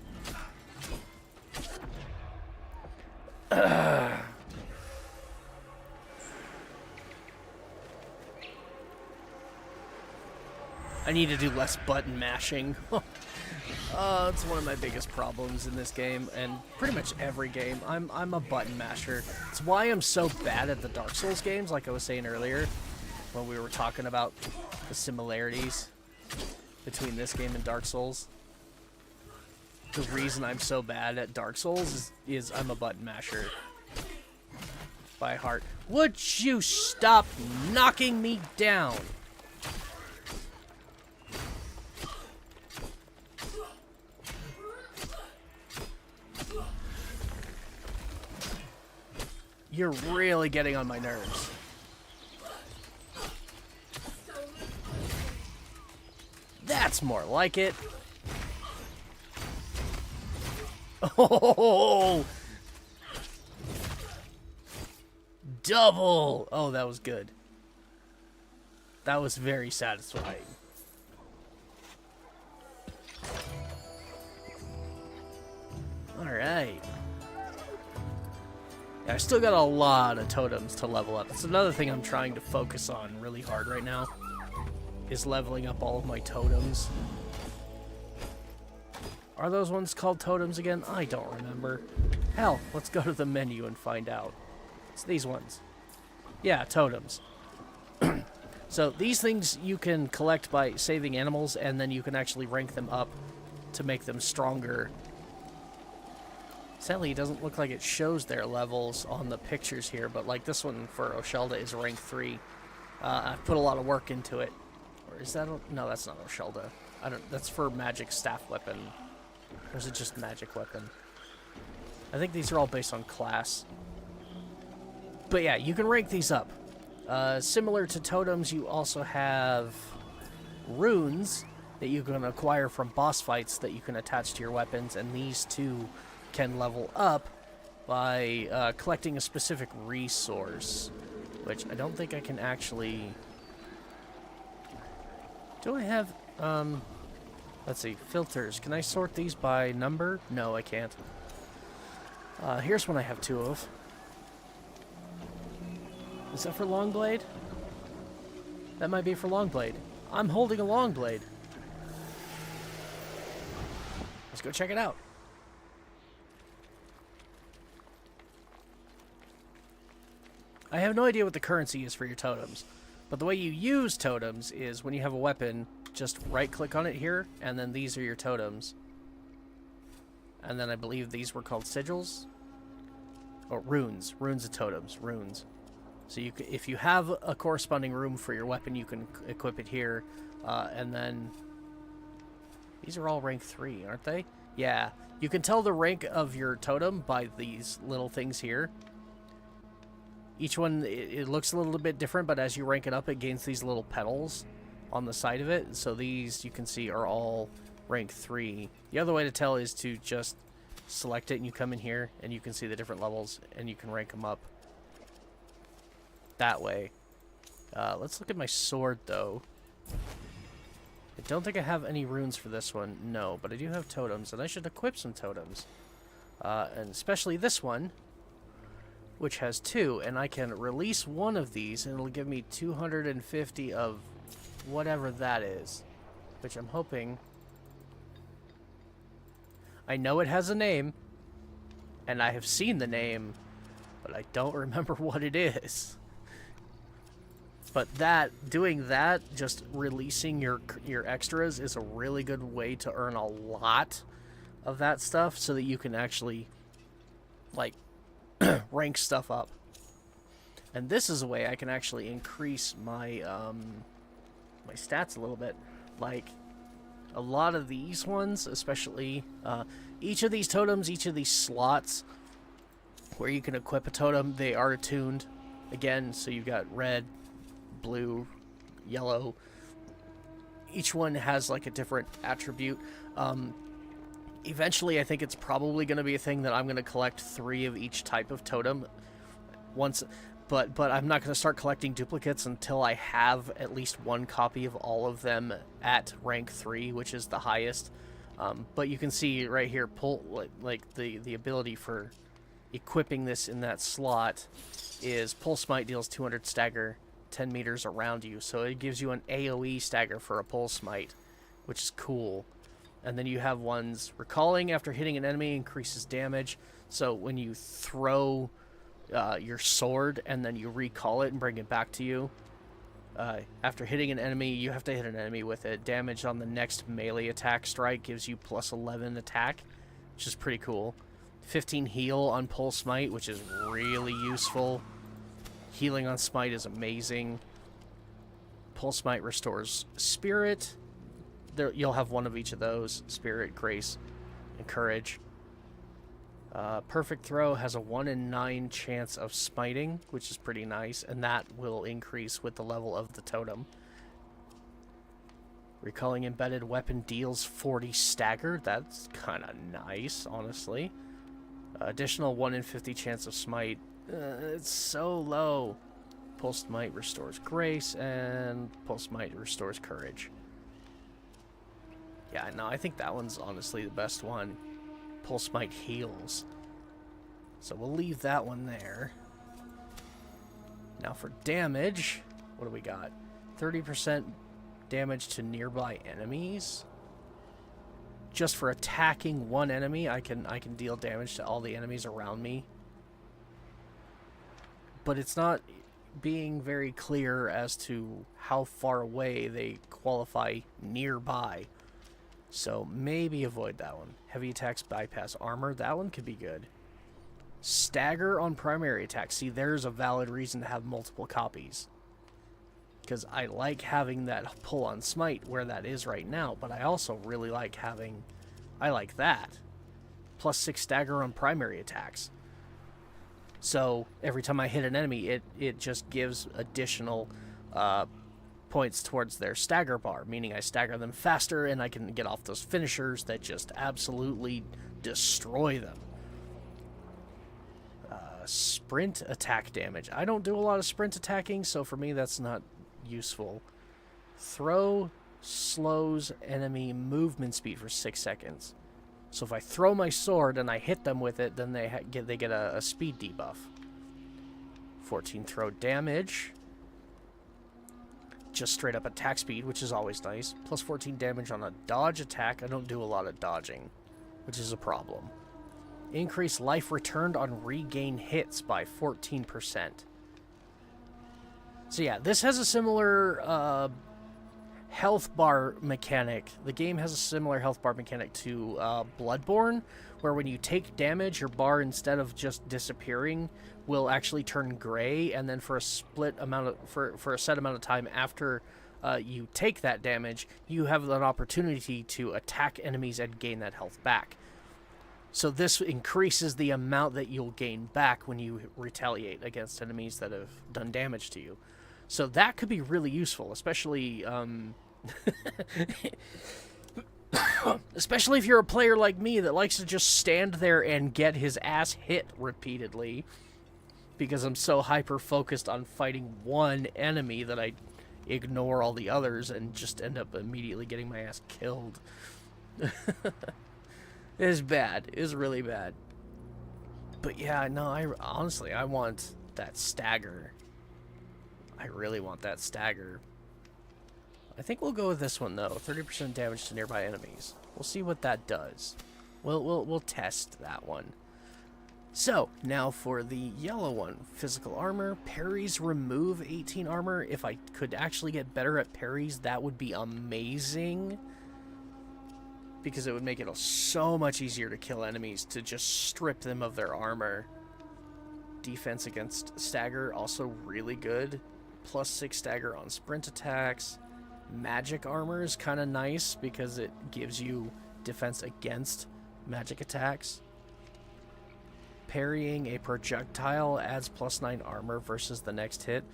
I need to do less button mashing. It's one of my biggest problems in this game, and pretty much every game. I'm a button masher. It's why I'm so bad at the Dark Souls games, like I was saying earlier, when we were talking about the similarities between this game and Dark Souls. The reason I'm so bad at Dark Souls is I'm a button masher by heart. Would you stop knocking me down? You're really getting on my nerves. That's more like it. Oh! Double! Oh, that was good. That was very satisfying. Alright. Yeah, I still got a lot of totems to level up. That's another thing I'm trying to focus on really hard right now, is leveling up all of my totems. Are those ones called totems again? I don't remember. Hell, let's go to the menu and find out. It's these ones. Yeah, totems. So these things you can collect by saving animals, and then you can actually rank them up to make them stronger. Sadly, it doesn't look like it shows their levels on the pictures here, but like this one for Oshelda is rank 3. I've put a lot of work into it. Or is that... No, that's not Oshelda. I don't... That's for magic staff weapon. Or is it just magic weapon? I think these are all based on class. But yeah, you can rank these up. Similar to totems, you also have runes that you can acquire from boss fights that you can attach to your weapons, and these too can level up by collecting a specific resource, which I don't think I can actually... Do I have... Let's see, filters. Can I sort these by number? No, I can't. Here's one I have 2 of. Is that for Longblade? That might be for Longblade. I'm holding a Longblade. Let's go check it out. I have no idea what the currency is for your totems, but the way you use totems is when you have a weapon, just right-click on it here, and then these are your totems. And then I believe these were called sigils? Or runes. Runes of totems. Runes. So you can, if you have a corresponding rune for your weapon, you can equip it here. And then... These are all rank 3, aren't they? Yeah. You can tell the rank of your totem by these little things here. Each one, it looks a little bit different, but as you rank it up, it gains these little petals on the side of it. So these, you can see, are all rank 3. The other way to tell is to just select it, and you come in here, and you can see the different levels, and you can rank them up that way. Let's look at my sword, though. I don't think I have any runes for this one. No, but I do have totems, and I should equip some totems. And especially this one, which has 2, and I can release one of these, and it'll give me 250 of whatever that is, which I'm hoping... I know it has a name, and I have seen the name, but I don't remember what it is. But doing that, just releasing your extras is a really good way to earn a lot of that stuff, so that you can actually, like, rank stuff up. And this is a way I can actually increase my my stats a little bit. Like a lot of these ones, especially each of these totems, each of these slots where you can equip a totem, they are attuned again. So you've got red, blue, yellow. Each one has like a different attribute. Eventually, I think it's probably going to be a thing that I'm going to collect 3 of each type of totem once, but I'm not going to start collecting duplicates until I have at least 1 copy of all of them at rank 3, which is the highest. But you can see right here, the ability for equipping this in that slot is Pulse Smite deals 200 stagger 10 meters around you, so it gives you an AoE stagger for a Pulse Smite, which is cool. And then you have ones, recalling after hitting an enemy increases damage. So when you throw your sword and then you recall it and bring it back to you, after hitting an enemy, you have to hit an enemy with it. Damage on the next melee attack strike gives you plus 11 attack, which is pretty cool. 15 heal on Pulse Smite, which is really useful. Healing on Smite is amazing. Pulse Smite restores Spirit. You'll have one of each of those: Spirit, Grace, and Courage. Perfect Throw has a 1 in 9 chance of smiting, which is pretty nice, and that will increase with the level of the totem. Recalling embedded weapon deals 40 stagger. That's kind of nice, honestly. Additional 1 in 50 chance of smite. It's so low. Pulse Might restores grace, and Pulse Might restores courage. Yeah, no, I think that one's honestly the best one. Pulse Might heals. So we'll leave that one there. Now for damage, what do we got? 30% damage to nearby enemies. Just for attacking one enemy, I can deal damage to all the enemies around me. But it's not being very clear as to how far away they qualify nearby. So maybe avoid that one. Heavy attacks bypass armor. That one could be good. Stagger on primary attacks. See, there's a valid reason to have multiple copies. Because I like having that pull on smite where that is right now, but I also really like having... I like that. Plus 6 stagger on primary attacks. So every time I hit an enemy, it just gives additional points towards their stagger bar, meaning I stagger them faster and I can get off those finishers that just absolutely destroy them. Sprint attack damage. I don't do a lot of sprint attacking, so for me that's not useful. Throw slows enemy movement speed for 6 seconds. So if I throw my sword and I hit them with it, then they get a speed debuff. 14 throw damage. Just straight up attack speed, which is always nice. Plus 14 damage on a dodge attack. I don't do a lot of dodging, which is a problem. Increase life returned on regain hits by 14%. So yeah, this has a similar health bar mechanic. The game has a similar health bar mechanic to Bloodborne, where when you take damage, your bar, instead of just disappearing, will actually turn gray, and then for a split amount of for a set amount of time after you take that damage, you have an opportunity to attack enemies and gain that health back. So this increases the amount that you'll gain back when you retaliate against enemies that have done damage to you. So that could be really useful, especially especially if you're a player like me that likes to just stand there and get his ass hit repeatedly, because I'm so hyper-focused on fighting one enemy that I ignore all the others and just end up immediately getting my ass killed. It's bad. It's really bad. But yeah, no, honestly, I want that stagger. I really want that stagger. I think we'll go with this one, though. 30% damage to nearby enemies. We'll see what that does. We'll test that one. So, now for the yellow one. Physical armor. Parries remove 18 armor. If I could actually get better at parries, that would be amazing. Because it would make it so much easier to kill enemies, to just strip them of their armor. Defense against stagger, also really good. Plus 6 stagger on sprint attacks. Magic armor is kind of nice because it gives you defense against magic attacks. Parrying a projectile adds plus 9 armor versus the next hit.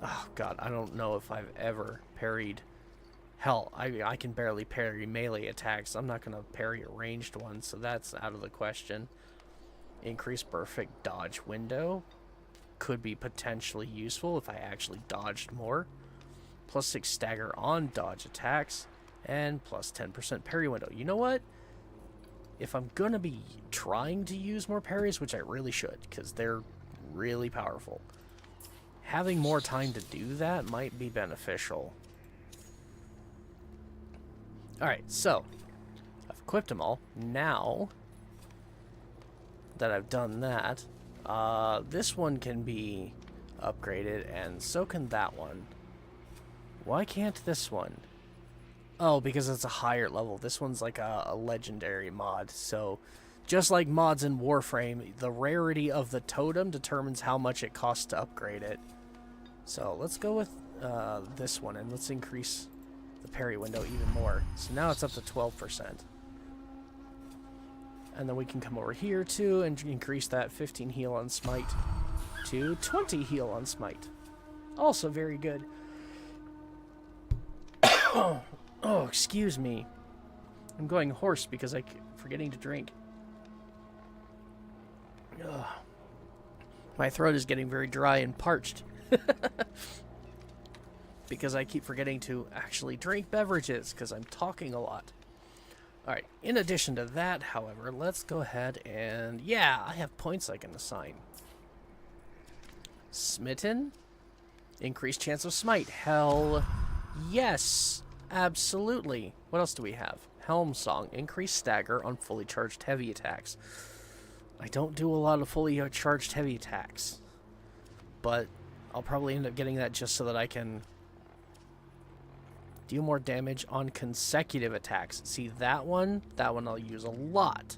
Oh god, I don't know if I've ever parried. Hell, I can barely parry melee attacks. I'm not going to parry a ranged one, so that's out of the question. Increase perfect dodge window. Could be potentially useful if I actually dodged more. Plus 6 stagger on dodge attacks. And plus 10% parry window. You know what? If I'm going to be trying to use more parries, which I really should, because they're really powerful, having more time to do that might be beneficial. Alright, so I've equipped them all. Now that I've done that, this one can be upgraded, and so can that one. Why can't this one? Oh, because it's a higher level. This one's like a legendary mod. So, just like mods in Warframe, the rarity of the totem determines how much it costs to upgrade it. So, let's go with this one, and let's increase the parry window even more. So now it's up to 12%. And then we can come over here too and increase that 15 heal on smite to 20 heal on smite. Also very good. Oh, excuse me. I'm going hoarse because I'm forgetting to drink. Ugh. My throat is getting very dry and parched. Because I keep forgetting to actually drink beverages because I'm talking a lot. Alright, in addition to that, however, let's go ahead and... Yeah, I have points I can assign. Smitten? Increased chance of smite. Hell yes. Absolutely. What else do we have? Helm Song. Increased stagger on fully charged heavy attacks. I don't do a lot of fully charged heavy attacks. But I'll probably end up getting that just so that I can deal more damage on consecutive attacks. See, that one I'll use a lot.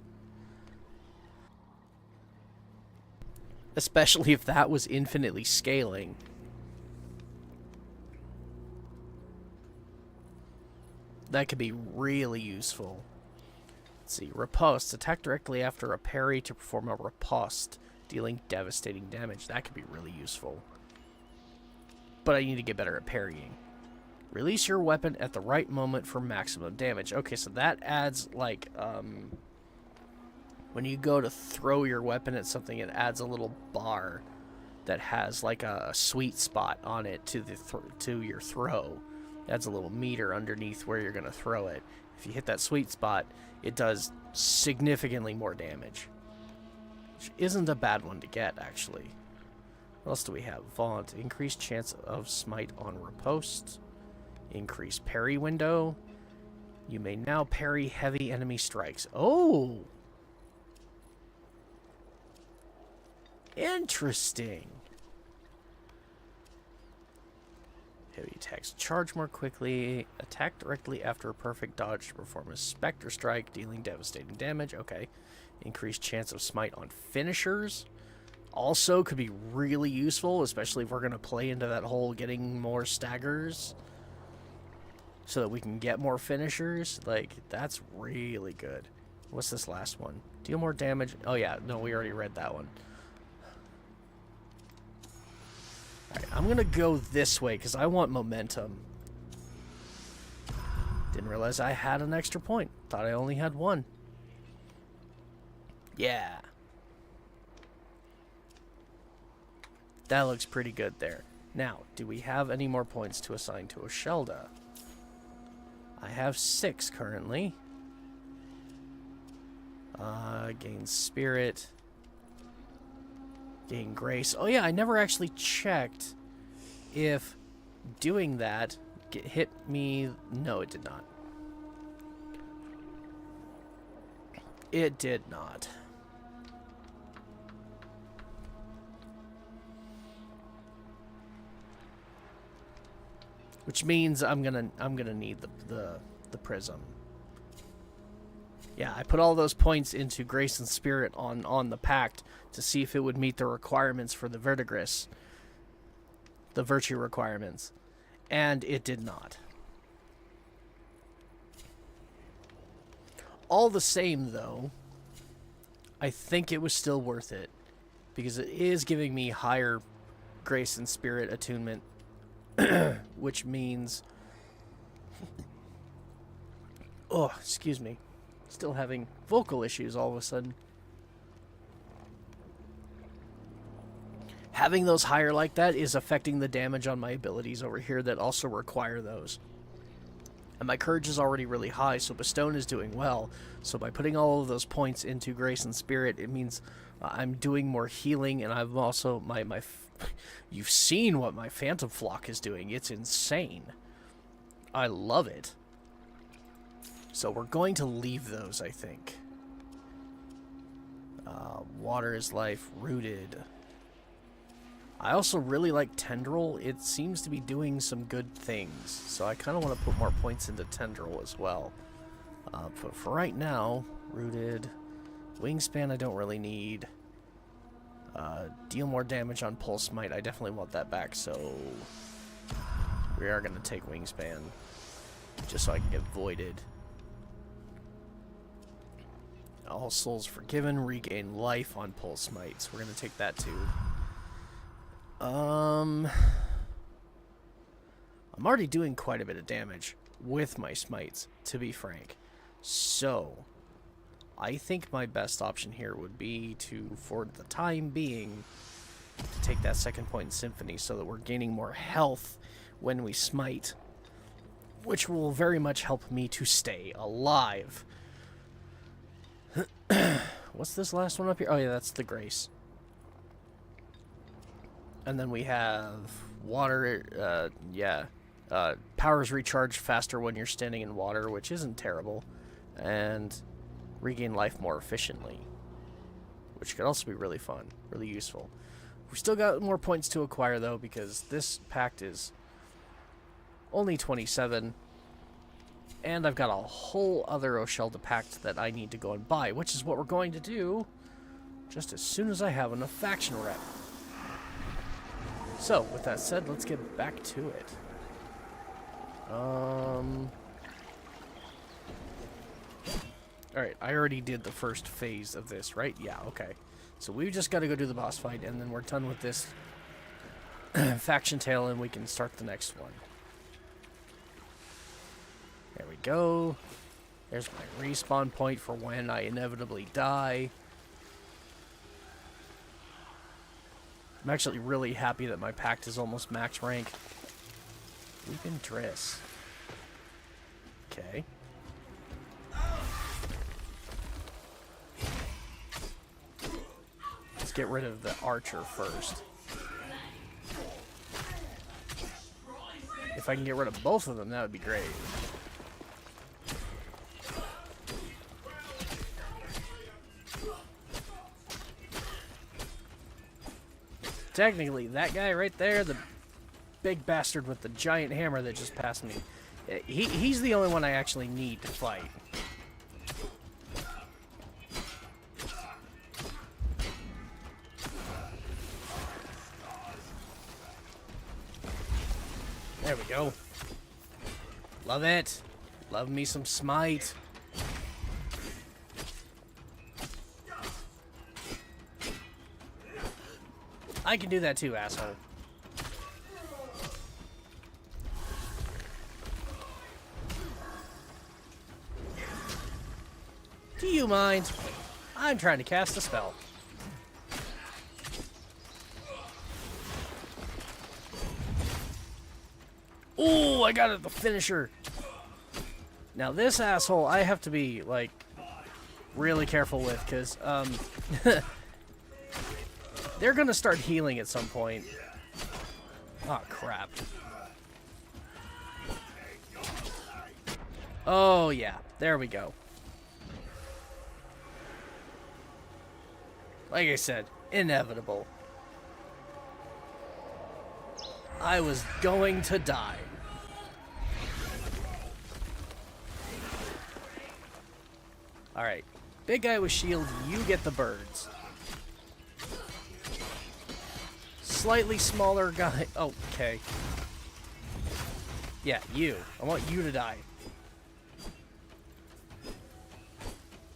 Especially if that was infinitely scaling. That could be really useful. Let's see. Riposte. Attack directly after a parry to perform a riposte, dealing devastating damage. That could be really useful. But I need to get better at parrying. Release your weapon at the right moment for maximum damage. Okay, so that adds, like, when you go to throw your weapon at something, it adds a little bar that has, like, a sweet spot on it to your throw. It adds a little meter underneath where you're going to throw it. If you hit that sweet spot, it does significantly more damage. Which isn't a bad one to get, actually. What else do we have? Vaunt. Increased chance of smite on riposte. Increased parry window. You may now parry heavy enemy strikes. Oh! Interesting. Heavy attacks charge more quickly. Attack directly after a perfect dodge to perform a Spectre Strike, dealing devastating damage. Okay. Increased chance of smite on finishers. Also could be really useful, especially if we're going to play into that whole getting more staggers. So that we can get more finishers. Like, that's really good. What's this last one? Deal more damage. Oh, yeah. No, we already read that one. Alright, I'm going to go this way because I want momentum. Didn't realize I had an extra point. Thought I only had one. Yeah. That looks pretty good there. Now, do we have any more points to assign to Oshelda? I have 6 currently. Gain spirit. Gain grace. Oh yeah, I never actually checked if doing that hit me. No, it did not. It did not. Which means I'm gonna need the prism. Yeah, I put all those points into Grace and Spirit on the Pact to see if it would meet the requirements for the Verdigris. The virtue requirements. And it did not. All the same, though, I think it was still worth it. Because it is giving me higher Grace and Spirit attunement. Which means... Oh, excuse me. Still having vocal issues all of a sudden. Having those higher like that is affecting the damage on my abilities over here that also require those. And my courage is already really high, so Bestone is doing well. So by putting all of those points into Grace and Spirit, it means I'm doing more healing, and I've also... You've seen what my Phantom Flock is doing. It's insane. I love it. So we're going to leave those, I think. Water is life, rooted. I also really like Tendril. It seems to be doing some good things. So I kind of want to put more points into Tendril as well. But for right now, rooted. Wingspan I don't really need. Deal more damage on Pulse Smite. I definitely want that back, so we are going to take Wingspan. Just so I can get voided. All souls forgiven, regain life on Pulse Smite. So we're going to take that too. I'm already doing quite a bit of damage. with my smites, to be frank. So, I think my best option here would be to, for the time being, to take that second point in Symphony so that we're gaining more health when we smite, which will very much help me to stay alive. What's this last one up here? Oh yeah, that's the Grace. And then we have water, powers recharge faster when you're standing in water, which isn't terrible. And regain life more efficiently, which could also be really fun, really useful. We still got more points to acquire, though, because this pact is only 27. And I've got a whole other Oshelda pact that I need to go and buy, which is what we're going to do just as soon as I have enough faction rep. So, with that said, let's get back to it. Alright, I already did the first phase of this, right? Yeah, okay. So we've just got to go do the boss fight, and then we're done with this faction tale, and we can start the next one. There we go. There's my respawn point for when I inevitably die. I'm actually really happy that my pact is almost max rank. Weeping Driss. Okay. Let's get rid of the archer first. If I can get rid of both of them, that would be great. Technically, that guy right there, the big bastard with the giant hammer that just passed me, he's the only one I actually need to fight. There we go. Love it. Love me some smite. I can do that too, asshole. Do you mind? I'm trying to cast a spell. Oh, I got it, the finisher. Now this asshole, I have to be, like, really careful with, because, they're gonna start healing at some point. Oh, crap. Oh, yeah. There we go. Like I said, inevitable. I was going to die. Alright. Big guy with shield, you get the birds. Slightly smaller guy. Oh, okay. Yeah, you. I want you to die.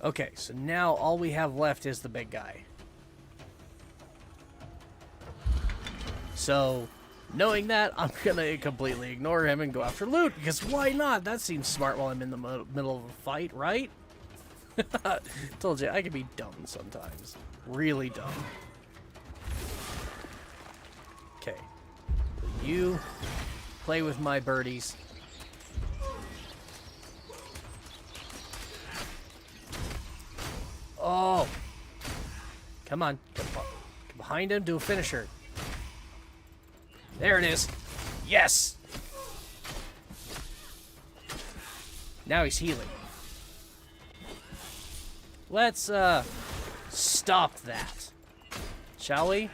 Okay, so now all we have left is the big guy. So, knowing that, I'm gonna completely ignore him and go after loot, because why not? That seems smart while I'm in the middle of a fight, right? Told you, I can be dumb sometimes. Really dumb. Okay. You play with my birdies. Oh! Come on. Get behind him, do a finisher. There it is. Yes! Now he's healing. Let's, stop that. Shall we?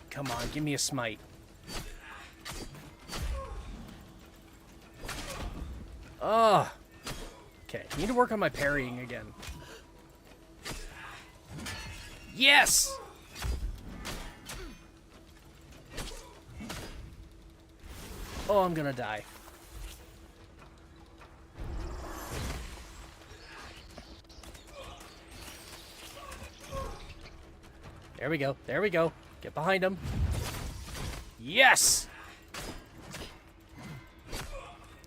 Come on, give me a smite. Oh! Okay, need to work on my parrying again. Yes! Oh, I'm gonna die. There we go. There we go. Get behind him. Yes!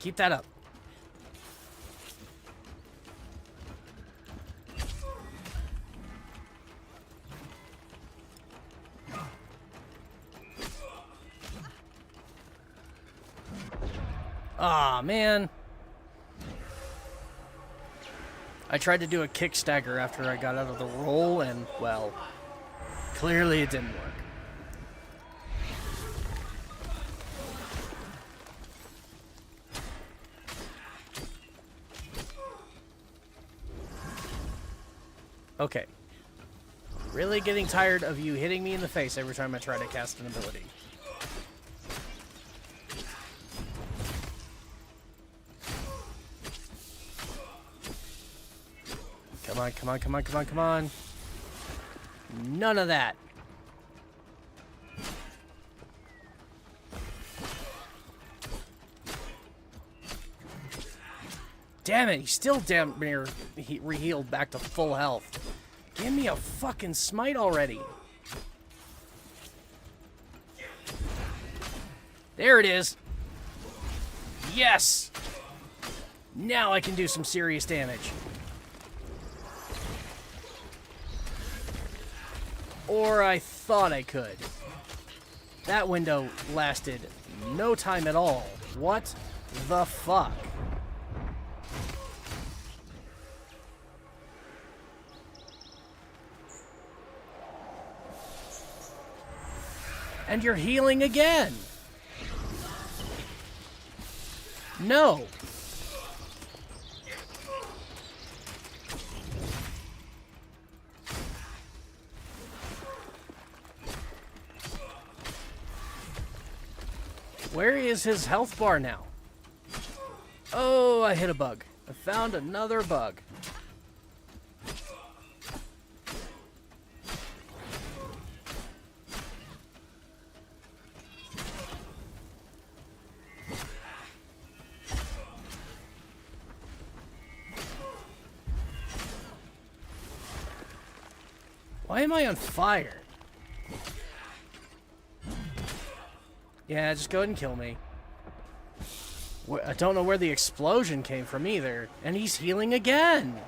Keep that up. Aw, man. I tried to do a kick stagger after I got out of the roll, and, well, clearly it didn't work. Okay. Really getting tired of you hitting me in the face every time I try to cast an ability. Come on, come on, come on, come on, come on. None of that. Damn it, he's still damn near re-healed back to full health. Give me a fucking smite already. There it is. Yes! Now I can do some serious damage. Or I thought I could. That window lasted no time at all. What the fuck? And you're healing again. No. Where is his health bar now? Oh, I hit a bug. I found another bug. Why am I on fire? Yeah, just go ahead and kill me. I don't know where the explosion came from either. And he's healing again!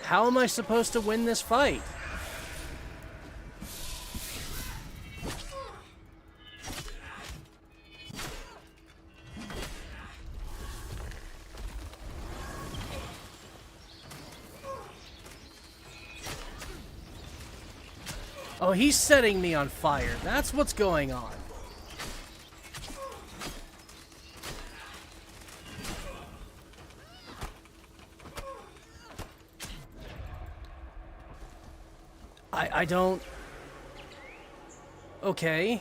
How am I supposed to win this fight? Oh, he's setting me on fire. That's what's going on. I don't... Okay.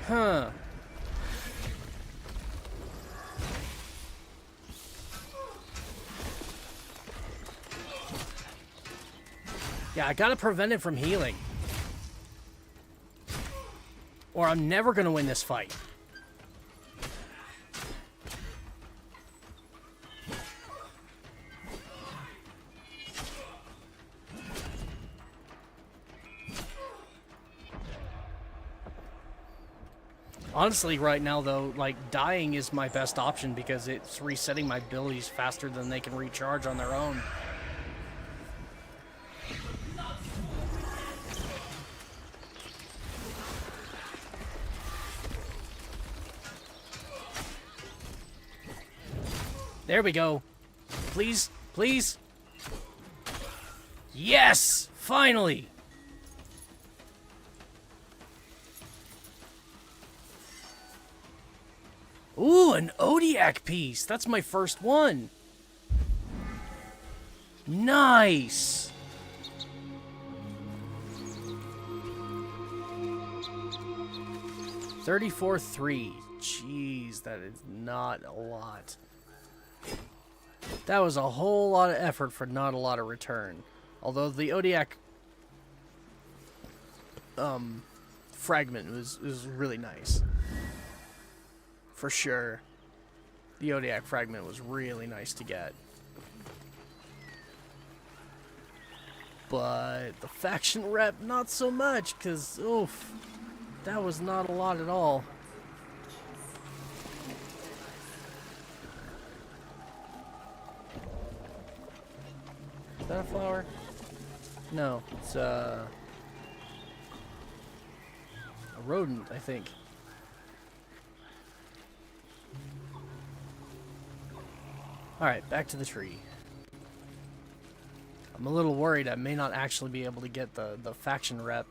Huh. Yeah, I gotta prevent it from healing. Or I'm never gonna win this fight. Honestly, right now, though, like, dying is my best option because it's resetting my abilities faster than they can recharge on their own. There we go. Please, please. Yes! Finally! Ooh, an Odiac piece. That's my first one. Nice. $34,300. Jeez, that is not a lot. That was a whole lot of effort for not a lot of return. Although the Odiac fragment was really nice. For sure. The Odiac fragment was really nice to get. But the faction rep, not so much, because, oof, that was not a lot at all. Is that a flower? No, it's a rodent, I think. Alright, back to the tree. I'm a little worried I may not actually be able to get the faction rep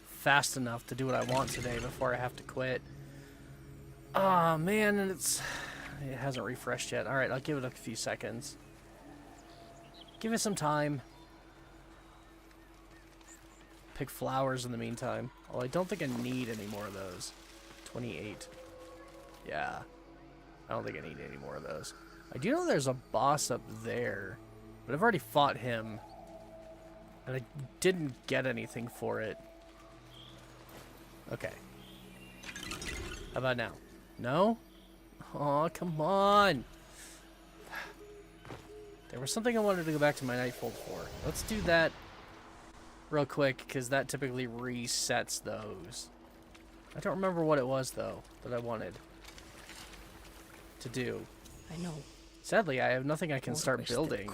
fast enough to do what I want today before I have to quit. Ah, man, and it hasn't refreshed yet. Alright, I'll give it a few seconds. Give it some time. Pick flowers in the meantime. Well, I don't think I need any more of those. 28. Yeah. I don't think I need any more of those. I do know there's a boss up there, but I've already fought him, and I didn't get anything for it. Okay. How about now? No? Aw, come on! There was something I wanted to go back to my Nightfold for. Let's do that real quick, because that typically resets those. I don't remember what it was, though, that I wanted to do. I know. Sadly, I have nothing I can start building.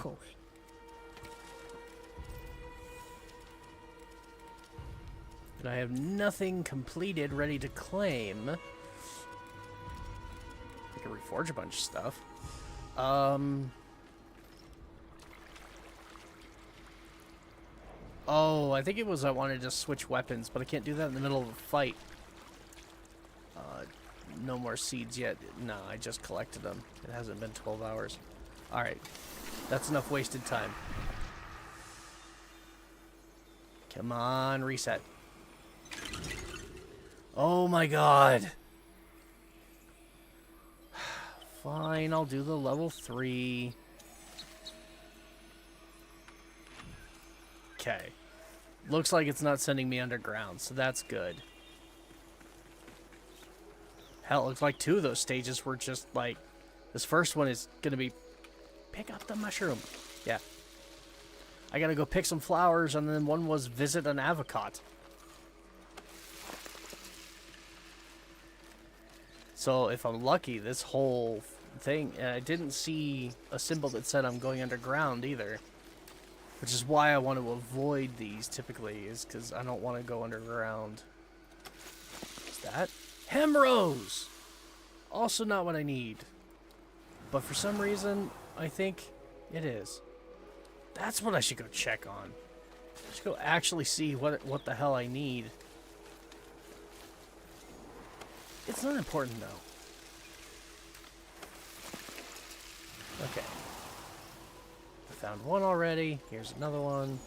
And I have nothing completed ready to claim. I can reforge a bunch of stuff. Oh, I think it was I wanted to switch weapons, but I can't do that in the middle of a fight. No more seeds yet. No, I just collected them. It hasn't been 12 hours. Alright. That's enough wasted time. Come on, reset. Oh my god. Fine, I'll do the level 3. Okay. Looks like it's not sending me underground, so that's good. Hell, it looks like 2 of those stages were just like... This first one is going to be... Pick up the mushroom. Yeah. I gotta go pick some flowers, and then one was visit an avocat. So if I'm lucky, this whole thing... And I didn't see a symbol that said I'm going underground either. Which is why I want to avoid these typically, is because I don't want to go underground. Is that... Hemrose! Also not what I need. But for some reason, I think it is. That's what I should go check on. I should go actually see what the hell I need. It's not important, though. Okay. I found one already. Here's another one.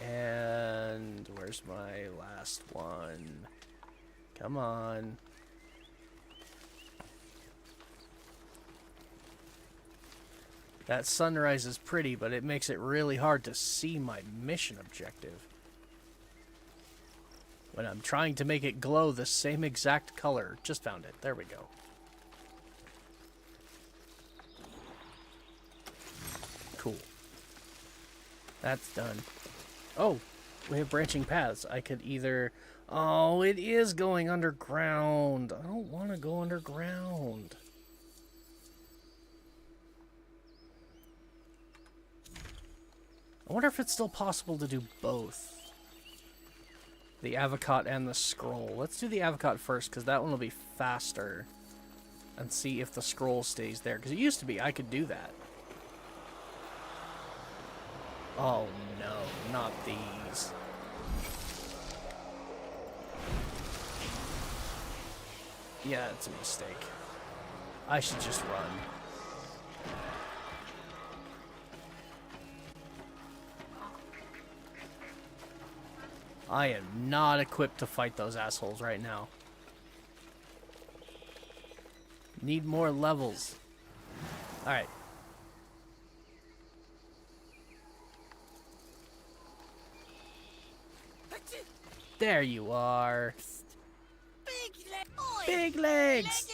And where's my last one? Come on. That sunrise is pretty, but it makes it really hard to see my mission objective when I'm trying to make it glow the same exact color. Just found it. There we go. Cool. That's done. Oh, we have branching paths. I could either... Oh, it is going underground. I don't want to go underground. I wonder if it's still possible to do both. The avocat and the scroll. Let's do the avocat first, because that one will be faster. And see if the scroll stays there. Because it used to be I could do that. Oh no, not these. Yeah, it's a mistake. I should just run. I am not equipped to fight those assholes right now. Need more levels. Alright. There you are. Big legs!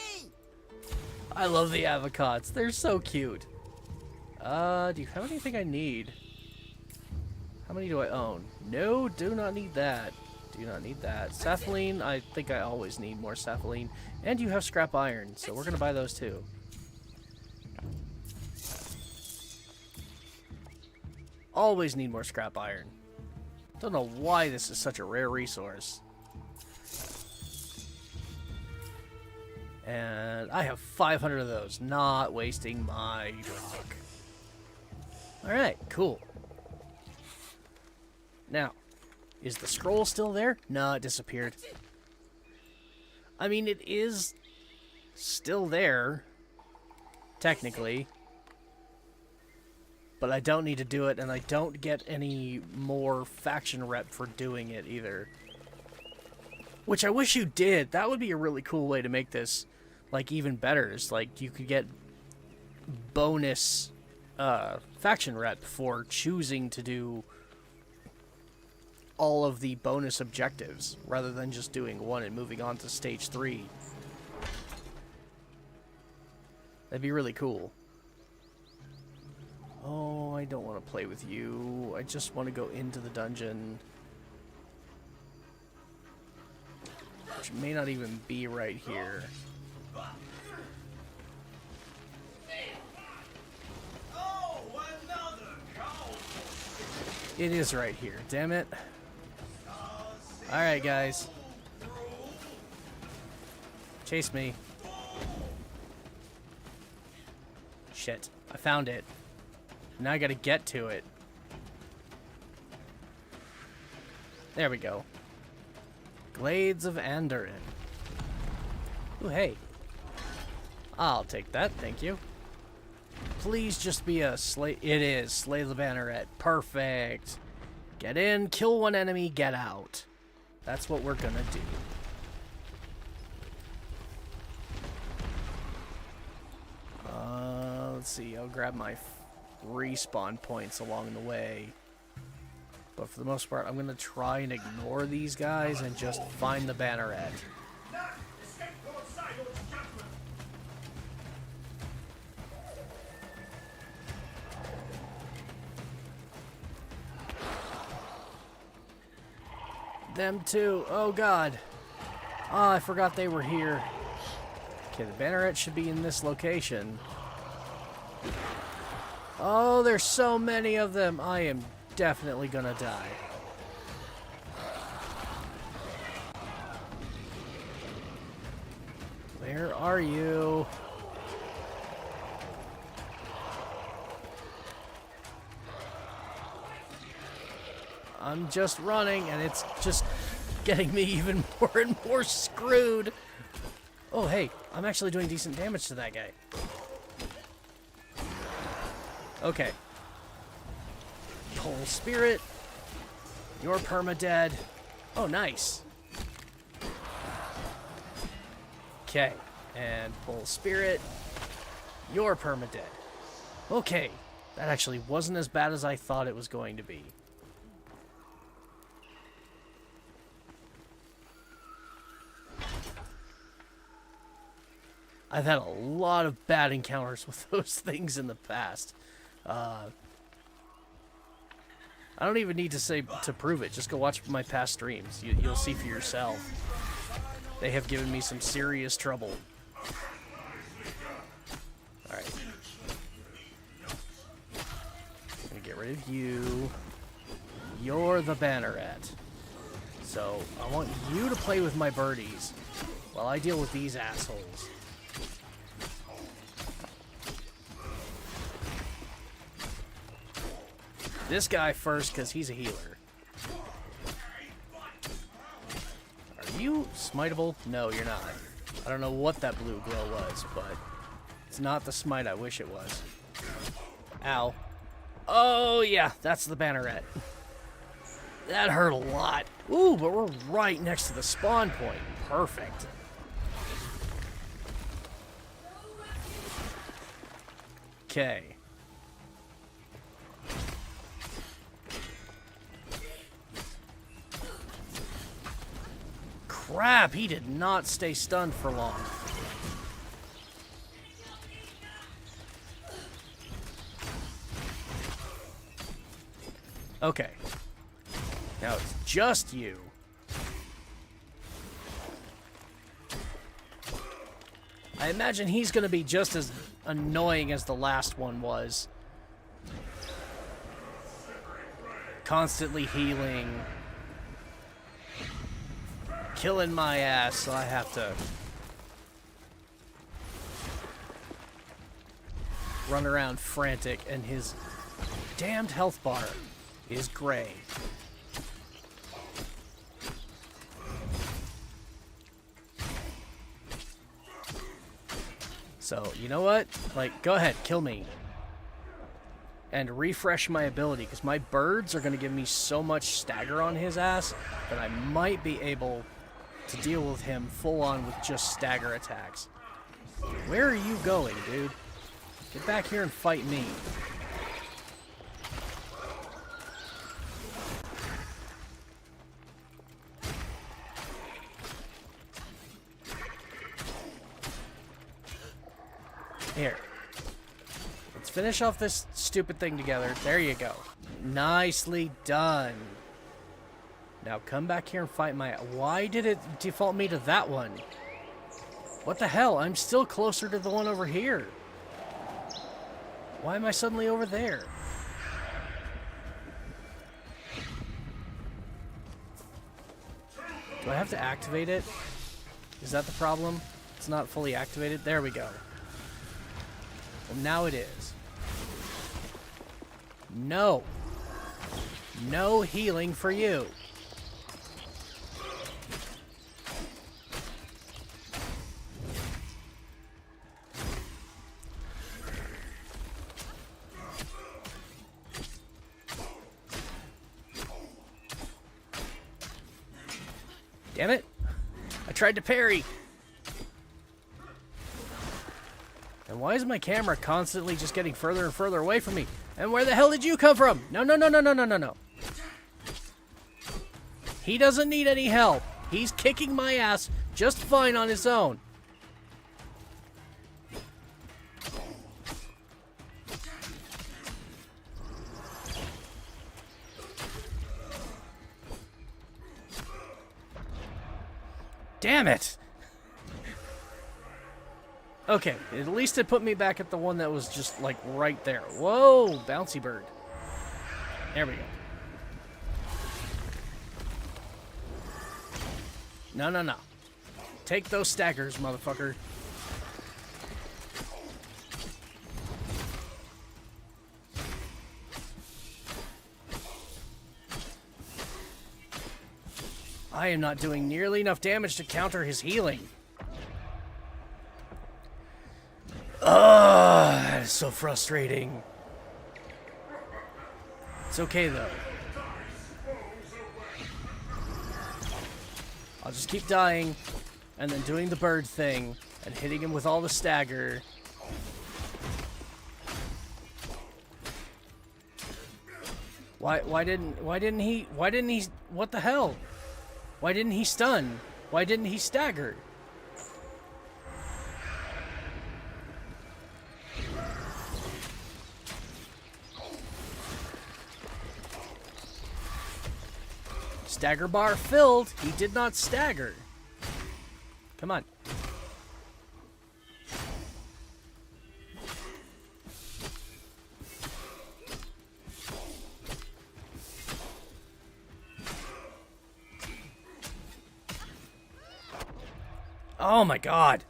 I love the avocats. They're so cute. Do you have anything I need? How many do I own? No, do not need that. Do not need that. Sapphire, I think I always need more sapphire. And you have scrap iron, so we're gonna buy those too. Always need more scrap iron. Don't know why this is such a rare resource. And I have 500 of those. Not wasting my rock. Alright, cool. Now, is the scroll still there? No, it disappeared. I mean, it is still there, technically. But I don't need to do it, and I don't get any more faction rep for doing it either. Which I wish you did. That would be a really cool way to make this, like, even better. It's like, you could get bonus faction rep for choosing to do all of the bonus objectives, rather than just doing one and moving on to stage 3. That'd be really cool. Oh, I don't want to play with you. I just want to go into the dungeon. Which may not even be right here. It is right here, damn it. Alright, guys. Chase me. Shit, I found it. Now I gotta get to it. There we go. Glades of Andoran. Ooh, hey. I'll take that, thank you. Please just be a slay. It is. Slay the Banneret. Perfect. Get in, kill one enemy, get out. That's what we're gonna do. Let's see. I'll grab my respawn points along the way. But for the most part, I'm gonna try and ignore these guys and just find the Banneret. Them too. Oh god. Oh, I forgot they were here. Okay, the Banneret should be in this location. Oh, there's so many of them. I am definitely gonna die. Where are you? I'm just running, and it's just getting me even more and more screwed. Oh, hey, I'm actually doing decent damage to that guy. Okay. Pole Spirit. You're perma-dead. Oh, nice. Okay, and Pole Spirit. You're perma-dead. Okay, that actually wasn't as bad as I thought it was going to be. I've had a lot of bad encounters with those things in the past. I don't even need to say to prove it. Just go watch my past streams. You'll see for yourself. They have given me some serious trouble. Alright. I'm gonna get rid of you. You're the Banneret. So, I want you to play with my birdies while I deal with these assholes. This guy first, because he's a healer. Are you smiteable? No, you're not. I don't know what that blue glow was, but it's not the smite I wish it was. Ow. Oh, yeah, that's the Banneret. That hurt a lot. Ooh, but we're right next to the spawn point. Perfect. Okay. Crap, he did not stay stunned for long. Okay. Now it's just you. I imagine he's going to be just as annoying as the last one was. Constantly healing. Killing my ass, so I have to run around frantic, and his damned health bar is gray. So, you know what? Like, go ahead, kill me. And refresh my ability, because my birds are going to give me so much stagger on his ass that I might be able to deal with him full on with just stagger attacks. Where are you going, dude? Get back here and fight me. Here. Let's finish off this stupid thing together. There you go. Nicely done. Now come back here and fight my... Why did it default me to that one? What the hell? I'm still closer to the one over here. Why am I suddenly over there? Do I have to activate it? Is that the problem? It's not fully activated? There we go. Well, now it is. No. No healing for you. Damn it. I tried to parry. And why is my camera constantly just getting further and further away from me? And where the hell did you come from? No, no, no, no, no, no, no, no. He doesn't need any help. He's kicking my ass just fine on his own. Damn it! Okay, at least it put me back at the one that was just, like, right there. Whoa, bouncy bird. There we go. No, no, no. Take those staggers, motherfucker. I am not doing nearly enough damage to counter his healing. Ugh, that is so frustrating. It's okay, though. I'll just keep dying, and then doing the bird thing, and hitting him with all the stagger. Why didn't he, what the hell? Why didn't he stun? Why didn't he stagger? Stagger bar filled. He did not stagger. Come on. Oh my god.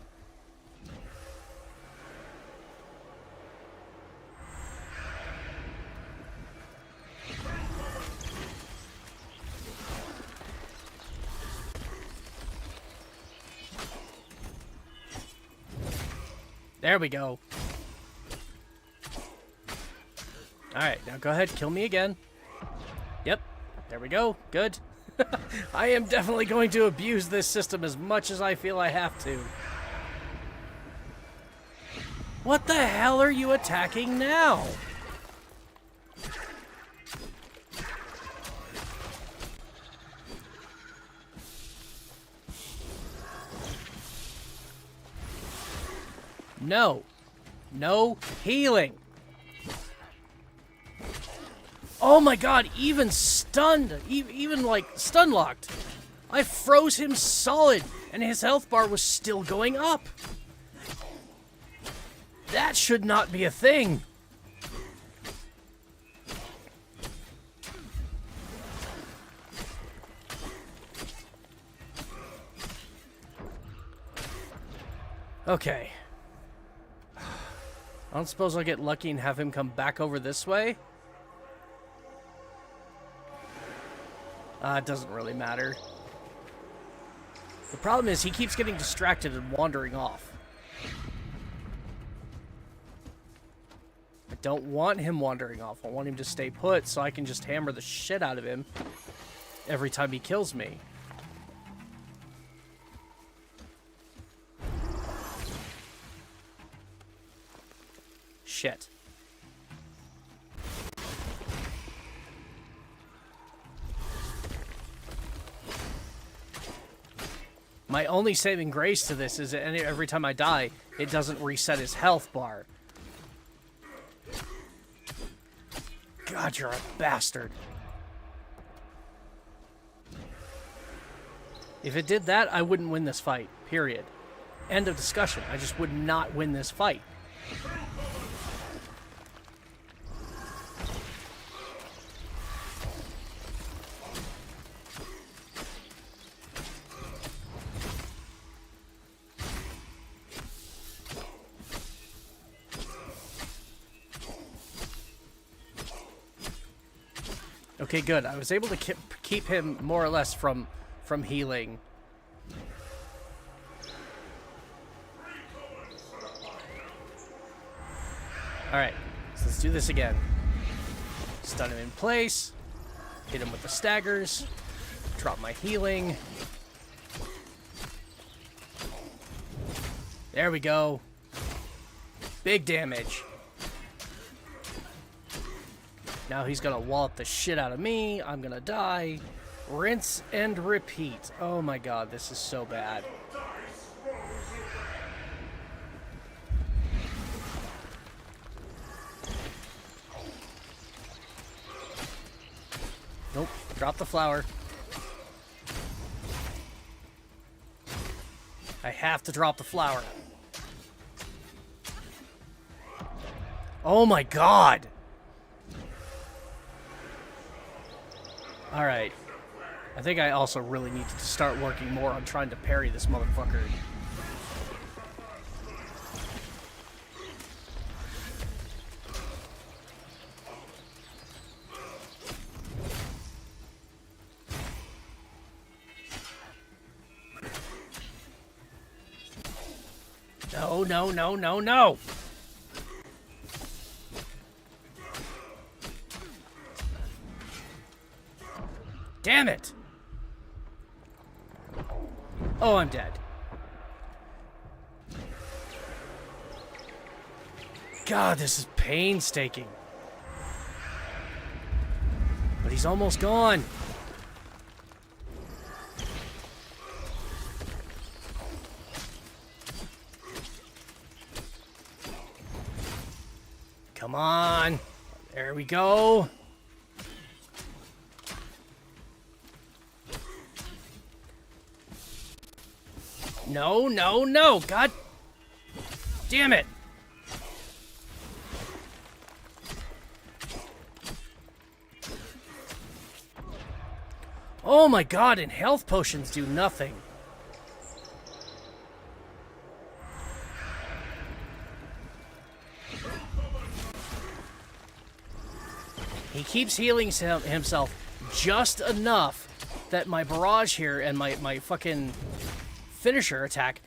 There we go. Alright, now go ahead, kill me again. Yep, there we go, good. I am definitely going to abuse this system as much as I feel I have to. What the hell are you attacking now? No. No healing. Oh my god, even stunned, even like stun locked. I froze him solid, and his health bar was still going up. That should not be a thing. Okay. I don't suppose I'll get lucky and have him come back over this way. It doesn't really matter. The problem is he keeps getting distracted and wandering off. I don't want him wandering off. I want him to stay put so I can just hammer the shit out of him every time he kills me. Shit. My only saving grace to this is that every time I die, it doesn't reset his health bar. God, you're a bastard. If it did that, I wouldn't win this fight. Period. End of discussion. I just would not win this fight. Okay, good. I was able to keep him more or less from healing. Alright, so let's do this again. Stun him in place. Hit him with the staggers. Drop my healing. There we go. Big damage. Now he's gonna wallop the shit out of me. I'm gonna die. Rinse and repeat. Oh my god, this is so bad. Nope. Drop the flower. I have to drop the flower. Oh my god! Alright. I think I also really need to start working more on trying to parry this motherfucker. No, no, no, no, no! Damn it! Oh, I'm dead. God, this is painstaking. But he's almost gone. Come on. There we go. No, no, no! God damn it! Oh my god, and health potions do nothing. He keeps healing himself just enough that my barrage here and my fucking finisher attack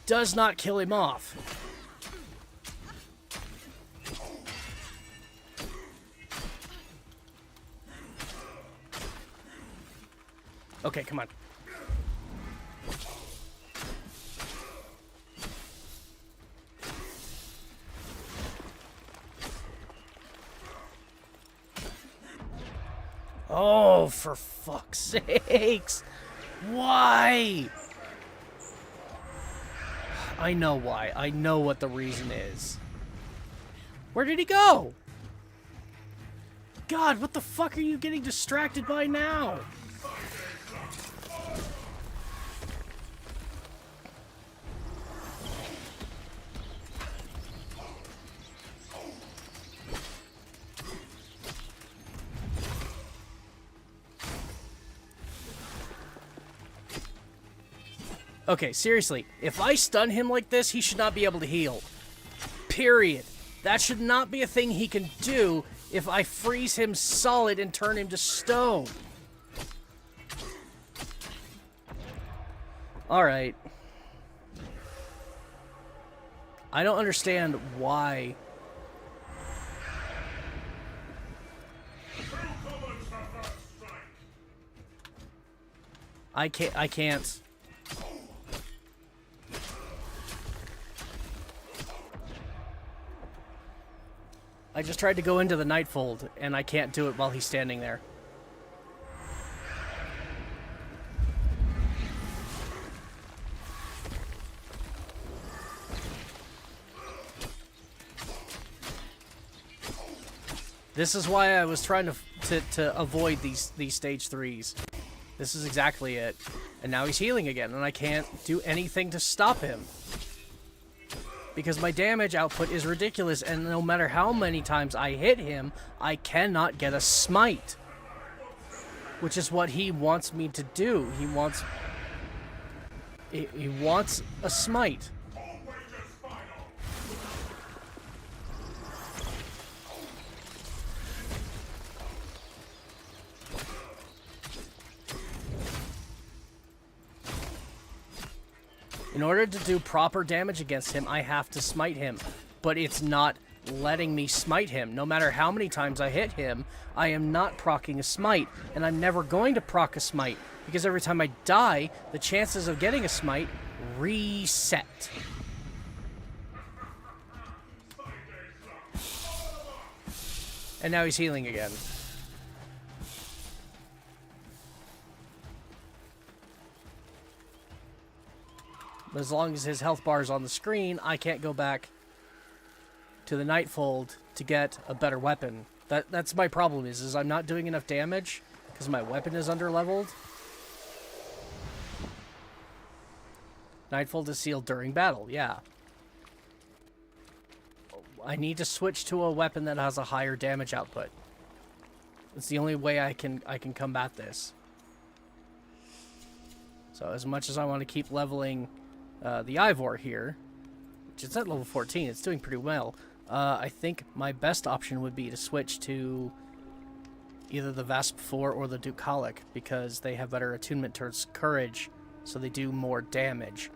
does not kill him off. Okay, come on. Oh, for fuck's sakes. Why? I know why. I know what the reason is. Where did he go? god, what the fuck are you getting distracted by now? Okay, seriously, if I stun him like this, he should not be able to heal. Period. That should not be a thing he can do if I freeze him solid and turn him to stone. Alright. I don't understand why. I can't. I just tried to go into the Nightfold, and I can't do it while he's standing there. This is why I was trying to avoid these stage 3s. This is exactly it. And now he's healing again, and I can't do anything to stop him. Because my damage output is ridiculous, and no matter how many times I hit him, I cannot get a smite. Which is what he wants me to do. He wants a smite. In order to do proper damage against him, I have to smite him. But it's not letting me smite him. No matter how many times I hit him, I am not proccing a smite. And I'm never going to proc a smite. Because every time I die, the chances of getting a smite reset. And now he's healing again. But as long as his health bar is on the screen, I can't go back to the Nightfold to get a better weapon. That's my problem is I'm not doing enough damage because my weapon is underleveled. Nightfold is sealed during battle, yeah. I need to switch to a weapon that has a higher damage output. It's the only way I can combat this. So as much as I want to keep leveling the Ivor here, which is at level 14, it's doing pretty well. I think my best option would be to switch to either the Vasp 4 or the Ducalic, because they have better attunement towards courage, so they do more damage.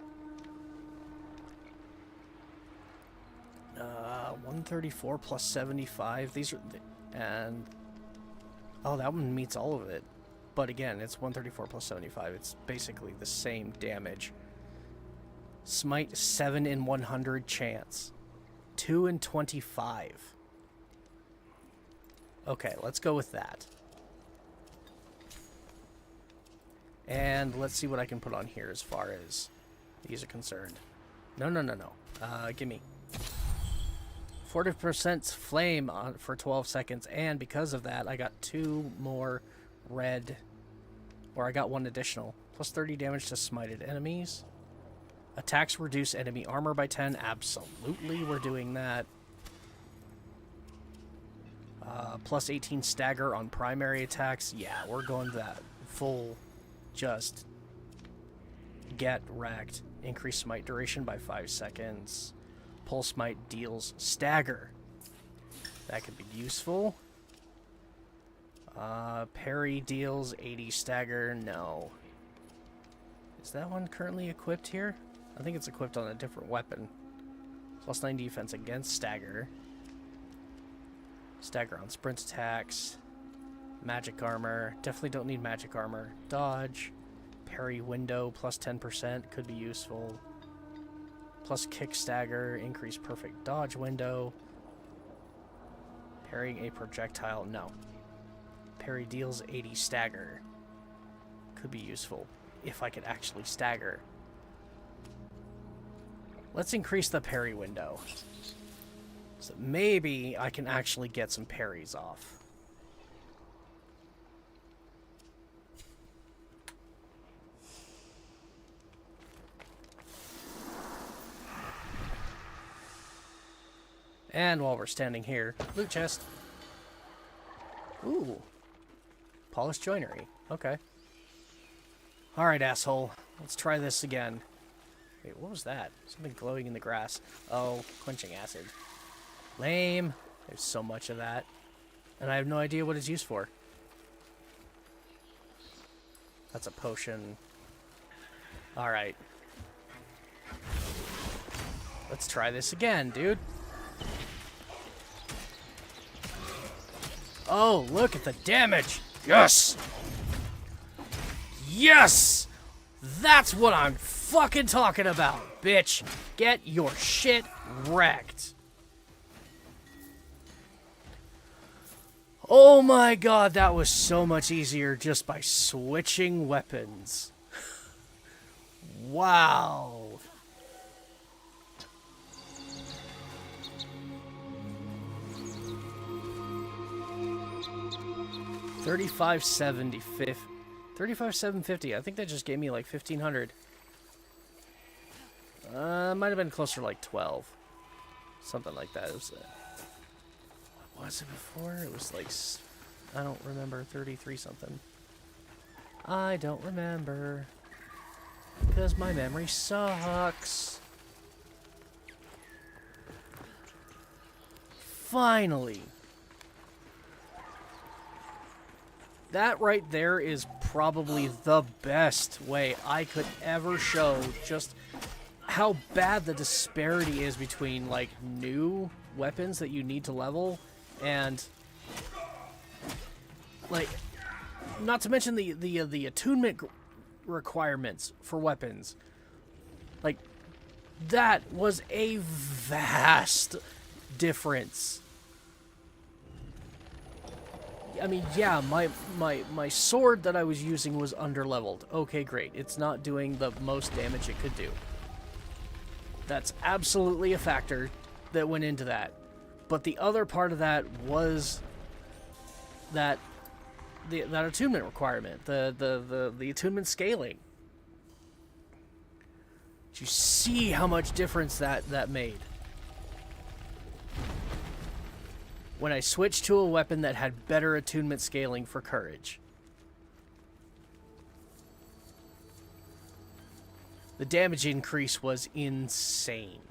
134 plus 75, these are, and, oh, that one meets all of it. But again, it's 134 plus 75, it's basically the same damage. Smite 7 in 100 chance. 2 in 25. Okay, let's go with that. And let's see what I can put on here as far as these are concerned. No. Gimme. 40% flame on for 12 seconds, and because of that, I got 2 more red, or I got 1 additional. Plus 30 damage to smited enemies. Attacks reduce enemy armor by 10. Absolutely, we're doing that. Plus 18 stagger on primary attacks. Yeah, we're going that full, just get wrecked. Increase smite duration by 5 seconds. Pulse smite deals stagger. That could be useful. Parry deals 80 stagger. No. Is that one currently equipped here? I think it's equipped on a different weapon. Plus 9 defense against stagger. Stagger on sprint attacks. Magic armor. Definitely don't need magic armor. Dodge. Parry window plus 10% could be useful. Plus kick stagger. Increase perfect dodge window. Parrying a projectile. No. Parry deals 80 stagger. Could be useful if I could actually stagger. Let's increase the parry window. So maybe I can actually get some parries off. And while we're standing here, loot chest. Ooh. Polished joinery. Okay. Alright, asshole. Let's try this again. Wait, what was that? Something glowing in the grass. Oh, quenching acid. Lame. There's so much of that. And I have no idea what it's used for. That's a potion. Alright. Let's try this again, dude. Oh, look at the damage! Yes! Yes! That's what I'm fucking talking about, bitch! Get your shit wrecked. Oh my god, that was so much easier just by switching weapons. Wow. $35,750. I think that just gave me like 1,500. Might have been closer to like 12. Something like that. It was, what was it before? It was like, I don't remember, 33 something. I don't remember. Because my memory sucks. Finally. That right there is probably the best way I could ever show just how bad the disparity is between, like, new weapons that you need to level and, like, not to mention the attunement requirements for weapons. Like, that was a vast difference. I mean, yeah, my sword that I was using was underleveled. Okay, great. It's not doing the most damage it could do. That's absolutely a factor that went into that. But the other part of that was that that attunement requirement, the attunement scaling. Did you see how much difference that made? When I switched to a weapon that had better attunement scaling for courage. The damage increase was insane.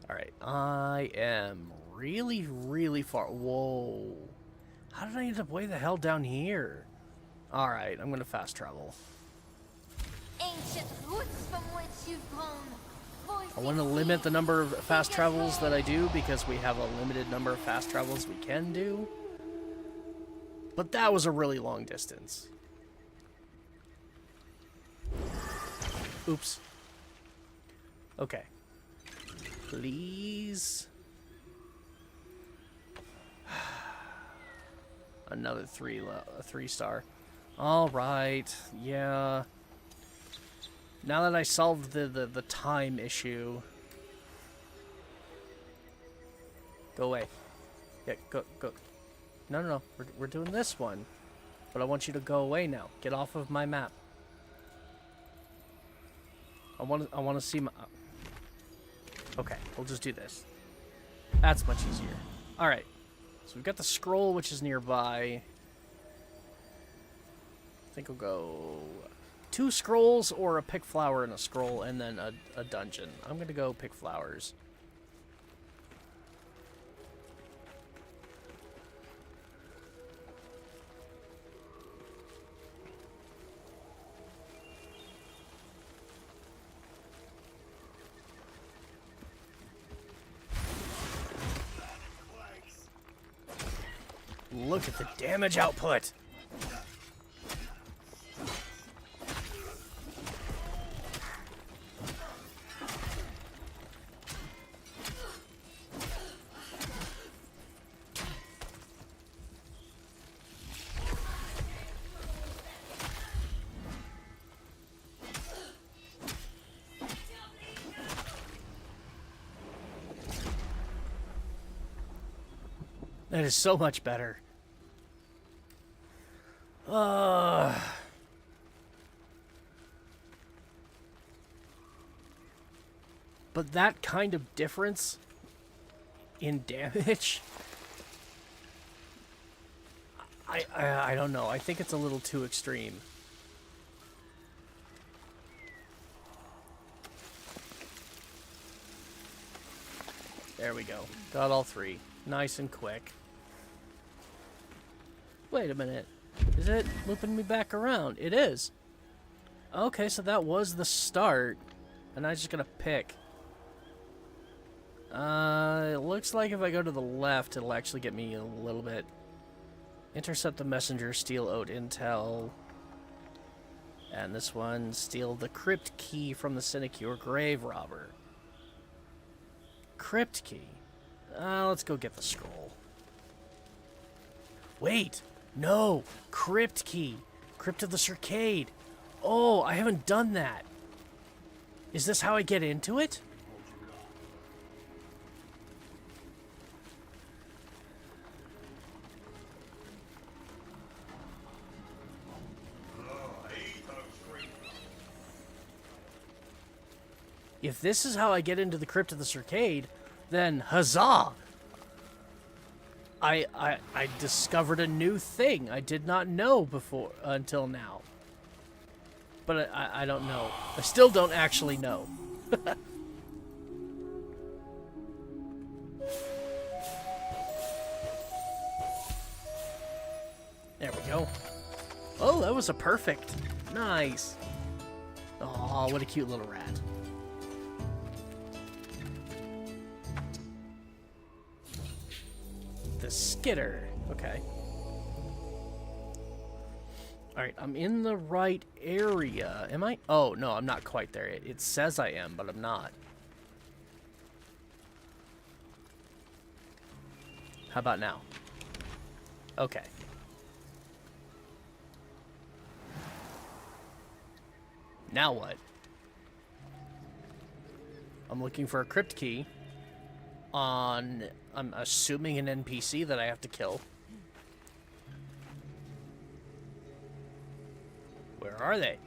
Alright, I am really, really far. Whoa. How did I end up way the hell down here? Alright, I'm gonna fast travel. Ancient roots from which you've grown. I want to limit the number of fast travels that I do because we have a limited number of fast travels we can do. But that was a really long distance. Oops. Okay. Please. Another 3-star. All right. Yeah. Now that I solved the time issue. Go away. Yeah, go. No. We're doing this one. But I want you to go away now. Get off of my map. I want to see my... Okay, we'll just do this. That's much easier. Alright. So we've got the scroll, which is nearby. I think we'll go... 2 scrolls or a pick flower and a scroll and then a dungeon. I'm going to go pick flowers. Look at the damage output. That is so much better. But that kind of difference in damage, I don't know. I think it's a little too extreme. There we go. Got all 3. Nice and quick. Wait a minute. Is it looping me back around? It is. Okay, so that was the start. And I'm just gonna pick. It looks like if I go to the left, it'll actually get me a little bit. Intercept the messenger, steal oat intel. And this one, steal the crypt key from the sinecure grave robber. Crypt key. Let's go get the scroll. Wait! No! Crypt key! Crypt of the Circade! Oh, I haven't done that! Is this how I get into it? If this is how I get into the Crypt of the Circade, then huzzah! I discovered a new thing I did not know before until now. But I don't know. I still don't actually know. There we go. Oh, that was a perfect. Nice. Oh, what a cute little rat. The skitter. Okay. Alright, I'm in the right area. Am I? Oh, no, I'm not quite there. It says I am, but I'm not. How about now? Okay. Now what? I'm looking for a crypt key on, I'm assuming, an NPC that I have to kill. Where are they?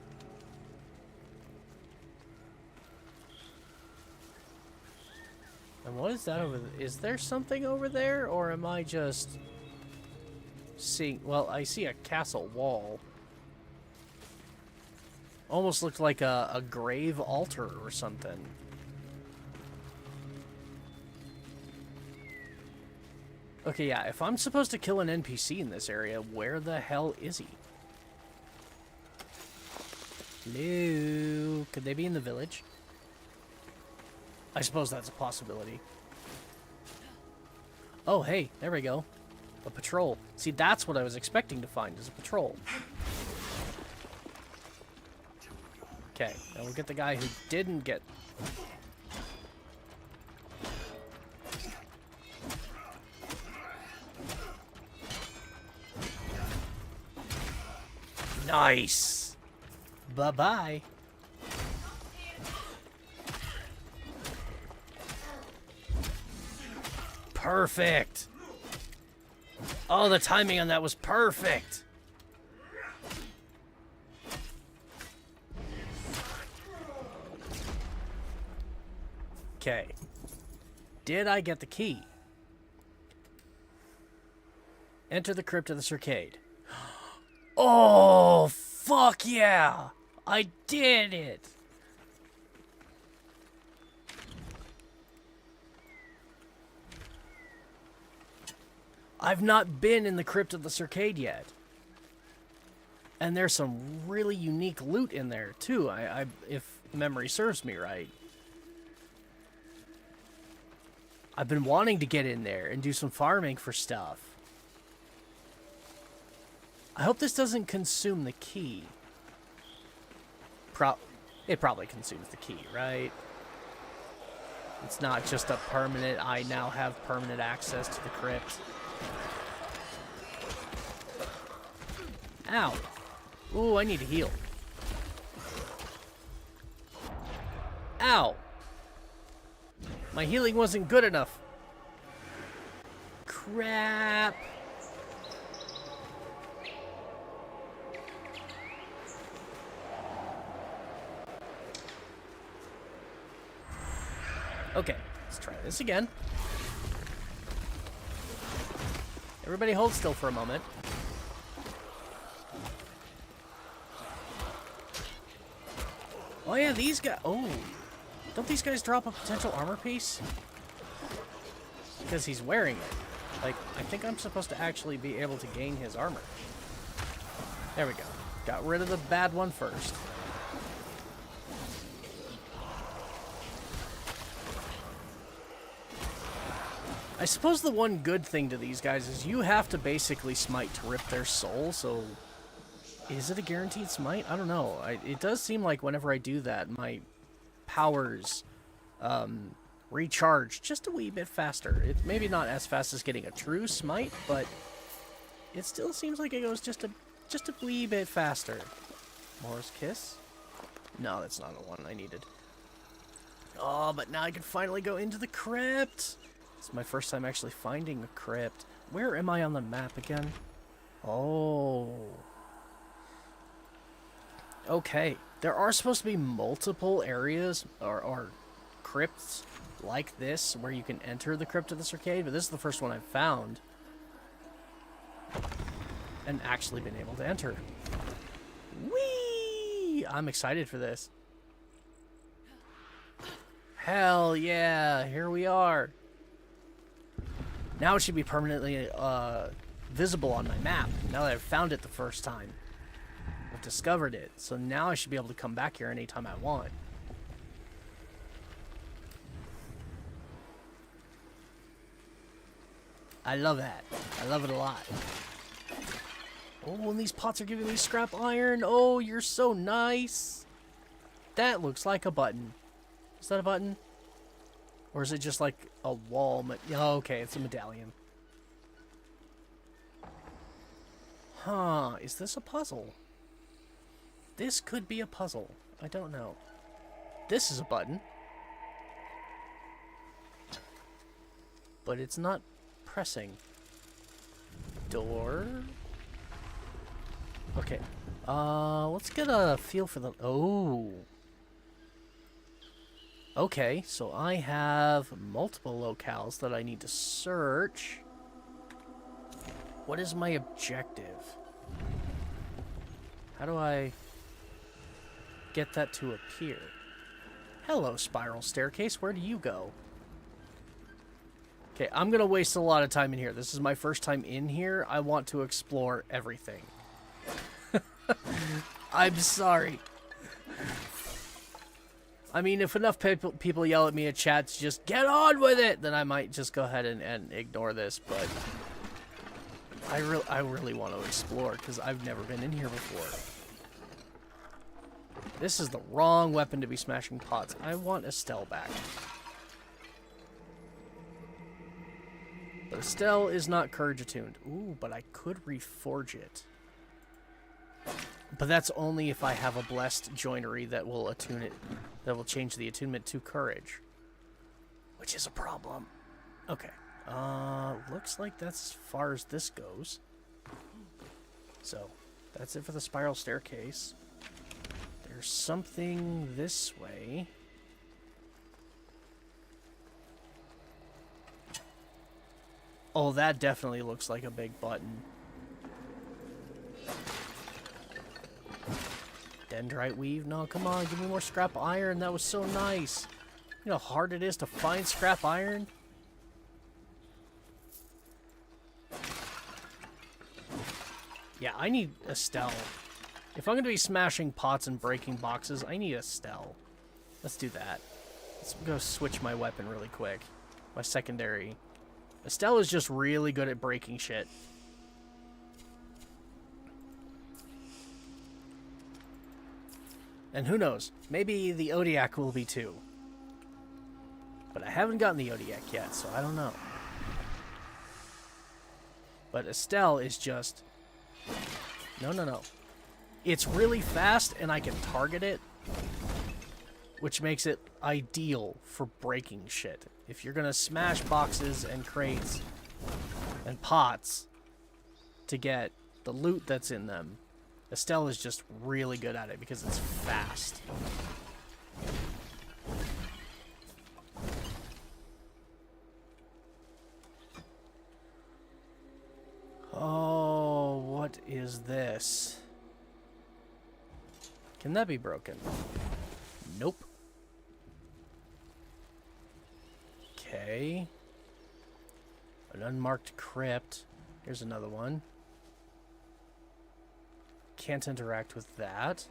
And what is that over there? Is there something over there, or am I just seeing... Well, I see a castle wall. Almost looked like a grave altar or something. Okay, yeah, if I'm supposed to kill an NPC in this area, where the hell is he? Hello? Could they be in the village? I suppose that's a possibility. Oh, hey, there we go. A patrol. See, that's what I was expecting to find, is a patrol. Okay, now we'll get the guy who didn't get... Nice! Bye-bye. Perfect! Oh, the timing on that was perfect! Okay. Did I get the key? Enter the crypt of the Circade. Oh, fuck yeah! I did it! I've not been in the crypt of the Circade yet. And there's some really unique loot in there, too, if memory serves me right. I've been wanting to get in there and do some farming for stuff. I hope this doesn't consume the key. It probably consumes the key, right? It's not just a permanent, I now have permanent access to the crypt. Ow. Ooh, I need to heal. Ow. My healing wasn't good enough. Crap. Okay, let's try this again. Everybody hold still for a moment. Oh yeah, these guys... Oh, don't these guys drop a potential armor piece? Because he's wearing it. Like, I think I'm supposed to actually be able to gain his armor. There we go. Got rid of the bad one first. I suppose the one good thing to these guys is you have to basically smite to rip their soul, so... Is it a guaranteed smite? I don't know. It does seem like whenever I do that, my powers recharge just a wee bit faster. It's maybe not as fast as getting a true smite, but it still seems like it goes just a wee bit faster. Morris Kiss? No, that's not the one I needed. Oh, but now I can finally go into the crypt. It's my first time actually finding a crypt. Where am I on the map again? Oh. Okay. There are supposed to be multiple areas or crypts like this where you can enter the crypt of this arcade, but this is the first one I've found and actually been able to enter. Whee! I'm excited for this. Hell yeah, here we are. Now it should be permanently visible on my map, now that I've found it the first time. I've discovered it, so now I should be able to come back here anytime I want. I love that. I love it a lot. Oh, and these pots are giving me scrap iron. Oh, you're so nice. That looks like a button. Is that a button? Or is it just like a wall? Oh, okay, it's a medallion. Huh, is this a puzzle? This could be a puzzle. I don't know. This is a button. But it's not pressing. Door. Okay. Let's get a feel for the... Oh. Okay, so I have multiple locales that I need to search. What is my objective? How do I get that to appear? Hello, spiral staircase. Where do you go? Okay, I'm going to waste a lot of time in here. This is my first time in here. I want to explore everything. I'm sorry. I mean, if enough people yell at me in chat to just get on with it, then I might just go ahead and ignore this, but I really want to explore because I've never been in here before. This is the wrong weapon to be smashing pots. I want Estelle back. But Estelle is not courage attuned. Ooh, but I could reforge it. But that's only if I have a blessed joinery that will attune it, that will change the attunement to courage. Which is a problem. Okay. Looks like that's as far as this goes. So, that's it for the spiral staircase. There's something this way. Oh, that definitely looks like a big button. Dendrite weave? No, come on, give me more scrap iron. That was so nice. You know how hard it is to find scrap iron? Yeah, I need Estelle. If I'm going to be smashing pots and breaking boxes, I need Estelle. Let's do that. Let's go switch my weapon really quick. My secondary. Estelle is just really good at breaking shit. And who knows, maybe the Odiac will be too. But I haven't gotten the Odiac yet, so I don't know. But Estelle is just... No. It's really fast, and I can target it, which makes it ideal for breaking shit. If you're gonna smash boxes and crates and pots to get the loot that's in them, Estelle is just really good at it because it's fast. Oh, what is this? Can that be broken? Nope. Okay. An unmarked crypt. Here's another one. Can't interact with that.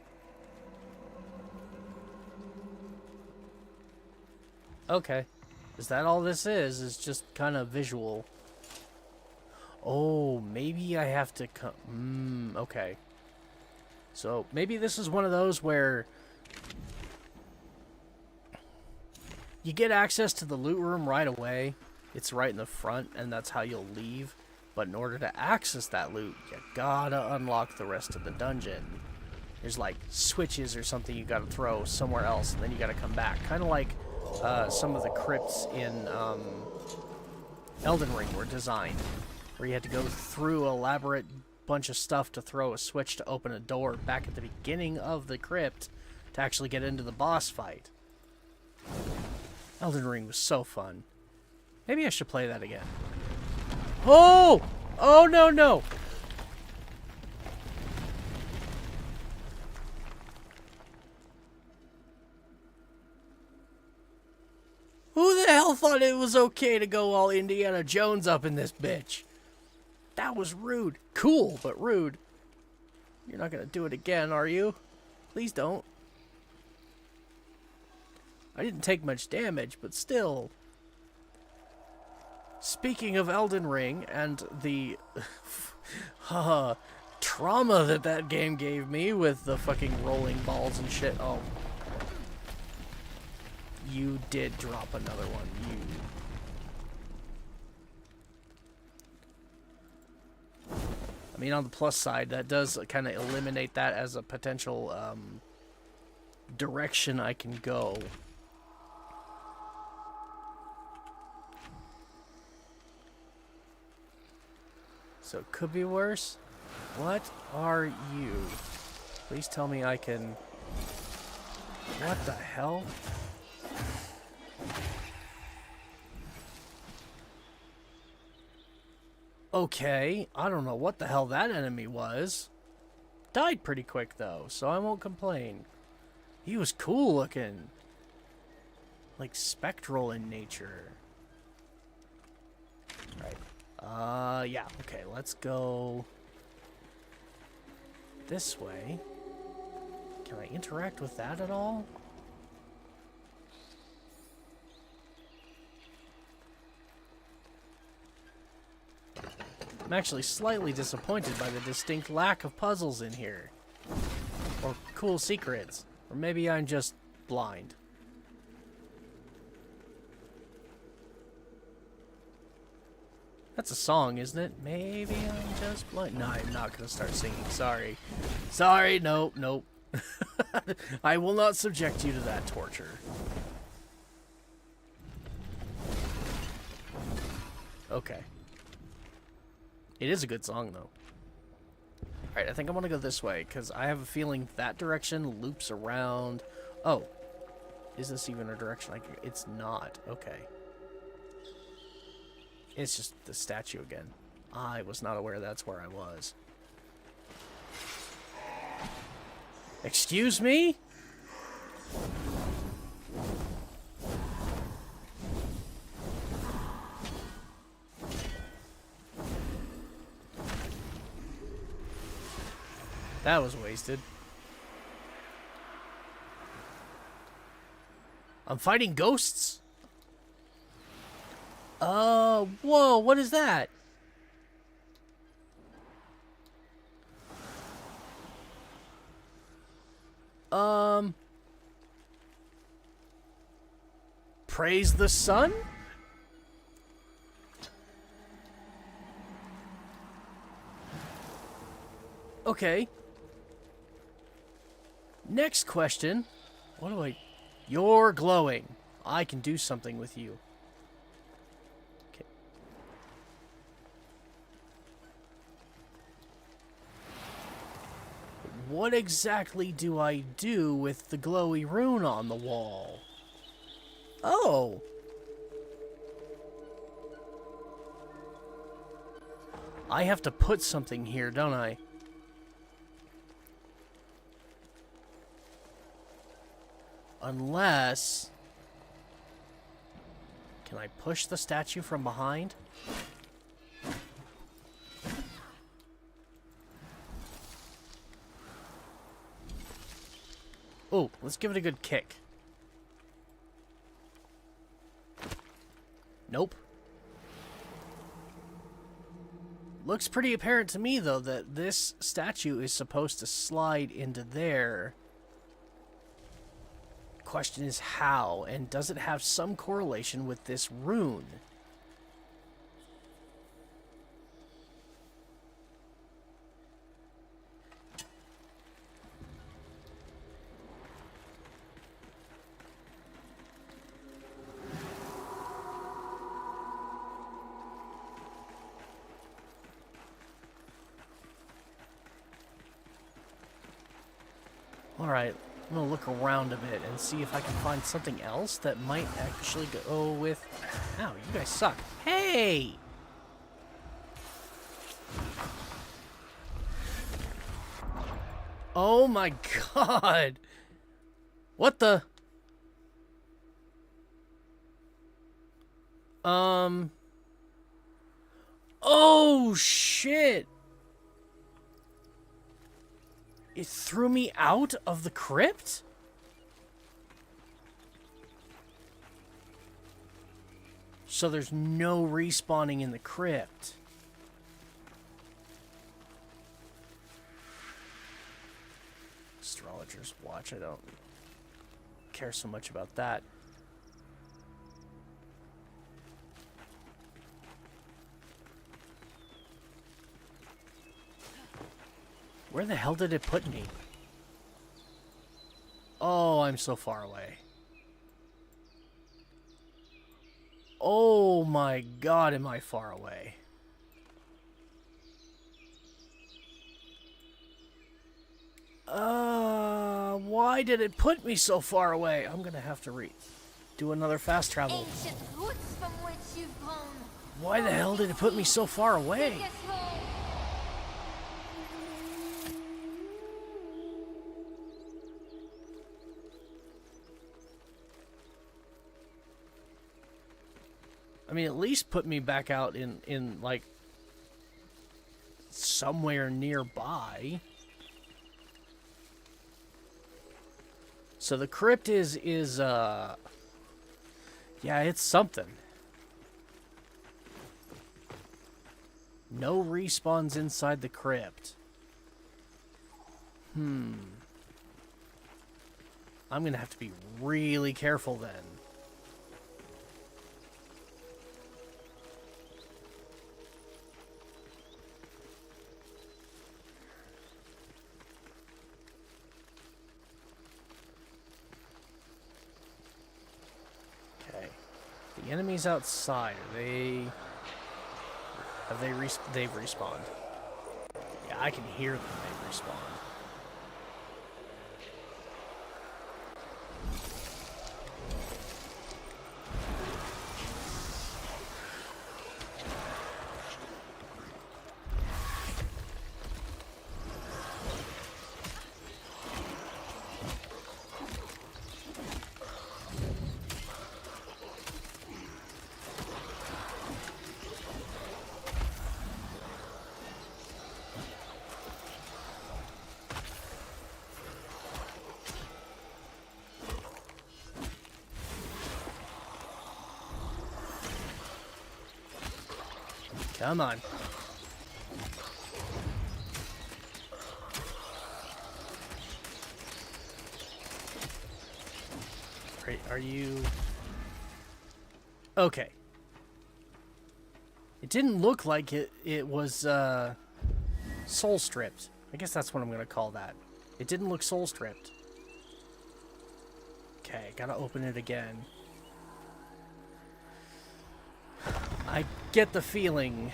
Okay. Is that all this is? Is just kind of visual. Oh, maybe I have to come... okay. So, maybe this is one of those where... you get access to the loot room right away. It's right in the front, and that's how you'll leave. But in order to access that loot, you gotta unlock the rest of the dungeon. There's like switches or something you gotta throw somewhere else, and then you gotta come back. Kind of like some of the crypts in Elden Ring were designed, where you had to go through an elaborate bunch of stuff to throw a switch to open a door back at the beginning of the crypt to actually get into the boss fight. Elden Ring was so fun. Maybe I should play that again. Oh! Oh, no, no! Who the hell thought it was okay to go all Indiana Jones up in this bitch? That was rude. Cool, but rude. You're not gonna do it again, are you? Please don't. I didn't take much damage, but still. Speaking of Elden Ring and the trauma that game gave me with the fucking rolling balls and shit. Oh. You did drop another one. I mean, on the plus side, that does kind of eliminate that as a potential direction I can go. So it could be worse. What are you? Please tell me I can... what the hell? Okay, I don't know what the hell that enemy was. Died pretty quick though, so I won't complain. He was cool looking. Like spectral in nature. Right. Yeah, okay, let's go this way. Can I interact with that at all? I'm actually slightly disappointed by the distinct lack of puzzles in here. Or cool secrets. Or maybe I'm just blind. That's a song, isn't it? Maybe I'm just blind. No, I'm not going to start singing. Sorry. Sorry, nope, nope. I will not subject you to that torture. Okay. It is a good song, though. Alright, I think I want to go this way, because I have a feeling that direction loops around... oh. Is this even a direction I can... it's not. Okay. It's just the statue again. I was not aware that's where I was. Excuse me? That was wasted. I'm fighting ghosts? Whoa, what is that? Praise the sun? Okay. Next question. What do I... you're glowing. I can do something with you. Okay. What exactly do I do with the glowy rune on the wall? Oh! I have to put something here, don't I? Unless... Can I push the statue from behind? Oh, let's give it a good kick. Nope. Looks pretty apparent to me, though, that this statue is supposed to slide into there. Question is how, and does it have some correlation with this rune? Alright, I'm gonna look around a bit and see if I can find something else that might actually go with... Ow, you guys suck. Hey! Oh my god! What the... Oh, shit! It threw me out of the crypt? So there's no respawning in the crypt. Astrologer's Watch, I don't care so much about that. Where the hell did it put me? Oh, I'm so far away. Oh my god, am I far away. Why did it put me so far away? I'm gonna have to do another fast travel. Ancient roots from which you've grown. Why the hell did it put me so far away? Take us home. I mean, at least put me back out in like, somewhere nearby. So the crypt is yeah, it's something. No respawns inside the crypt. I'm gonna have to be really careful then. The enemies outside, they've respawned. Yeah, I can hear them, they respawn. Come on. Are you... Okay. It didn't look like it was, soul stripped. I guess that's what I'm gonna call that. It didn't look soul stripped. Okay, gotta open it again. I get the feeling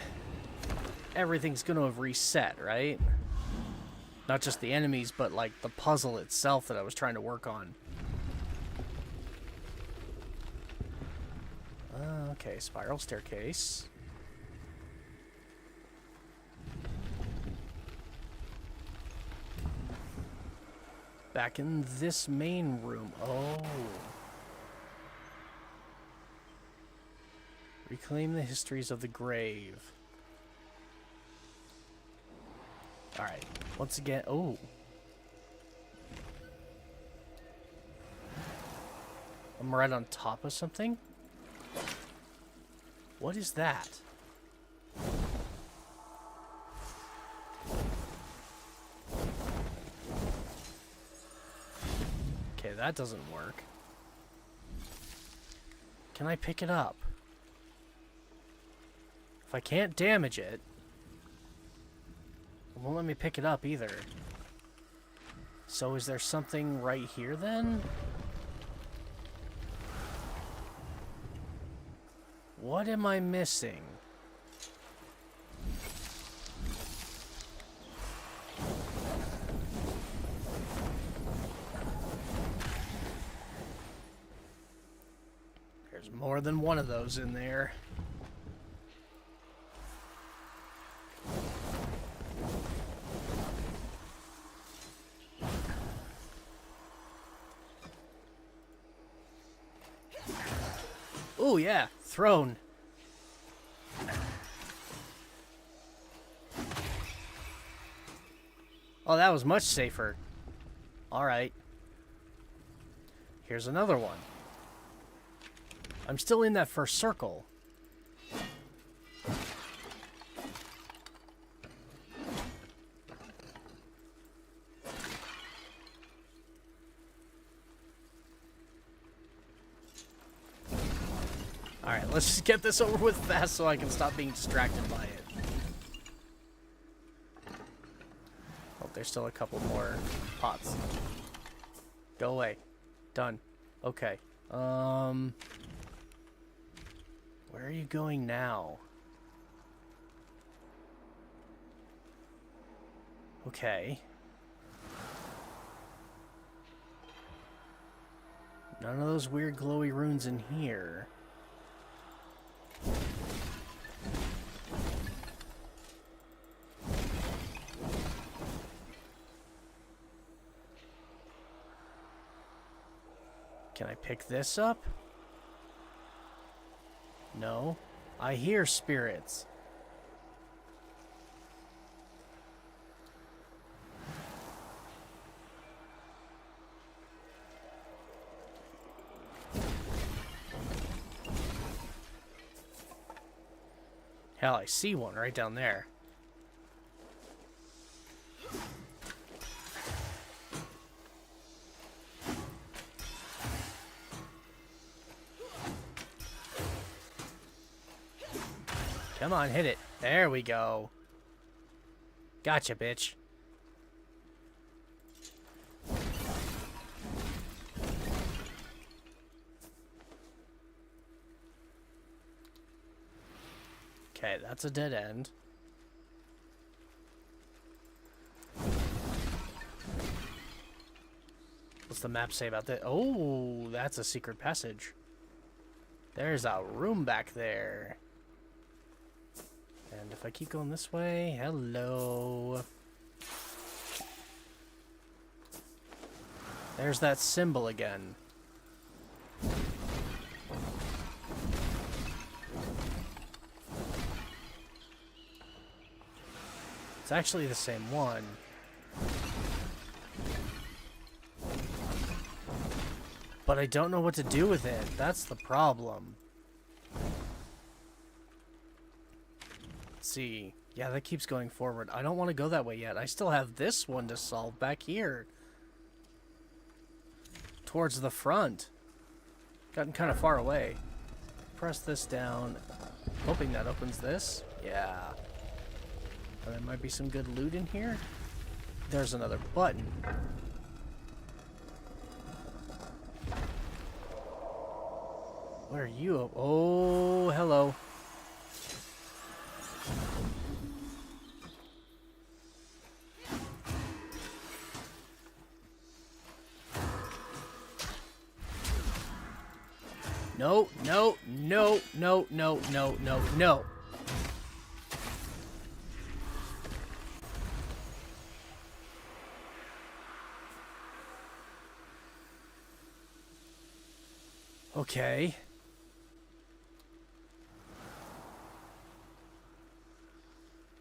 everything's gonna have reset, right? Not just the enemies, but like the puzzle itself that I was trying to work on. Okay, spiral staircase. Back in this main room. Oh. Reclaim the histories of the grave. Alright. Once again. Oh. I'm right on top of something? What is that? Okay, that doesn't work. Can I pick it up? If I can't damage it, it won't let me pick it up either. So is there something right here then? What am I missing? There's more than one of those in there. Oh yeah, throne. Oh, that was much safer. Alright. Here's another one. I'm still in that first circle. Alright, let's just get this over with fast so I can stop being distracted by it. Oh, there's still a couple more pots. Go away. Done. Okay. Where are you going now? Okay. None of those weird glowy runes in here. Can I pick this up? No. I hear spirits. Hell, I see one right down there. Come on, hit it. There we go. Gotcha, bitch. Okay, that's a dead end. What's the map say about that? Oh, that's a secret passage. There's a room back there. And if I keep going this way, hello. There's that symbol again. It's actually the same one. But I don't know what to do with it. That's the problem. Let's see. Yeah, that keeps going forward. I don't want to go that way yet. I still have this one to solve back here. Towards the front. Gotten kind of far away. Press this down. Hoping that opens this. Yeah. There might be some good loot in here. There's another button. What are you? Oh, hello. No, no, no, no, no, no, no, no. Okay.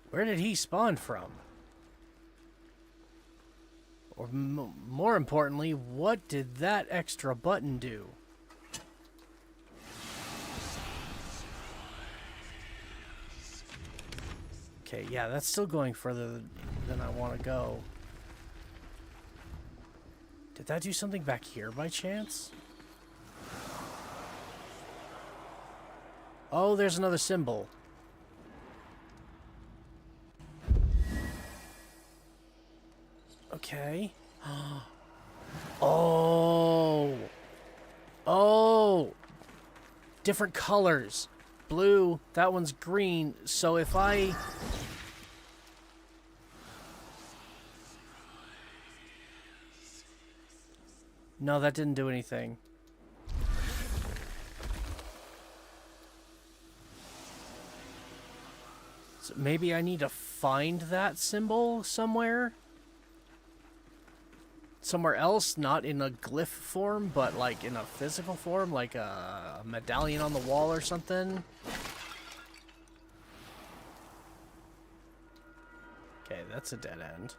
Where did he spawn from? Or more importantly, what did that extra button do? Okay, yeah, that's still going further than I want to go. Did that do something back here by chance? Oh, there's another symbol. Okay. Oh. Oh. Different colors. Blue. That one's green. So if I... No, that didn't do anything. So maybe I need to find that symbol somewhere? Somewhere else, not in a glyph form, but like in a physical form, like a medallion on the wall or something. Okay, that's a dead end.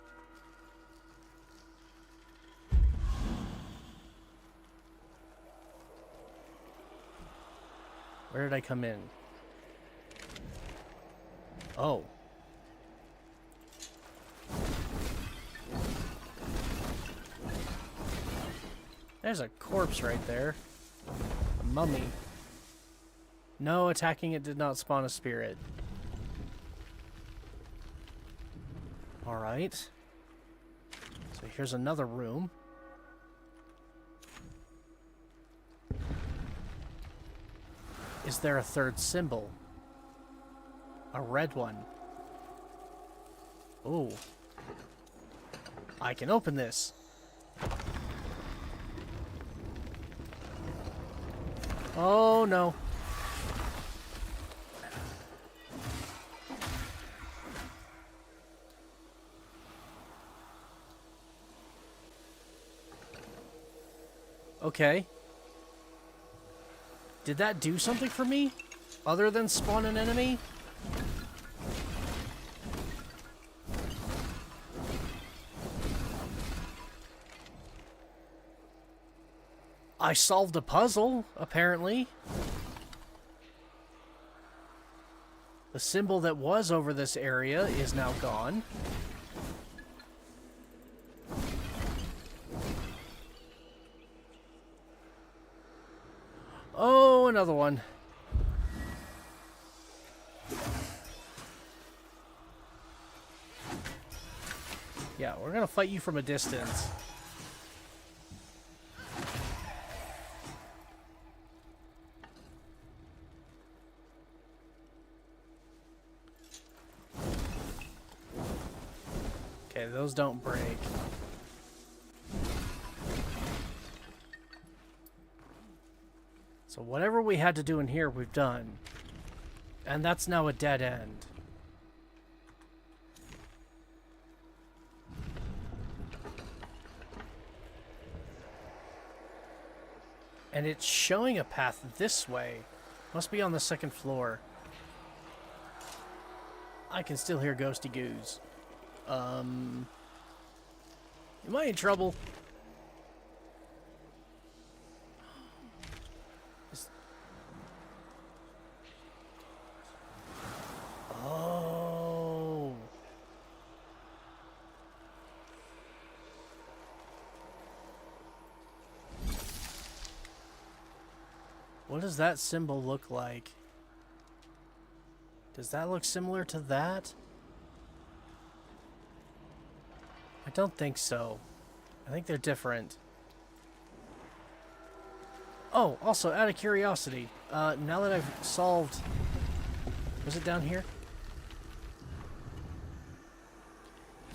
Where did I come in? Oh. There's a corpse right there. A mummy. No, attacking it did not spawn a spirit. Alright. So here's another room. Is there a third symbol? A red one. Ooh. I can open this. Oh no. Okay. Did that do something for me? Other than spawn an enemy? I solved a puzzle, apparently. The symbol that was over this area is now gone. Oh, another one. Yeah, we're gonna fight you from a distance. Okay, those don't break. So whatever we had to do in here, we've done. And that's now a dead end. And it's showing a path this way. Must be on the second floor. I can still hear ghosty goos. Am I in trouble? Oh. What does that symbol look like? Does that look similar to that? I don't think so. I think they're different. Oh, also, out of curiosity, now that I've solved... Was it down here?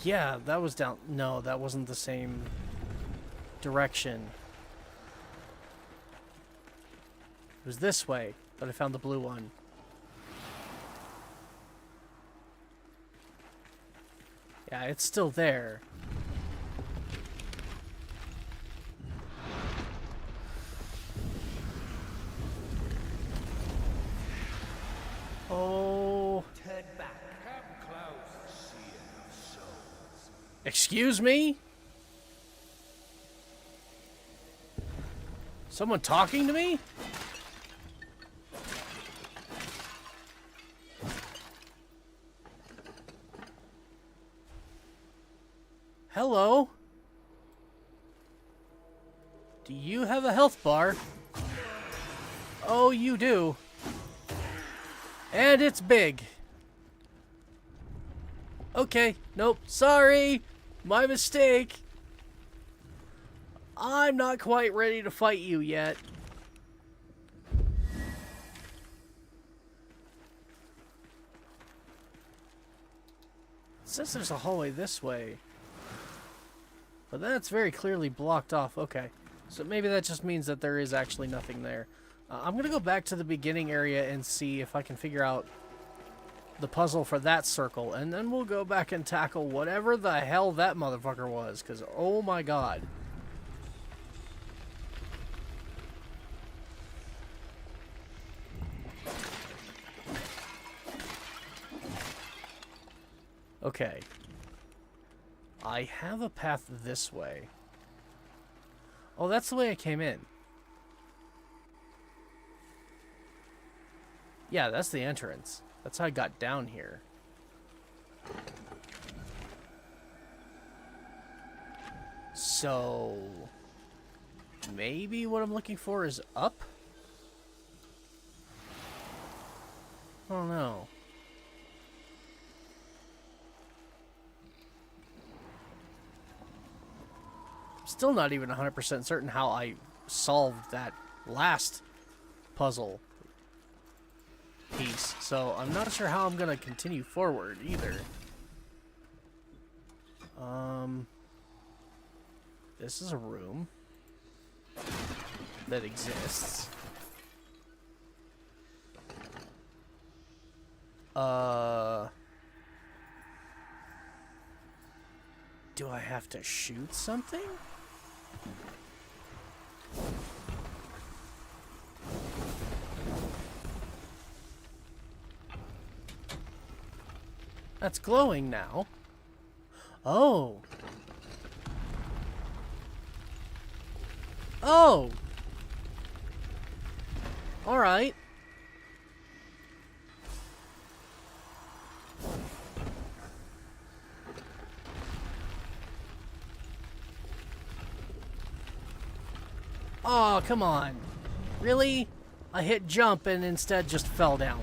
Yeah, that was down... No, that wasn't the same direction. It was this way, but I found the blue one. Yeah, it's still there. Excuse me? Someone talking to me? Hello? Do you have a health bar? Oh, you do. And it's big. Okay, nope, sorry. My mistake. I'm not quite ready to fight you yet. It says there's a hallway this way. But that's very clearly blocked off. Okay. So maybe that just means that there is actually nothing there. I'm going to go back to the beginning area and see if I can figure out the puzzle for that circle. And then we'll go back and tackle whatever the hell that motherfucker was. Because, oh my god. Okay. I have a path this way. Oh, that's the way I came in. Yeah, that's the entrance. That's how I got down here. So... maybe what I'm looking for is up? I don't know. Still not even 100% certain how I solved that last puzzle piece, so I'm not sure how I'm gonna continue forward either. This is a room that exists. Do I have to shoot something? That's glowing now. Oh. Oh. All right. Oh, come on. Really? I hit jump and instead just fell down.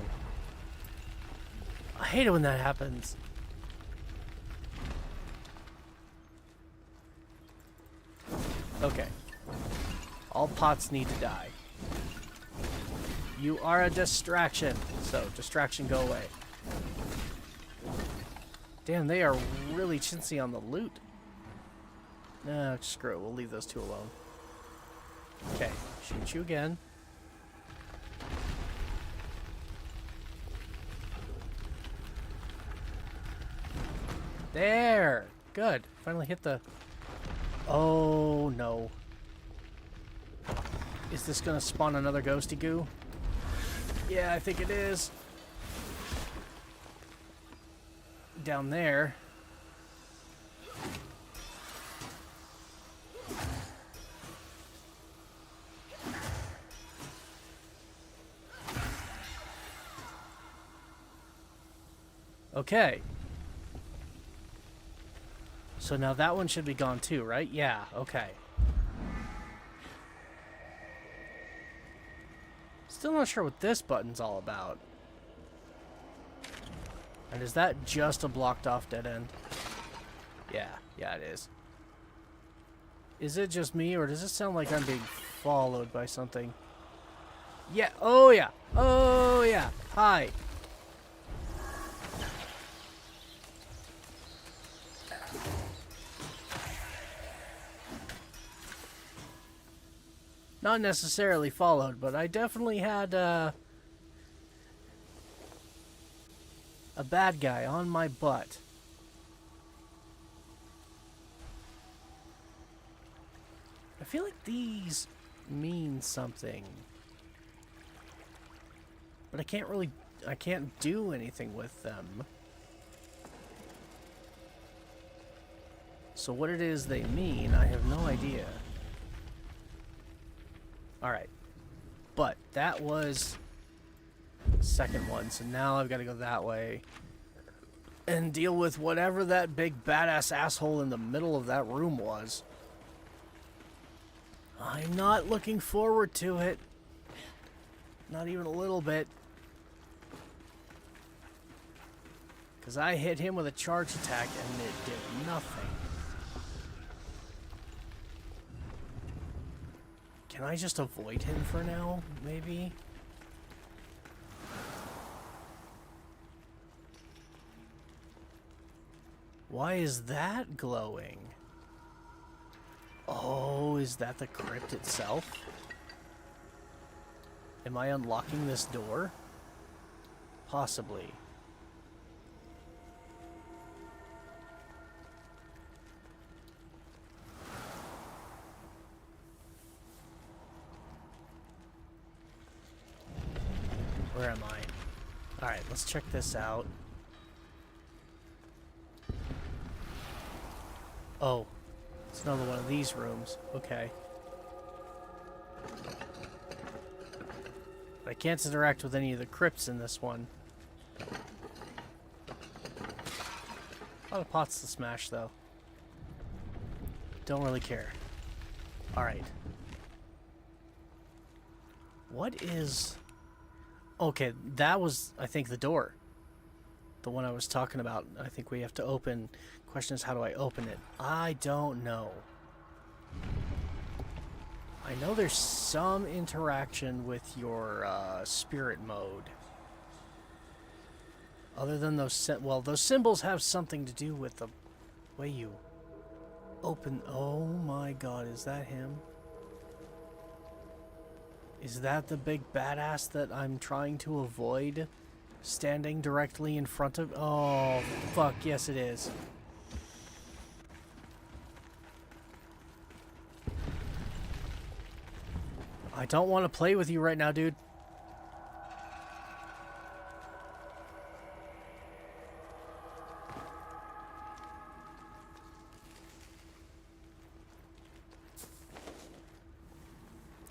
I hate it when that happens. Okay. All pots need to die. You are a distraction. So, distraction, go away. Damn, they are really chintzy on the loot. Nah, screw it. We'll leave those two alone. Okay, shoot you again. There! Good. Finally hit the... Oh, no. Is this gonna spawn another ghosty goo? Yeah, I think it is. Down there. Okay. So now that one should be gone too, right? Yeah, okay. Still not sure what this button's all about. And is that just a blocked off dead end? Yeah, it is. Is it just me, or does it sound like I'm being followed by something? Yeah, oh yeah, oh yeah, hi. Not necessarily followed, but I definitely had a bad guy on my butt. I feel like these mean something. But I can't do anything with them. So what it is they mean, I have no idea. Alright. But that was the second one, so now I've got to go that way and deal with whatever that big badass asshole in the middle of that room was. I'm not looking forward to it. Not even a little bit. Because I hit him with a charge attack and it did nothing. Can I just avoid him for now, maybe? Why is that glowing? Oh, is that the crypt itself? Am I unlocking this door? Possibly. Where am I? Alright, let's check this out. Oh, it's another one of these rooms. Okay. But I can't interact with any of the crypts in this one. A lot of pots to smash, though. Don't really care. Alright. What is... Okay, that was, I think, the door. The one I was talking about. I think we have to open. Question is, how do I open it? I don't know. I know there's some interaction with your spirit mode. Other than those... Well, those symbols have something to do with the way you open... Oh my god, is that him? Is that the big badass that I'm trying to avoid? Standing directly in front of... Oh, fuck, yes it is. I don't want to play with you right now, dude.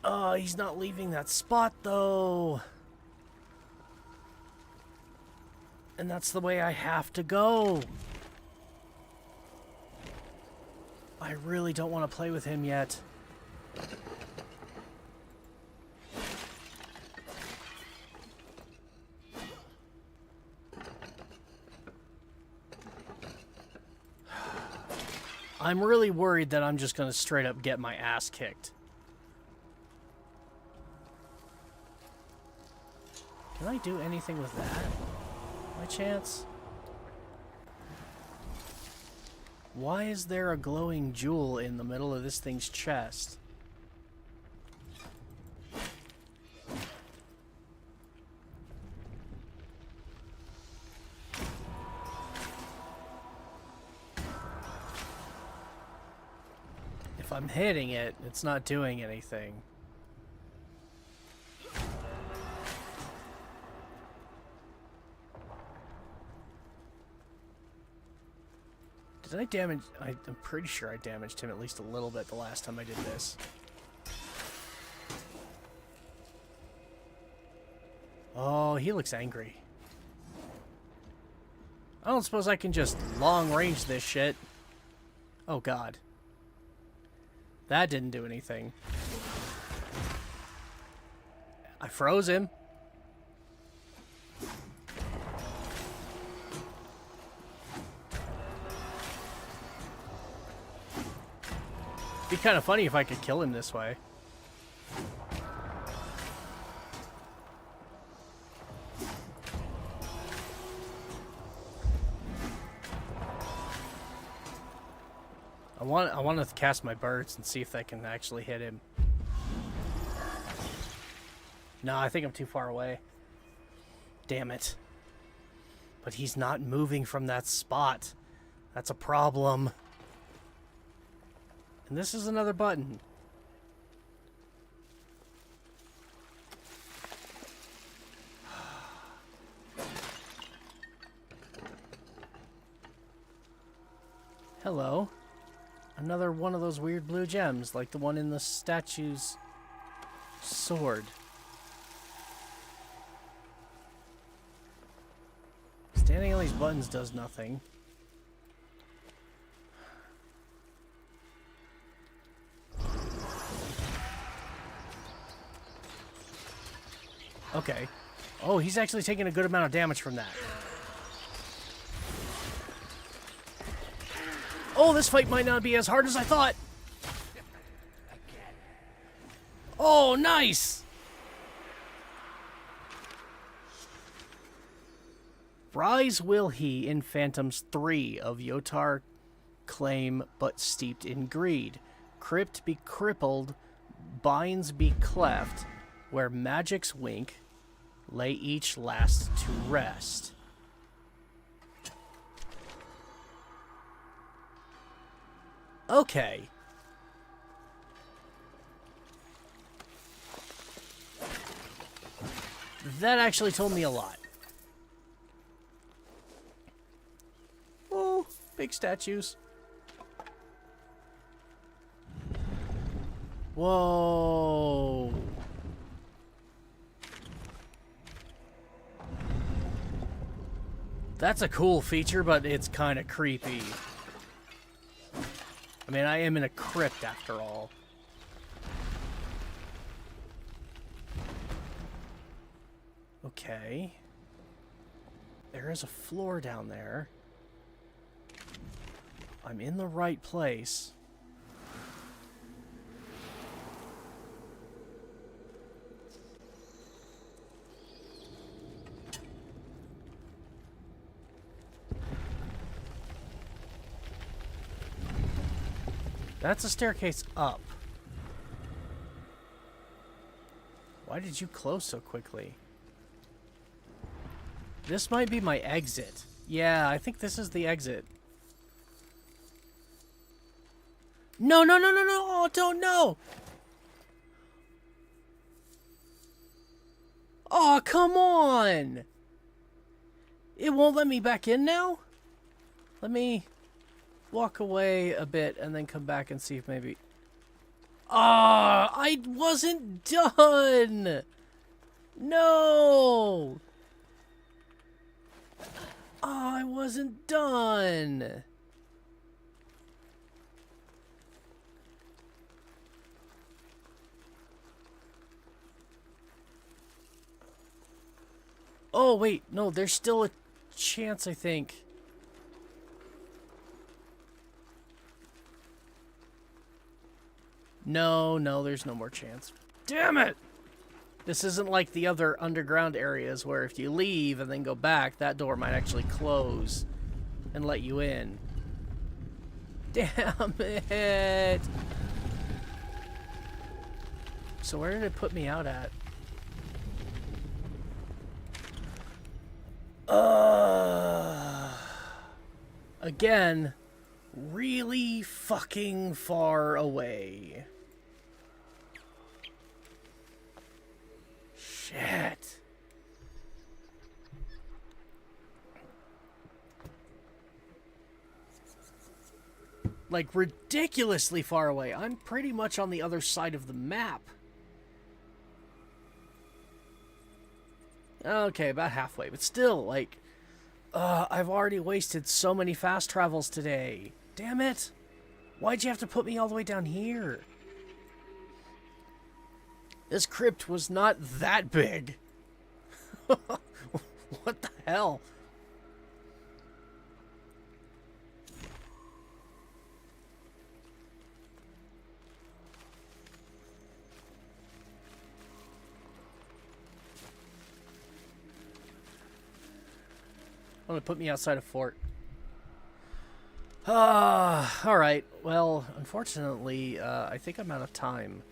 Oh, he's not leaving that spot, though. And that's the way I have to go. I really don't want to play with him yet. I'm really worried that I'm just going to straight up get my ass kicked. Can I do anything with that? By chance? Why is there a glowing jewel in the middle of this thing's chest? If I'm hitting it, it's not doing anything. Did I damage... I'm pretty sure I damaged him at least a little bit the last time I did this. Oh, he looks angry. I don't suppose I can just long range this shit. Oh god. That didn't do anything. I froze him. Be kind of funny if I could kill him this way. I want to cast my birds and see if they can actually hit him. No, I think I'm too far away. Damn it. But he's not moving from that spot. That's a problem. And this is another button. Hello. Another one of those weird blue gems, like the one in the statue's sword. Standing on these buttons does nothing. Okay. Oh, he's actually taking a good amount of damage from that. Oh, this fight might not be as hard as I thought. Oh, nice. Rise will he in Phantoms 3 of Yotar claim but steeped in greed. Crypt be crippled, binds be cleft, where magics wink, lay each last to rest. Okay. That actually told me a lot. Oh, big statues. Whoa. That's a cool feature, but it's kind of creepy. I mean, I am in a crypt after all. Okay. There is a floor down there. I'm in the right place. That's a staircase up. Why did you close so quickly? This might be my exit. Yeah, I think this is the exit. No, no, no, no, no! Oh, don't know! Oh, come on! It won't let me back in now? Let me walk away a bit and then come back and see if maybe... Ah, I wasn't done! No! Oh, I wasn't done! Oh, wait, no, there's still a chance, I think. No, no, there's no more chance. Damn it! This isn't like the other underground areas where if you leave and then go back, that door might actually close and let you in. Damn it! So where did it put me out at? Again, really fucking far away. Shit. Like, ridiculously far away. I'm pretty much on the other side of the map. Okay, about halfway, but still, like, I've already wasted so many fast travels today. Damn it! Why'd you have to put me all the way down here? This crypt was not that big. What the hell? I'm gonna put me outside a fort. Alright. Well, unfortunately, I think I'm out of time.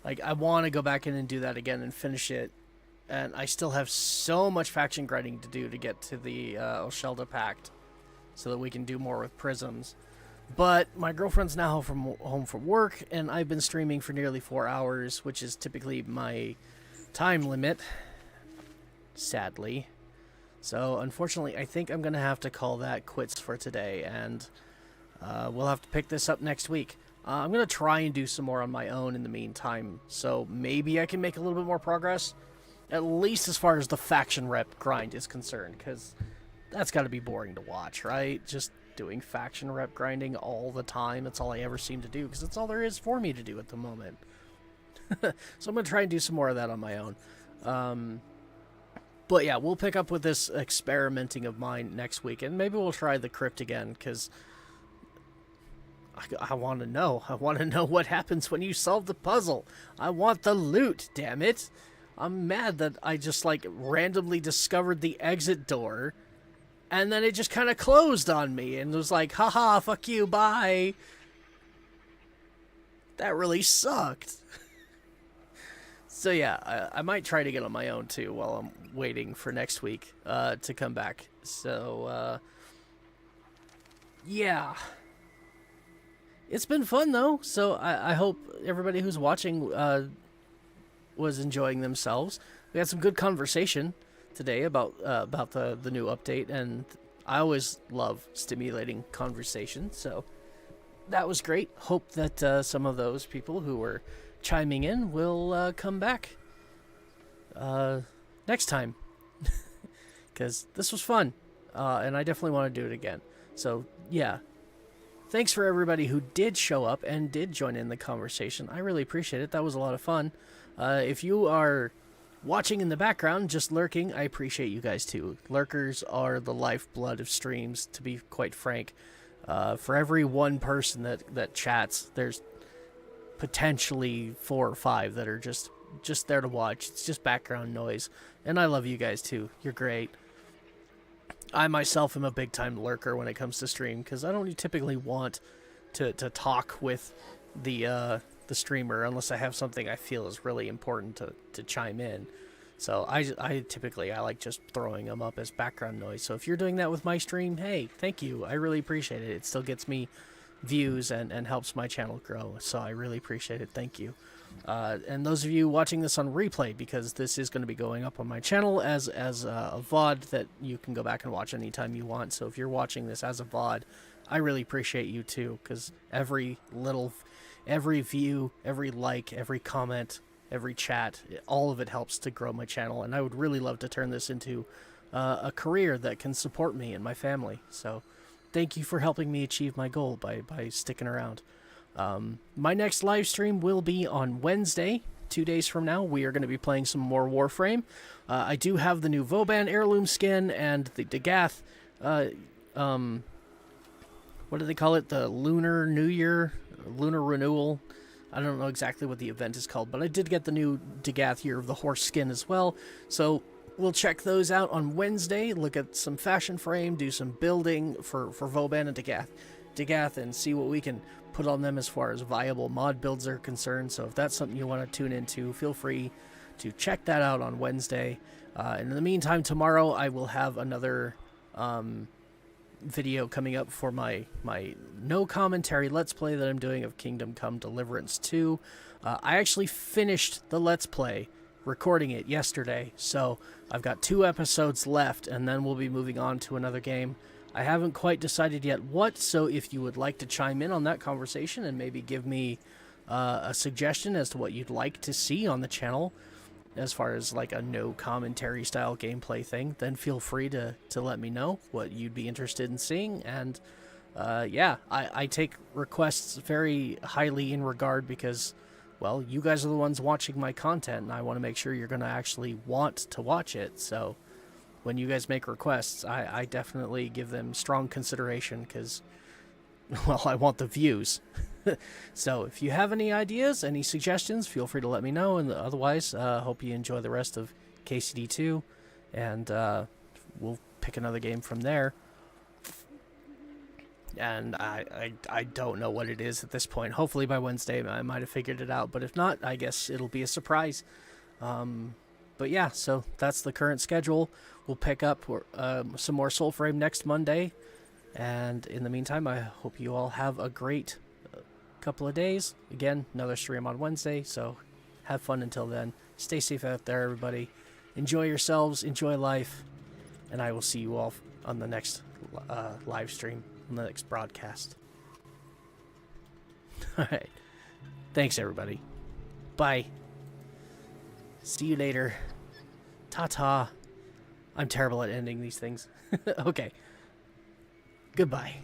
Like, I want to go back in and do that again and finish it. And I still have so much faction grinding to do to get to the Oshelda Pact. So that we can do more with prisms. But my girlfriend's now home from work, and I've been streaming for nearly 4 hours, which is typically my time limit. Sadly. So unfortunately, I think I'm going to have to call that quits for today, and we'll have to pick this up next week. I'm going to try and do some more on my own in the meantime, so maybe I can make a little bit more progress, at least as far as the faction rep grind is concerned, because that's got to be boring to watch, right? Just doing faction rep grinding all the time. That's all I ever seem to do, because that's all there is for me to do at the moment. So I'm going to try and do some more of that on my own. But yeah, we'll pick up with this experimenting of mine next week, and maybe we'll try the crypt again, because I want to know. I want to know what happens when you solve the puzzle. I want the loot, damn it. I'm mad that I just, like, randomly discovered the exit door, and then it just kind of closed on me, and was like, haha, fuck you, bye. That really sucked. So yeah, I might try to get on my own too while I'm waiting for next week to come back. So, yeah. It's been fun though, so I hope everybody who's watching was enjoying themselves. We had some good conversation today about the new update, and I always love stimulating conversation, so that was great. Hope that some of those people who were chiming in will come back next time, because this was fun, and I definitely want to do it again. So yeah, thanks for everybody who did show up and did join in the conversation. I really appreciate it. That was a lot of fun. If you are watching in the background, just lurking, I appreciate you guys too. Lurkers are the lifeblood of streams, to be quite frank. For every one person that chats, there's potentially 4 or 5 that are just there to watch. It's just background noise, and I love you guys too. You're great. I myself am a big time lurker when it comes to stream, because I don't typically want to talk with the streamer unless I have something I feel is really important to chime in. So I typically like just throwing them up as background noise. So if you're doing that with my stream, hey, thank you. I really appreciate it. It still gets me views and helps my channel grow, so I really appreciate it. Thank you. And those of you watching this on replay, because this is going to be going up on my channel as a VOD that you can go back and watch anytime you want. So if you're watching this as a VOD, I really appreciate you too, because every view, every like, every comment, every chat, all of it helps to grow my channel, and I would really love to turn this into a career that can support me and my family. So thank you for helping me achieve my goal by sticking around. My next live stream will be on Wednesday, 2 days from now. We are going to be playing some more Warframe. I do have the new Vauban heirloom skin and the Dagath, what do they call it? The Lunar New Year, Lunar Renewal. I don't know exactly what the event is called, but I did get the new Dagath Year of the Horse skin as well. So we'll check those out on Wednesday, look at some fashion frame, do some building for Vauban and Dagath, and see what we can put on them as far as viable mod builds are concerned. So if that's something you want to tune into, feel free to check that out on Wednesday. And in the meantime, tomorrow I will have another video coming up for my no commentary Let's Play that I'm doing of Kingdom Come Deliverance 2. I actually finished the Let's Play, recording it yesterday, so I've got 2 episodes left, and then we'll be moving on to another game. I haven't quite decided yet what, so if you would like to chime in on that conversation and maybe give me a suggestion as to what you'd like to see on the channel as far as like a no commentary style gameplay thing, then feel free to let me know what you'd be interested in seeing. And yeah, I take requests very highly in regard, because, well, you guys are the ones watching my content, and I want to make sure you're going to actually want to watch it. So when you guys make requests, I definitely give them strong consideration, because, well, I want the views. So if you have any ideas, any suggestions, feel free to let me know. And otherwise, hope you enjoy the rest of KCD2, and we'll pick another game from there. And I don't know what it is at this point. Hopefully by Wednesday I might have figured it out, but if not, I guess it'll be a surprise. But yeah, so that's the current schedule. We'll pick up some more Soulframe next Monday, and in the meantime, I hope you all have a great couple of days. Again, another stream on Wednesday, so have fun until then. Stay safe out there, everybody. Enjoy yourselves, enjoy life, and I will see you all on the next live stream, on the next broadcast. Alright. Thanks, everybody. Bye. See you later. Ta-ta. I'm terrible at ending these things. Okay. Goodbye.